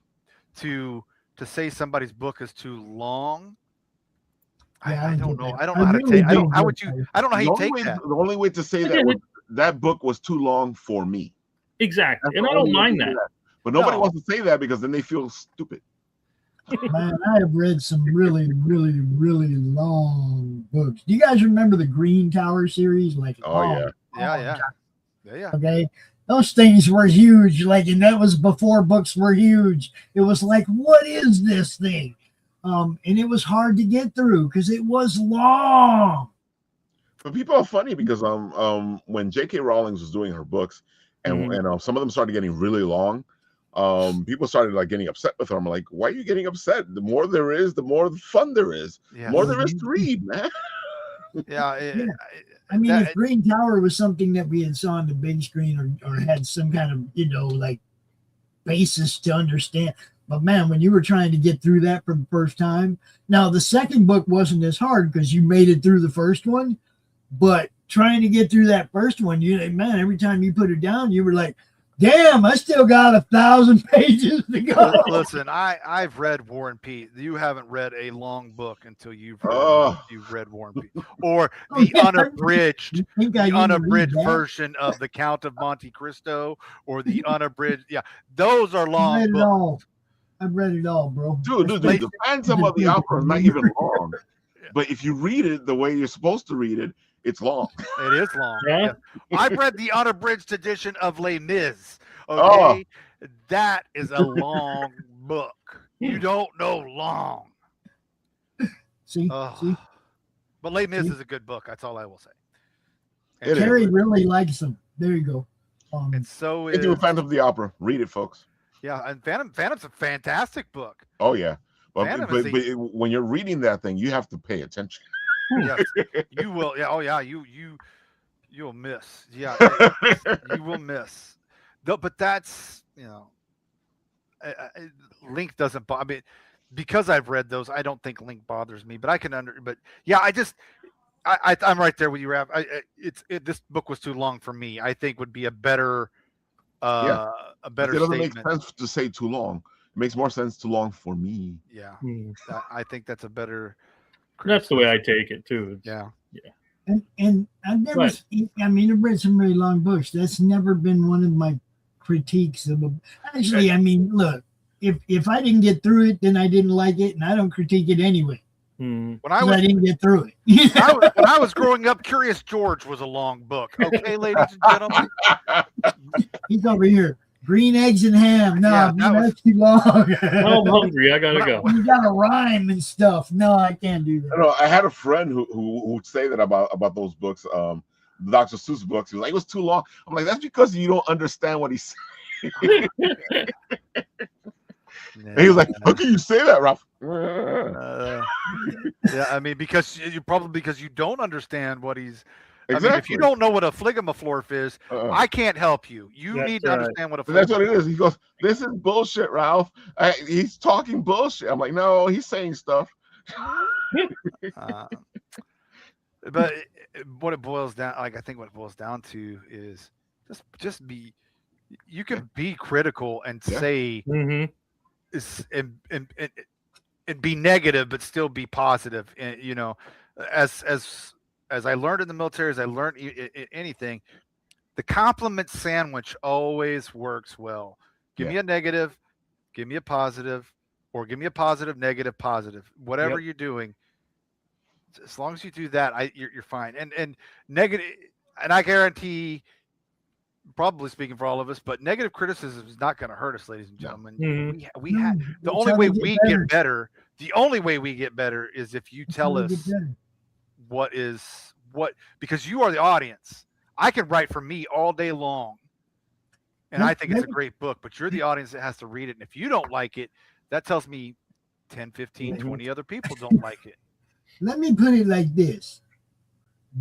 to say somebody's book is too long. Yeah, I I don't get know. that. I don't I know how to really take. I don't. do How get would you? that. I don't know how The you only, take way, that. the only way to say Yeah, that was, that book was too long for me. Exactly. That's And the I don't only way to mind say that. But nobody No. wants to say that because then they feel stupid. Man, I have read some really, really, really long books. Do you guys remember the Green Tower series? Like, Oh, yeah. Yeah. Okay. Those things were huge. Like, and that was before books were huge. It was like, what is this thing? And it was hard to get through because it was long. But people are funny because when J.K. Rowling was doing her books, and some of them started getting really long, people started like getting upset with her. I'm like, why are you getting upset? The more there is, the more fun there is. Yeah. The more there is to read, man. Yeah. I mean, That- if Green Tower was something that we had saw on the big screen or had some kind of, like basis to understand. But man, when you were trying to get through that for the first time, now the second book wasn't as hard because you made it through the first one, but trying to get through that first one, man, every time you put it down, you were like, damn, I still got 1,000 pages to go. Listen, I've read War and Peace. You haven't read a long book until you've read War and Peace, or the unabridged, version of the Count of Monte Cristo, or the unabridged. Yeah, those are long books. I've read it all, bro. Dude, the Phantom of the Opera is not even long. But if you read it the way you're supposed to read it, it's long. It is long. Yeah. I've read the unabridged edition of Les Mis. Okay, that is a long book. You don't know long. See? But Les Mis is a good book. That's all I will say. It is. Terry really likes them. There you go. And so If is you're a fan of the opera, read it, folks. yeah. And Phantom's a fantastic book. Oh yeah, but Phantom is when you're reading that thing, you have to pay attention. Yes, you will. Yeah. Oh yeah. You'll miss. Yeah. You will miss. But that's Link doesn't. I mean, because I've read those, I don't think Link bothers me. But I can But yeah, I'm right there with you, Raph. This book was too long for me. I think would be a better a better It doesn't statement. make sense to say too long. It makes more sense too long for me. Yeah, I think that's a better. That's the way I take it too. Yeah. And I've never, I've read some really long books. That's never been one of my critiques of a. Actually, I mean, look, if I didn't get through it, then I didn't like it, and I don't critique it anyway. When I didn't get through it. when I was growing up, Curious George was a long book. Okay, ladies and gentlemen. He's over here. Green eggs and ham. No, Yeah, that's too long. I'm hungry. I gotta go. You got to rhyme and stuff. No, I can't do that. I had a friend who would say that about those books, the Dr. Seuss books. He was like, it was too long. I'm like, that's because you don't understand what he's saying. And he was like, how can you say that, Ralph? Yeah, I mean, because you don't understand what he's. Exactly. I mean, if you don't know what a phlegmophlorf is, I can't help you. You That's need to right. understand what a. That's what it is. He goes, this is bullshit, Ralph. He's talking bullshit. I'm like, no, he's saying stuff. But what it boils down, I think what it boils down to is just be. You can be critical and say is and be negative, but still be positive. And as I learned in the military, as I learned anything, the compliment sandwich always works well. Give me a negative, give me a positive, or give me a positive, negative, positive. Whatever you're doing, as long as you do that, you're fine. And negative, and I guarantee, probably speaking for all of us, but negative criticism is not going to hurt us, ladies and gentlemen. We have the only way we get better. The only way we get better is if you tell us what because you are the audience. I can write for me all day long, And I think it's a great book, but you're the audience that has to read it. And if you don't like it, that tells me 10, 15, 20 other people don't like it. Let me put it like this.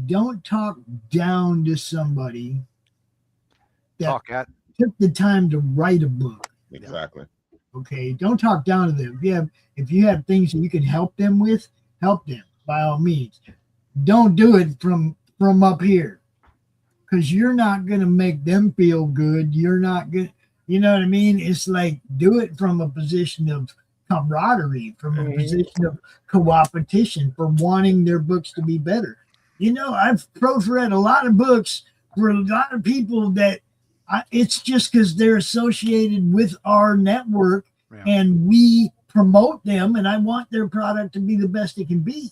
Don't talk down to somebody that Talk at took the time to write a book. Exactly. Okay. Don't talk down to them. If you have things that you can help them with, help them by all means. Don't do it from up here. Because you're not going to make them feel good. You're not good. You know what I mean? It's like do it from a position of camaraderie, from a position of co-opetition for wanting their books to be better. You know, I've proofread a lot of books for a lot of people that it's just because they're associated with our network and we promote them, and I want their product to be the best it can be.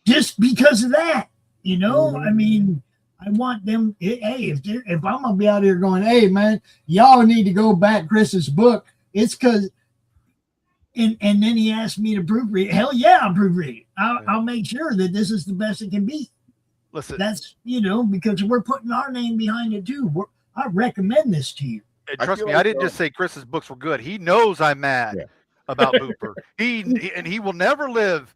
Just because of that. You know, I mean, I want them. Hey, if I'm gonna be out here going, hey man, y'all need to go back Chris's book. It's because, and then he asked me to proofread. Hell yeah, I'll proofread. I'll make sure that this is the best it can be. Listen, that's because we're putting our name behind it too. I recommend this to you. And trust me, I didn't just say Chris's books were good. He knows I'm mad about Booper. He will never live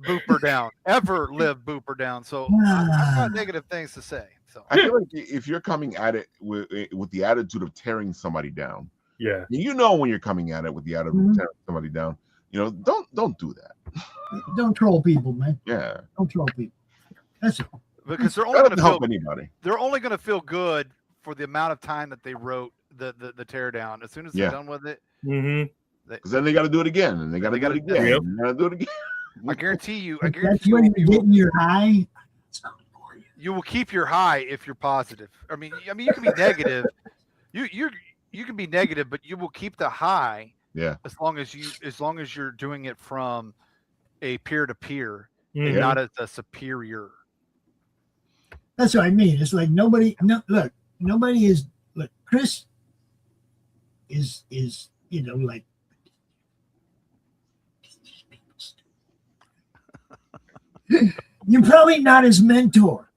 Booper down, ever live Booper down. So I've got negative things to say. So I feel like if you're coming at it with the attitude of tearing somebody down, you know when you're coming at it with the attitude of tearing somebody down, you know, don't do that. Don't troll people, man. Yeah, don't troll people. That's all. Because they're only going to help anybody. They're only going to feel good for the amount of time that they wrote the tear down. As soon as they're done with it, because then they got to do it again, and they got to do it again. Yep. They got to do it again. I guarantee you. That's when you're getting your high. You will keep your high if you're positive. I mean, you can be negative. You can be negative, but you will keep the high. Yeah. As long as you're doing it from a peer to peer, and not as a superior. That's what I mean. It's like nobody is. Look, Chris is like. You're probably not his mentor.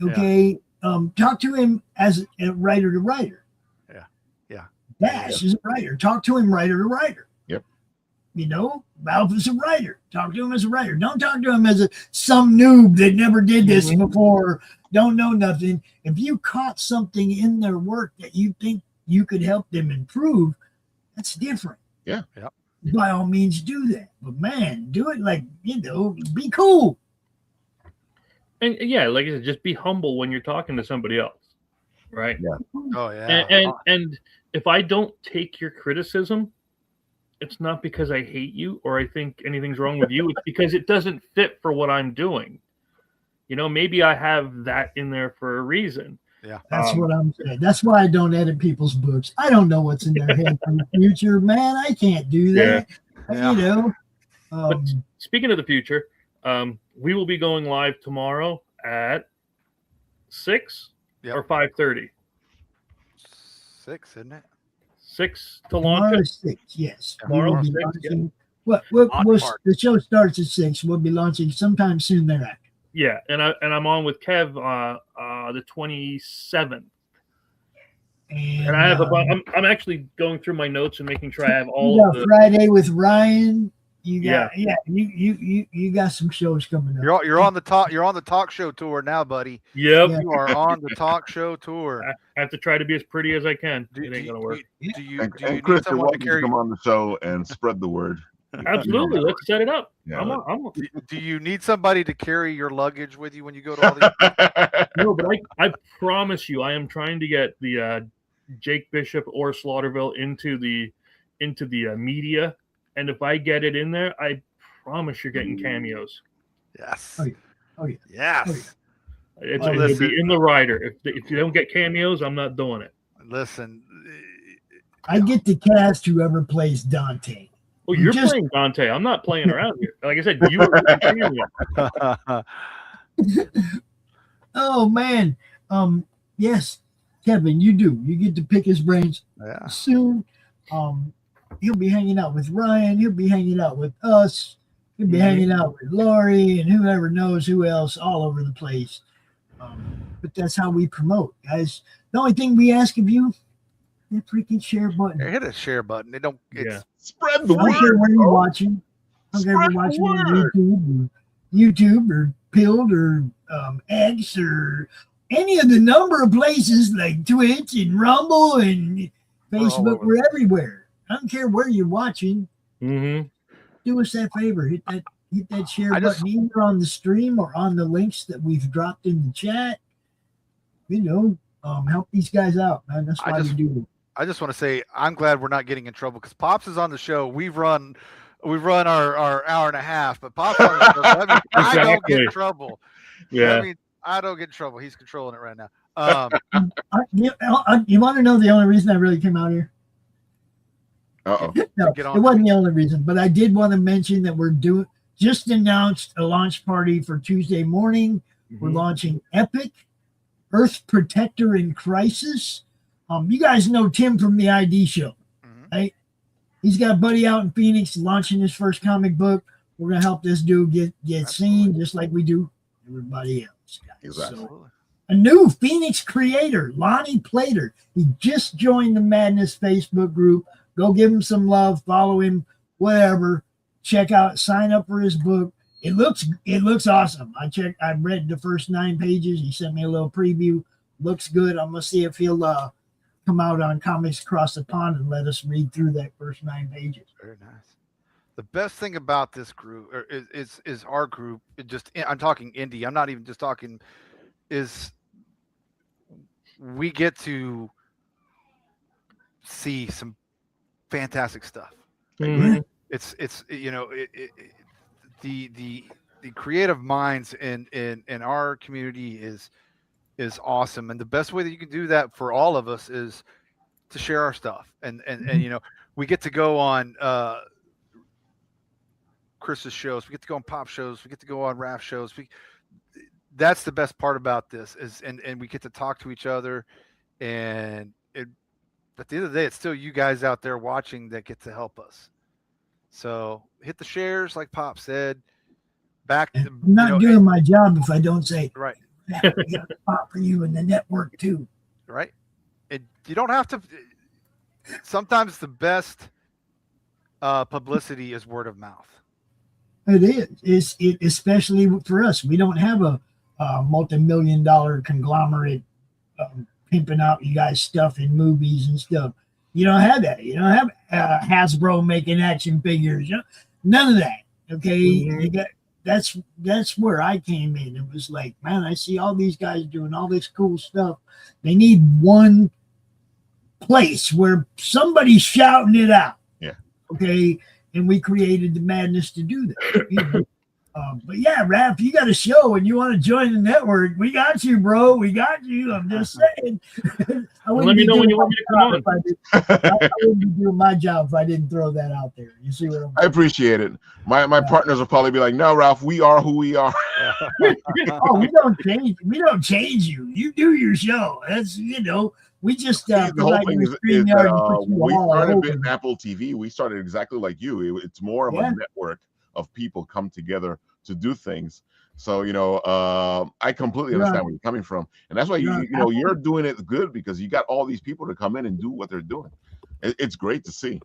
Okay. Talk to him as a writer to writer. Yeah. Dash is a writer. Talk to him writer to writer. Yep. You know, Ralph is a writer. Talk to him as a writer. Don't talk to him as some noob that never did this before, don't know nothing. If you caught something in their work that you think you could help them improve, that's different. Yeah. Yep. By all means do that. But man, do it like, be cool. And like I said, just be humble when you're talking to somebody else. Right. Yeah. Oh yeah. And if I don't take your criticism, it's not because I hate you or I think anything's wrong with you. It's because it doesn't fit for what I'm doing. You know, maybe I have that in there for a reason. Yeah. That's what I'm saying. That's why I don't edit people's books. I don't know what's in their head for the future, man. I can't do that. Yeah. You know. But speaking of the future, we will be going live tomorrow at 6 or 5:30. 6, isn't it? 6 to launch it. 6, yes. Tomorrow, We'll be 6, launching, the show starts at 6. We'll be launching sometime soon thereafter. Yeah, and I'm on with Kev the 27th. And I have I'm actually going through my notes and making sure I have all of the Friday with Ryan. You got you got some shows coming up. You're on the talk show tour now, buddy. Yep. You are on the talk show tour. I have to try to be as pretty as I can. It ain't gonna work. Do you And need Chris, you're someone to welcome to carry? come on the show and spread the word. Absolutely. Let's set it up. Yeah. Do you need somebody to carry your luggage with you when you go to all these? No, but I promise you, I am trying to get the Jake Bishop or Slaughterville into the media, and if I get it in there, I promise you're getting cameos. Yes. Oh yeah. Yes. It'll be in the rider. If you don't get cameos, I'm not doing it. Listen. I get to cast whoever plays Dante. Oh, you're playing Dante. I'm not playing around here. Like I said, you were Oh man. Yes, Kevin, you do. You get to pick his brains soon. He'll be hanging out with Ryan. He'll be hanging out with us. He'll be hanging out with Lori and whoever knows who else all over the place. but that's how we promote, guys. The only thing we ask of you, that freaking share button. Here, hit a share button. They don't. Yeah. Spread the I don't care word. where you're bro. watching. I don't care if you're Spread the watching on word. YouTube or Pilled or X or any of the number of places like Twitch and Rumble and We're all Facebook. over. We're everywhere. I don't care where you're watching. Mm-hmm. Do us that favor. Hit that share I just- button either on the stream or on the links that we've dropped in the chat. Help these guys out, man. That's why we do it. I just want to say I'm glad we're not getting in trouble because Pops is on the show. We've run our hour and a half, but Pops on the show. That means I don't get in Exactly. trouble. Yeah. That means I don't get in trouble. He's controlling it right now. You want to know the only reason I really came out here? Uh-oh. No, Get on it wasn't the only reason, but I did want to mention that we're just announced a launch party for Tuesday morning. We're Mhm. launching Epic, Earth Protector in Crisis. You guys know Tim from the ID show. Mhm. He's got a buddy out in Phoenix launching his first comic book. We're gonna help this dude get seen just like we do everybody else, guys. Exactly. So, Absolutely. a new Phoenix creator, Lonnie Plater. He just joined the Madness Facebook group. Go give him some love, follow him, whatever. Check out, sign up for his book. It looks awesome. I read the first 9 pages. He sent me a little preview. Looks good. I'm gonna see if he'll come out on Comics Across the Pond and let us read through that first 9 pages. Very nice. The best thing about this group is our group. I'm talking indie. I'm not even just talking. Is we get to see some fantastic stuff. Mhm. It's the creative minds in our community is awesome, and the best way that you can do that for all of us is to share our stuff, and we get to go on Chris's shows, we get to go on Pop shows, we get to go on Raph shows. That's the best part about this and we get to talk to each other, and at the end of the day, it's still you guys out there watching that get to help us. So hit the shares, like Pop said. I'm not doing my job if I don't say, right, "Yeah, we got a spot for you in the network too." right. You don't have to. Sometimes the best publicity is word of mouth. It is. It especially for us. We don't have a multi-million-dollar conglomerate pimping out you guys stuff in movies and stuff. You don't have that. You don't have Hasbro making action figures. None of that. Okay, You got that's where I came in. It was like, man, I see all these guys doing all this cool stuff. They need one place where somebody's shouting it out. Yeah. Okay. And we created the Madness to do that. But yeah, Raph, you got a show and you want to join the network, we got you, bro. We got you. I'm just saying. Let me know when you want me to come on. I wouldn't be doing my job if I didn't throw that out there. You see what I'm I appreciate it. My partners will probably be like, "No, Ralph, we are who we are." Oh, we don't change. We don't change you. You do your show. That's we just The whole like thing we is StreamYard and put you we all started over. in Apple TV. We started exactly like you. It's more of Yeah. a network of people come together to do things. So I completely understand Right. where you're coming from, and that's why Right. you're doing it good because you got all these people to come in and do what they're doing. It's great to see.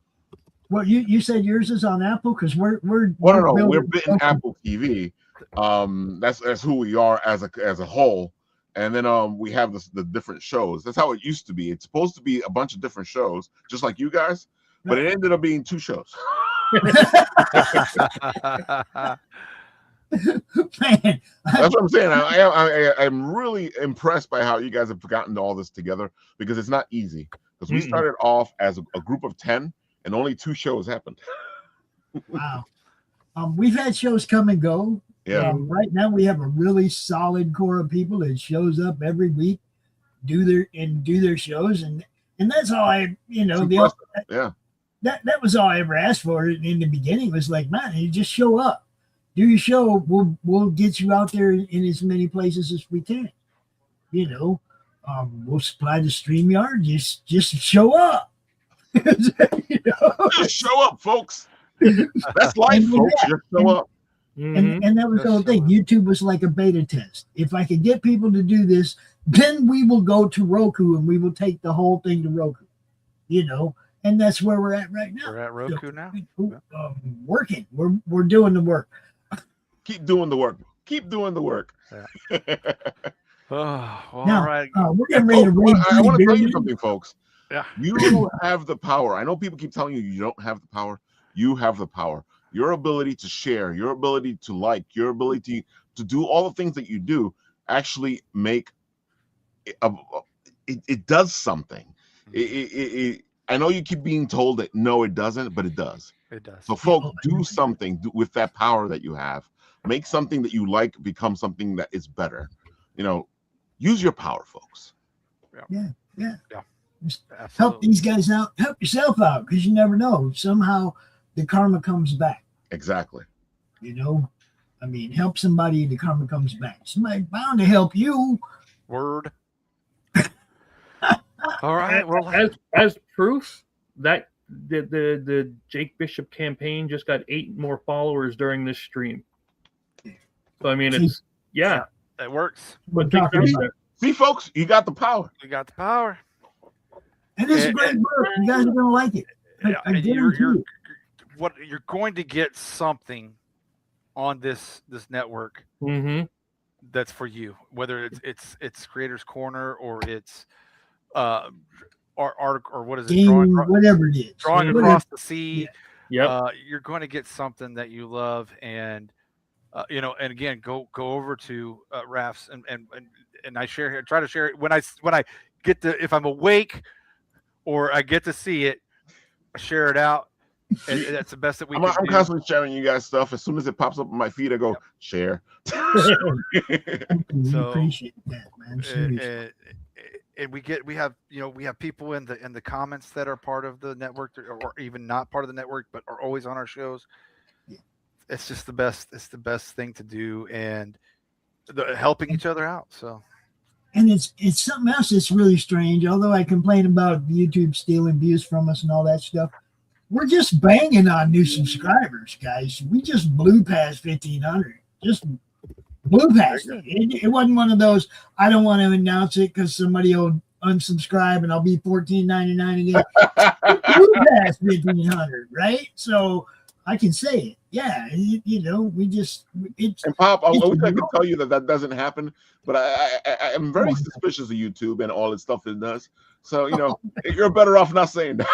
Well, you said yours is on Apple because we're Well, no, building we're bitten something. Apple TV. That's who we are as a whole. And then we have the different shows. That's how it used to be. It's supposed to be a bunch of different shows, just like you guys, but it ended up being 2 shows. Man, That's what I'm saying. I'm really impressed by how you guys have gotten all this together because it's not easy. Because we started off as a group of 10 and only 2 shows happened. wow. We've had shows come and go. Yeah. Right now we have a really solid core of people that shows up every week, do their shows, and that's all I It's yeah. That was all I ever asked for in the beginning. Was like, man, you just show up, do your show. We'll get you out there in as many places as we can. We'll supply the StreamYard. Just show up. Just show up, folks. That's life, folks. Just show up. Mhm. And that was the whole thing. YouTube was like a beta test. If I could get people to do this, then we will go to Roku and we will take the whole thing to Roku. And that's where we're at right now. We're at Roku now. Working. We're doing the work. Keep doing the work. Keep doing the work. Yeah. Oh, well, Now, all right. we're getting ready to raid. I want to tell you something, folks. Yeah. You have the power. I know people keep telling you don't have the power. You have the power. Your ability to share, your ability to like, your ability to do all the things that you do actually make it does something. I know you keep being told that no, it doesn't, but it does. It does. So, folks, do something with that power that you have. Make something that you like become something that is better. Use your power, folks. Yeah. Just Absolutely. help these guys out. Help yourself out, because you never know. Somehow the karma comes back. Exactly. Help somebody, the karma comes back. Somebody bound to help you. Word. All right. Well, As proof that the Jake Bishop campaign just got 8 more followers during this stream. So it's it works. But think about that. See, folks, you got the power. We got the power. And it's a great book. You guys are gonna like it. I And guarantee you. you're going to get something on this network Mm-hmm. that's for you, whether it's Creators Corner or it's art or what is it, Game, whatever it is. drawing Whatever. across the sea. Yep. You're going to get something that you love, and and again, go over to Raf's and I share here, try to share it when I get to, if I'm awake or I get to see it, I share it out, and that's the best that we can I'm do. constantly sharing you guys stuff. As soon as it pops up on my feed, I go share. We So, appreciate that, man. Seriously. And we have people in the comments that are part of the network or even not part of the network but are always on our shows. Yeah. It's just the best. It's the best thing to do, and helping each other out. So, And it's something else that's really strange. Although I complain about YouTube stealing views from us and all that stuff, we're just banging on new subscribers, guys. We just blew past 1,500. Just blew past it. It wasn't one of those, I don't want to announce it because somebody will unsubscribe and I'll be $14.99 again. We blew past 1,500, right? So I can say it. Yeah, we just it's. And Pop, I wish I could tell you that doesn't happen, but I'm very suspicious of YouTube and all the stuff it does. So you're better off not saying that.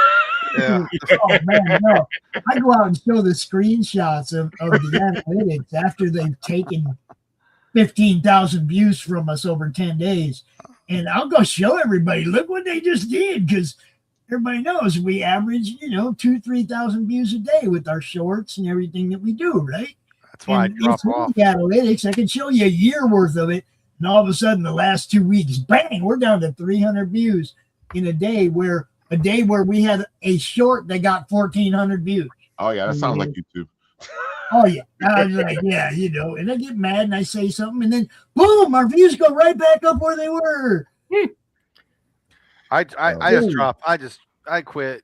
yeah. Oh man, no! I go out and show the screenshots of the analytics after they've taken 15,000 views from us over 10 days, and I'll go show everybody. Look what they just did, because everybody knows we average 2,000-3,000 views a day with our shorts and everything that we do, right? That's why I drop it's in off. the analytics. I can show you a year worth of it, and all of a sudden, the last 2 weeks, bang, we're down to 300 views in a day. Where we had a short that got 1,400 views. Oh yeah, that sounds like YouTube. Oh yeah, I was like, yeah, and I get mad and I say something, and then boom, our views go right back up where they were. I just drop. I quit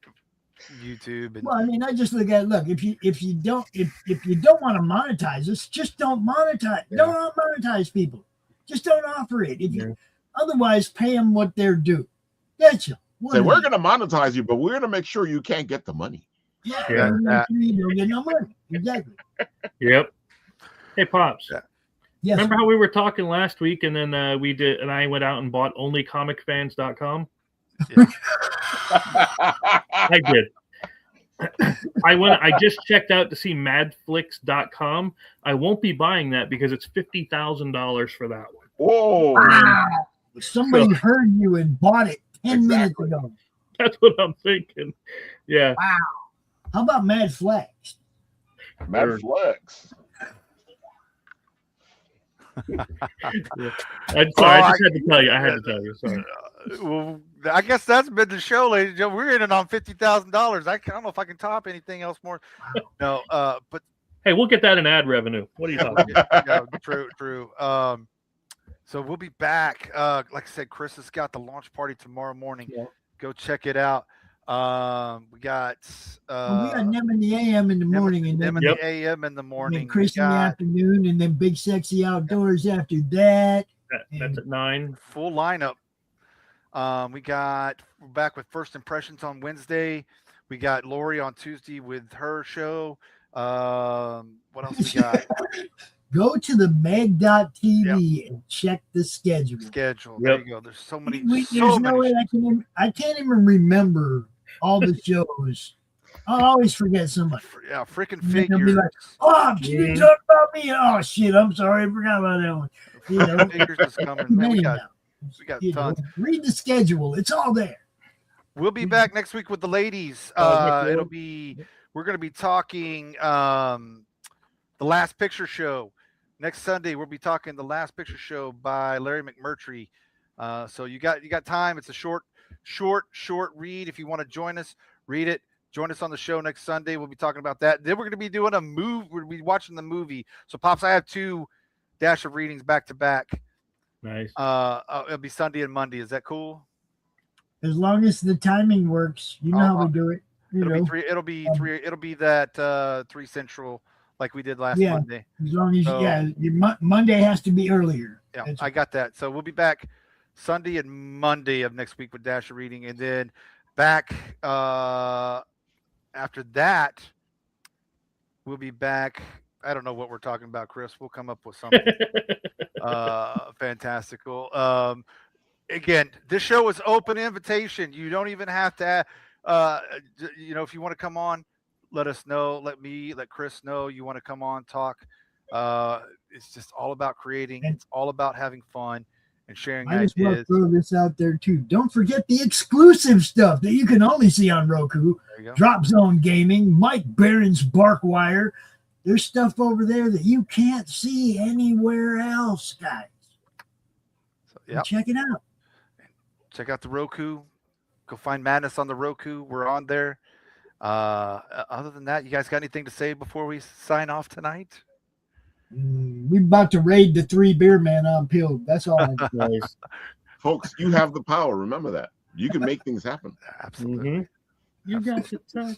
YouTube. And, Well, I just look at if you don't want to monetize us, just don't monetize. Yeah. Don't monetize people. Just don't offer it. If you otherwise, pay them what they're due. That's all. Say we're gonna monetize you, but we're gonna make sure you can't get the money. Yeah. You don't get no money. Exactly. Yep. Hey, Pops. Yeah. Yes. Remember how we were talking last week, and then I went out and bought onlycomicfans.com? I did. I just checked out to see madflix.com. I won't be buying that because it's $50,000 for that one. Whoa! Wow. Somebody heard you and bought it 10 minutes ago. That's what I'm thinking. Yeah. Wow. How about Mad Flex? Mad Flex. I'm sorry, I just had to tell you. I had to tell you. Sorry. well, I guess that's been the show, ladies and gentlemen. We're in it on $50,000. I don't know if I can top anything else more. No, but Hey, we'll get that in ad revenue. What are you talking about? yeah, true. So we'll be back. Like I said, Chris has got the launch party tomorrow morning. Yeah. Go check it out. We got Well, we got them in the AM in the morning, and them then in Yep. the AM in the morning. Chris We in the got afternoon, and then Big Sexy Outdoors after that. That's at 9. full lineup. We're back with First Impressions on Wednesday. We got Lori on Tuesday with her show. What else we got? Go to the meg.tv and check the schedule. Schedule. Yep. There you go. There's so many. There's so no many way I can't even remember all the shows. I'll always forget somebody. yeah, freaking And then they'll be figures. like, "Oh, can you talk about me?" Oh shit, I'm sorry, I forgot about that one. You know, Figures is coming. Man, we got you know, tons. read the schedule; it's all there. We'll be back next week with the ladies. Oh, next We're going to be talking the Last Picture Show next Sunday. We'll be talking the Last Picture Show by Larry McMurtry. So you got time. It's a short read. If you want to join us, read it. Join us on the show next Sunday. We'll be talking about that. Then we're going to be doing a move. We'll be watching the movie. So Pops, I have 2 dash of readings back to back. Nice. It'll be Sunday and Monday. Is that cool? As long as the timing works, you know how we do it. You It'll know, be 3. It'll be 3. It'll be that 3 Central like we did last Yeah. Monday. as long as So- your Monday has to be earlier. Yeah, That's- I got that. So we'll be back Sunday and Monday of next week with Dash of Reading, and then back after that, we'll be back. I don't know what we're talking about, Chris. We'll come up with something fantastical. Again, this show is open invitation. You don't even have to, if you want to come on, let us know. Let Chris know you want to come on, talk. It's just all about creating. And- It's all about having fun and sharing I just want to ideas. throw this out there too. Don't forget the exclusive stuff that you can only see on Roku. There you go. Drop Zone Gaming, Mike Barron's Barkwire. There's stuff over there that you can't see anywhere else, guys. So, yeah, Check it out. check out the Roku. Go find Madness on the Roku. We're on there. Other than that, you guys got anything to say before we sign off tonight? We're about to raid the 3 beer man on Pilled. That's all. Nice. Folks, you have the power. Remember that. You can make things happen. Absolutely. Mhm. You got the touch.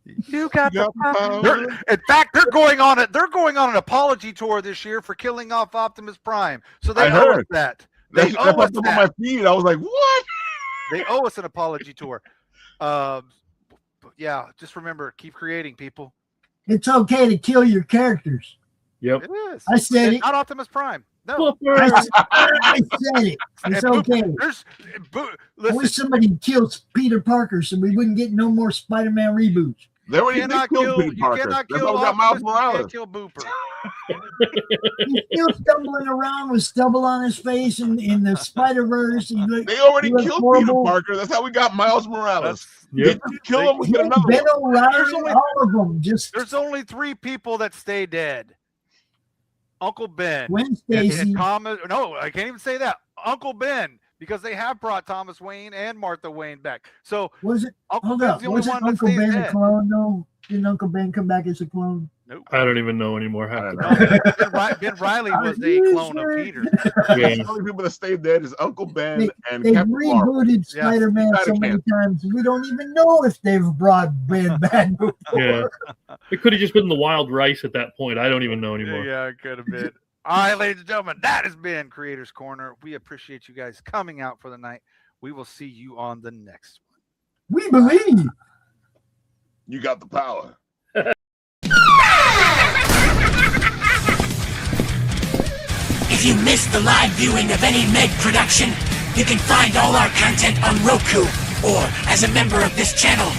You got You the got the power. power. In fact, they're going on an apology tour this year for killing off Optimus Prime. So they I owe us heard. that. That They owe us popped up on my that. feed. I was like, what? They owe us an apology tour. But yeah, just remember, keep creating, people. It's okay to kill your characters. Yep. It is. I said And it. not Optimus Prime. No. Flipper. I said it. It's And okay. There's, I listen, wish somebody kills Peter Parker so we wouldn't get no more Spider-Man reboots. They already you cannot killed kill. Peter You Parker. cannot That's kill how we got Miles Optimus. You can't Morales. kill Booper. He's still stumbling around with stubble on his face in the Spider-Verse. They already He was killed horrible. Peter Parker. That's how we got Miles Morales. That's- Yep. They just kill him, we get another Ben one. There's O'Reilly, only- all of them. Just There's only 3 people that stay dead. Uncle Ben. Gwen And Stacy. Thomas. No, I can't even say that. Uncle Ben, because they have brought Thomas Wayne and Martha Wayne back. So Was it? Uncle Hold Ben's up. the only Was it one that Uncle stays Ben a dead. clone? No. Didn't Uncle Ben come back as a clone? Nope. I don't even know anymore. I Half don't the know. Ben Riley Are was a you clone sure? of Peter. Yeah. The only people that stayed dead is Uncle Ben and They Captain Marvel. rebooted Yeah. Spider-Man so many times. We don't even know if they've brought Ben back before. Yeah. It could have just been the wild rice at that point. I don't even know anymore. Yeah, it could have been. All right, ladies and gentlemen, that has been Creators Corner. We appreciate you guys coming out for the night. We will see you on the next one. We believe. You got the power. If you missed the live viewing of any Meg production, you can find all our content on Roku or as a member of this channel